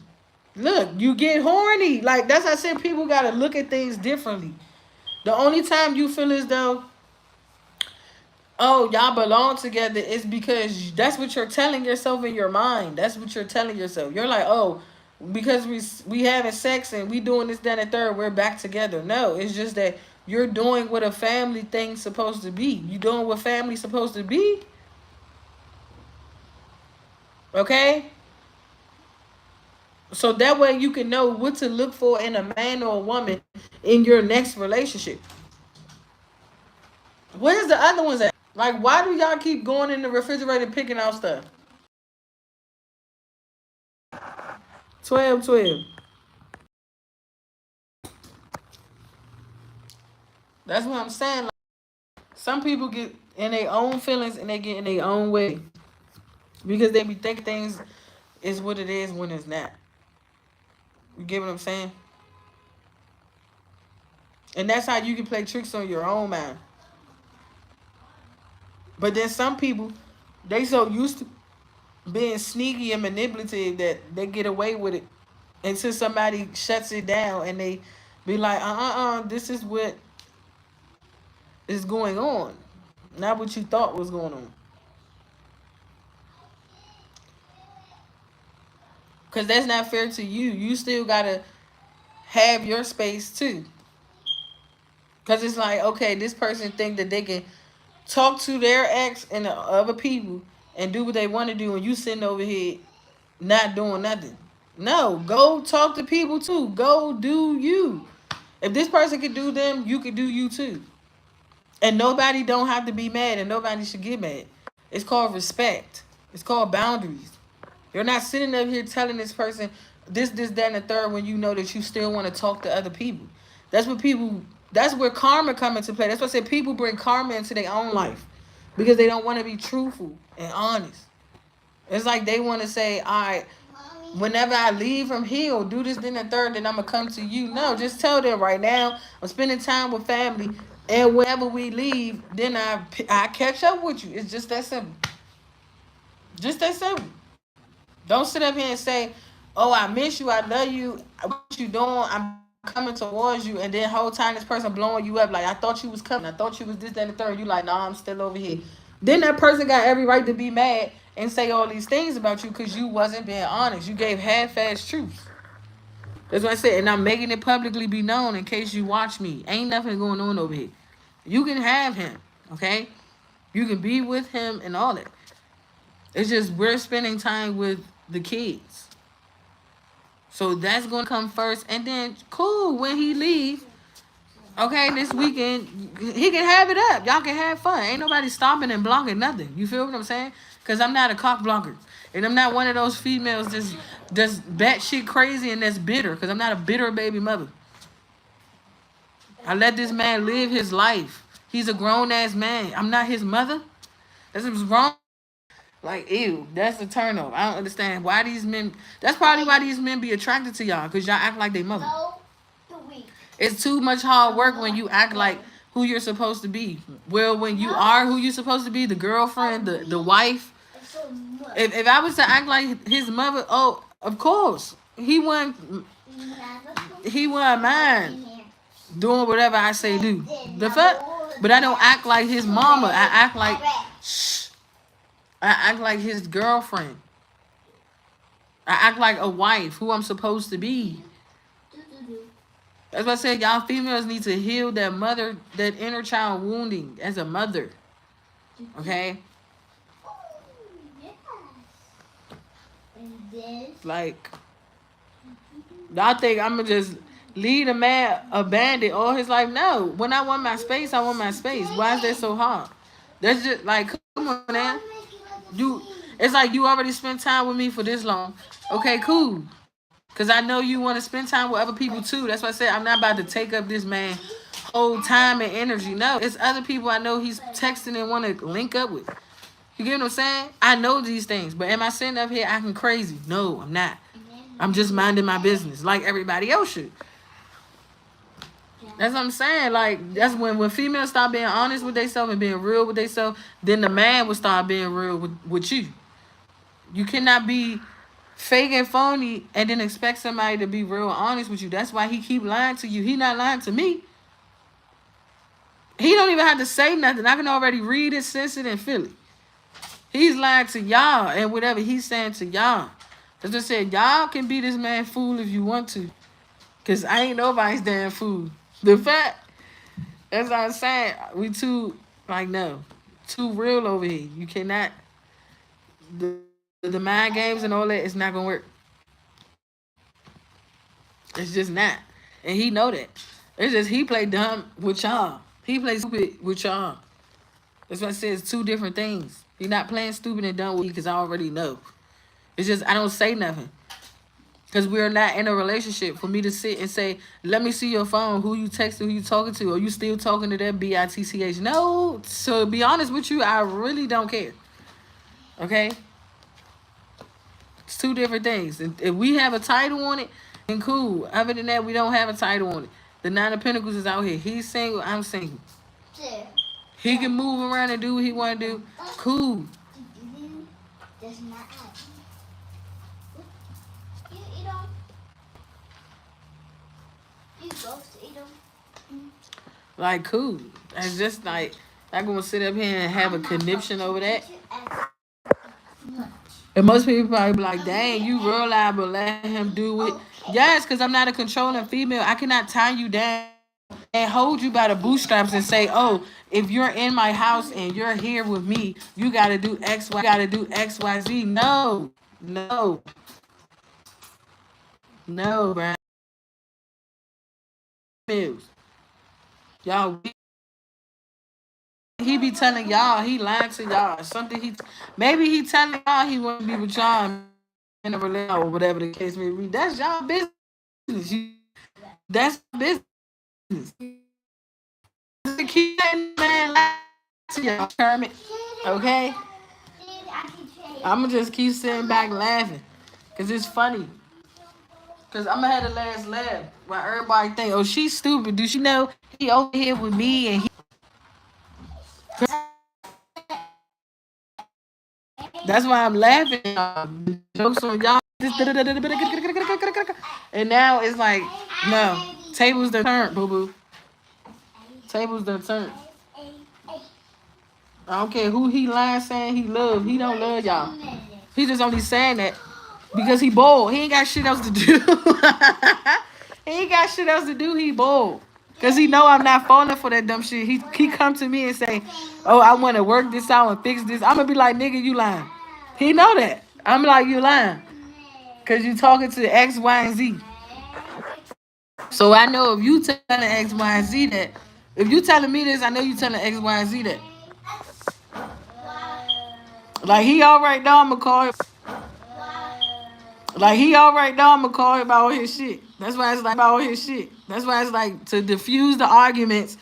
look, you get horny. Like, that's how I said, people got to look at things differently. The only time you feel as though, oh, y'all belong together, is because that's what you're telling yourself in your mind. That's what you're telling yourself. You're like, oh, because we having sex and we doing this, that, and third, we're back together. No, it's just that you're doing what a family thing's supposed to be. You doing what family's supposed to be. Okay? So that way you can know what to look for in a man or a woman in your next relationship. Where's the other ones at? Like, why do y'all keep going in the refrigerator and picking out stuff? 12. That's what I'm saying. Like, some people get in their own feelings and they get in their own way. Because they be thinking things is what it is when it's not. You get what I'm saying? And that's how you can play tricks on your own mind. But then some people, they so used to being sneaky and manipulative that they get away with it until somebody shuts it down and they be like, this is what is going on. not what you thought was going on. Because that's not fair to you. You still gotta have your space too. Because it's like, okay, this person think that they can talk to their ex and the other people and do what they want to do, and you sitting over here not doing nothing. No, go talk to people too. Go do you. If this person could do them, you could do you too. And nobody don't have to be mad, and nobody should get mad. It's called respect. It's called boundaries. You're not sitting up here telling this person this, that, and the third when you know that you still want to talk to other people. That's what people. That's where karma come into play. That's why I said people bring karma into their own life because they don't want to be truthful and honest. It's like they want to say, all right, whenever I leave from here or do this, then the third, then I'm going to come to you. No, just tell them right now, I'm spending time with family. And whenever we leave, then I catch up with you. It's just that simple. Just that simple. Don't sit up here and say, oh, I miss you, I love you, what you doing, I'm coming towards you, and then whole time this person blowing you up like, I thought you was coming, I thought you was this, that, and the third. You like, nah, I'm still over here. Then that person got every right to be mad and say all these things about you because you wasn't being honest. You gave half-ass truth. That's what I said, and I'm making it publicly be known in case you watch me. Ain't nothing going on over here. You can have him, okay? You can be with him and all that. It's just we're spending time with the kids. So that's going to come first. And then, cool, when he leave, okay, this weekend, he can have it up. Y'all can have fun. Ain't nobody stopping and blocking nothing. You feel what I'm saying? Because I'm not a cock blocker. And I'm not one of those females that's batshit crazy and that's bitter. Because I'm not a bitter baby mother. I let this man live his life. He's a grown-ass man. I'm not his mother. That's what's wrong. Like, ew, that's a turn off. I don't understand why these men. That's probably why these men be attracted to y'all, because y'all act like they mother. It's too much hard work when you act like who you're supposed to be. Well, when you are who you're supposed to be, the girlfriend, the wife. If I was to act like his mother, oh, of course. He wasn't mine doing whatever I say do. The fuck? But I don't act like his mama. I act like, shh. I act like his girlfriend. I act like a wife, who I'm supposed to be. That's what I said. Y'all females need to heal that mother, that inner child wounding as a mother. Okay? Like, y'all think I'm going to just lead a man abandoned all his life? No. When I want my space, I want my space. Why is that so hard? That's just like, come on, man. It's like you already spent time with me for this long. Okay, cool. Because I know you want to spend time with other people too. That's why I said I'm not about to take up this man's whole time and energy. No, it's other people I know he's texting and want to link up with. You get what I'm saying? I know these things. But am I sitting up here acting crazy? No, I'm not. I'm just minding my business like everybody else should. That's what I'm saying. Like, that's when females start being honest with themselves and being real with themselves, then the man will start being real with you. You cannot be fake and phony and then expect somebody to be real honest with you. That's why he keep lying to you. He not lying to me. He don't even have to say nothing. I can already read it, sense it, and feel it. He's lying to y'all and whatever he's saying to y'all. As I said, y'all can be this man fool if you want to. Because I ain't nobody's damn fool. The fact, that's what I'm saying. We too, like, no. Too real over here. You cannot. The mind games and all that, it's not going to work. It's just not. And he know that. It's just he play dumb with y'all. He play stupid with y'all. That's why I said it's two different things. He not playing stupid and dumb with me because I already know. It's just I don't say nothing. Because we're not in a relationship for me to sit and say, let me see your phone, who you texting, who you talking to, or you still talking to that bitch. No, so to be honest with you, I really don't care. Okay? It's two different things. And if we have a title on it, then cool. Other than that, we don't have a title on it. The Nine of Pentacles is out here. He's single, I'm single. He can move around and do what he want to do. Cool. Like, cool. It's just like, I'm gonna sit up here and have a conniption over that. And most people probably be like, dang, you real liable, let him do it. Yes, because I'm not a controlling female. I cannot tie you down and hold you by the bootstraps and say, oh, if you're in my house and you're here with me, you gotta do X, Y, Z. No, no, no, bro. Y'all, he be telling y'all, he lying to y'all. Something maybe he telling y'all he want to be with y'all in a relationship or whatever the case may be. That's y'all business. That's business. Keep that man lying to y'all, Kermit. Okay? I'ma just keep sitting back laughing. Cause it's funny. Cause I'ma have the last laugh while everybody think, oh, she's stupid. Do she know he over here with me and he that's why I'm laughing. Jokes on y'all. And now it's like, no. Tables done turned, boo boo. Tables done turned. I don't care who he lying saying he love. He don't love y'all. He just only saying that because he bored. He ain't got shit else to do. He ain't got shit else to do. He bored. Cause he know I'm not falling for that dumb shit. He come to me and say, oh, I want to work this out and fix this. I'm gonna be like, nigga, you lying. He know that. I'm like, you lying. Cause you talking to X, Y, and Z. So I know if you telling X, Y, and Z that, if you telling me this, I know you telling X, Y, and Z that. Like he all right now, I'ma call him. Like he all right now, I'ma call him about all his shit. That's why it's like about all his shit. That's why it's like to diffuse the arguments.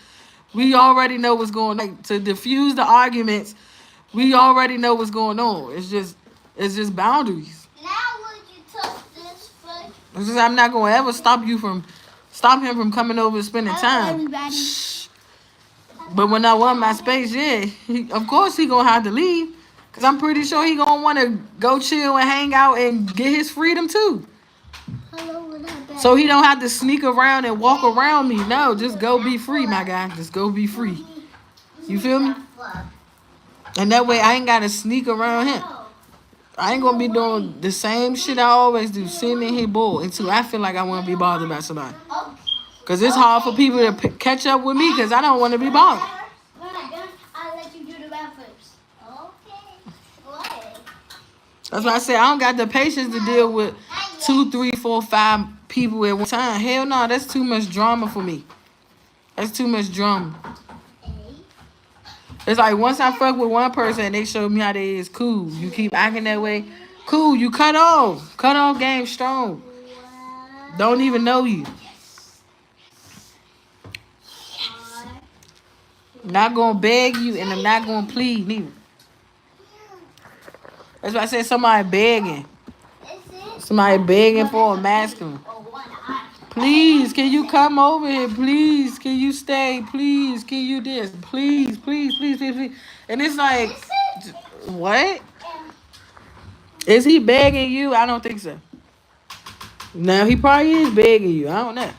We already know what's going on. Like to diffuse the arguments, we already know what's going on. It's just boundaries. Now would you touch this foot? It's just, I'm not gonna ever stop him from coming over and spending time. But when I want my space, yeah, of course he gonna have to leave. Cause I'm pretty sure he gonna want to go chill and hang out and get his freedom too. So he don't have to sneak around and walk around me. No, just go be free, my guy. Just go be free. You feel me? And that way I ain't gotta sneak around him. I ain't gonna be doing the same shit I always do, sitting in here bored until I feel like I want to be bothered by somebody. Cause it's hard for people to catch up with me because I don't want to be bothered. When I'm done, I'll let you do the math first. Okay. What? That's why I said I don't got the patience to deal with 2, 3, 4, 5 people at one time. Hell no, that's too much drama for me. That's too much drama. It's like once I fuck with one person and they show me how they is cool. You keep acting that way. Cool, you cut off. Cut off game strong. Don't even know you. I'm not gonna beg you and I'm not gonna plead neither. That's why I said somebody begging. Somebody begging for a masculine. Please, can you come over here? Please, can you stay? Please, can you this? Please, please, please, please, please. And it's like, what? Is he begging you? I don't think so. Now, he probably is begging you. I don't know.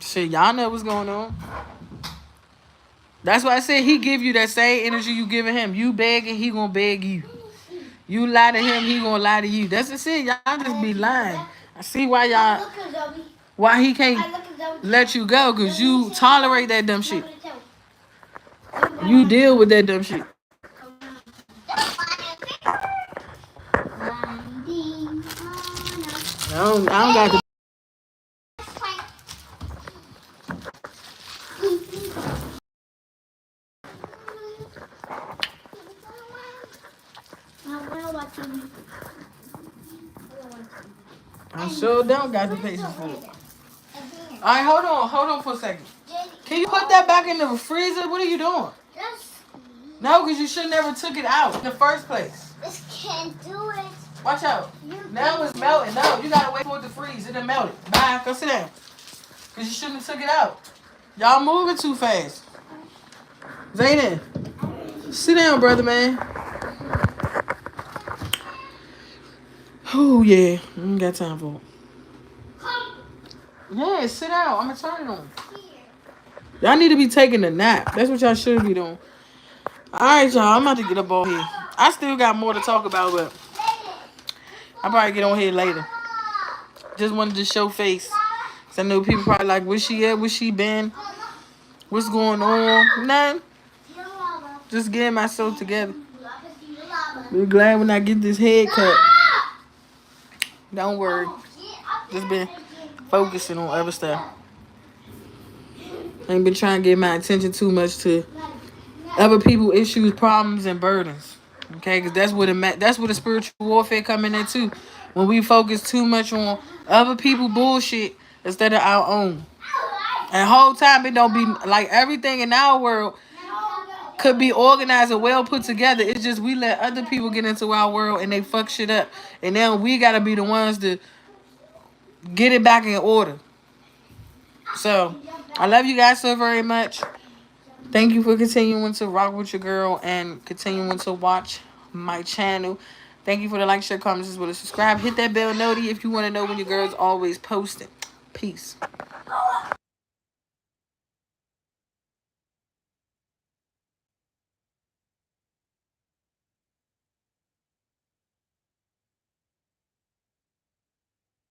Shit, y'all know what's going on. That's why I said he give you that same energy you giving him. You begging, he gonna beg you. You lie to him, he gonna lie to you. That's the shit. Y'all just be lying. I see why he can't let you go, because you tolerate that dumb shit. You deal with that dumb shit. I don't got the. I sure don't got the patience for it. All right, hold on for a second. Can you put that back in the freezer? What are you doing? No, because you should never took it out in the first place. This can't do it. Watch out. Now it's melting. No, you gotta wait for it to freeze. It'll melt it. Bye. Go sit down. Because you shouldn't have took it out. Y'all moving too fast. Zayden, sit down, brother, man. Oh, yeah. I ain't got time for it. Yeah, sit down. I'm going to turn it on. Y'all need to be taking a nap. That's what y'all should be doing. Alright, y'all. I'm about to get up on here. I still got more to talk about, but I'll probably get on here later. Just wanted to show face. Cause I know people probably like, where she at? Where she been? What's going on? Nothing. Just getting myself together. Be glad when I get this head cut. Don't worry. Just been focusing on other stuff. Ain't been trying to give my attention too much to other people's issues, problems, and burdens. Okay, because that's where the spiritual warfare come in there too. When we focus too much on other people bullshit instead of our own. And the whole time it don't be like everything in our world could be organized and well put together. It's just we let other people get into our world and they fuck shit up. And now we gotta be the ones to get it back in order. So I love you guys so very much. Thank you for continuing to rock with your girl and continuing to watch my channel. Thank you for the like, share, comments, as well as subscribe. Hit that bell noti if you want to know when your girl's always posting. Peace.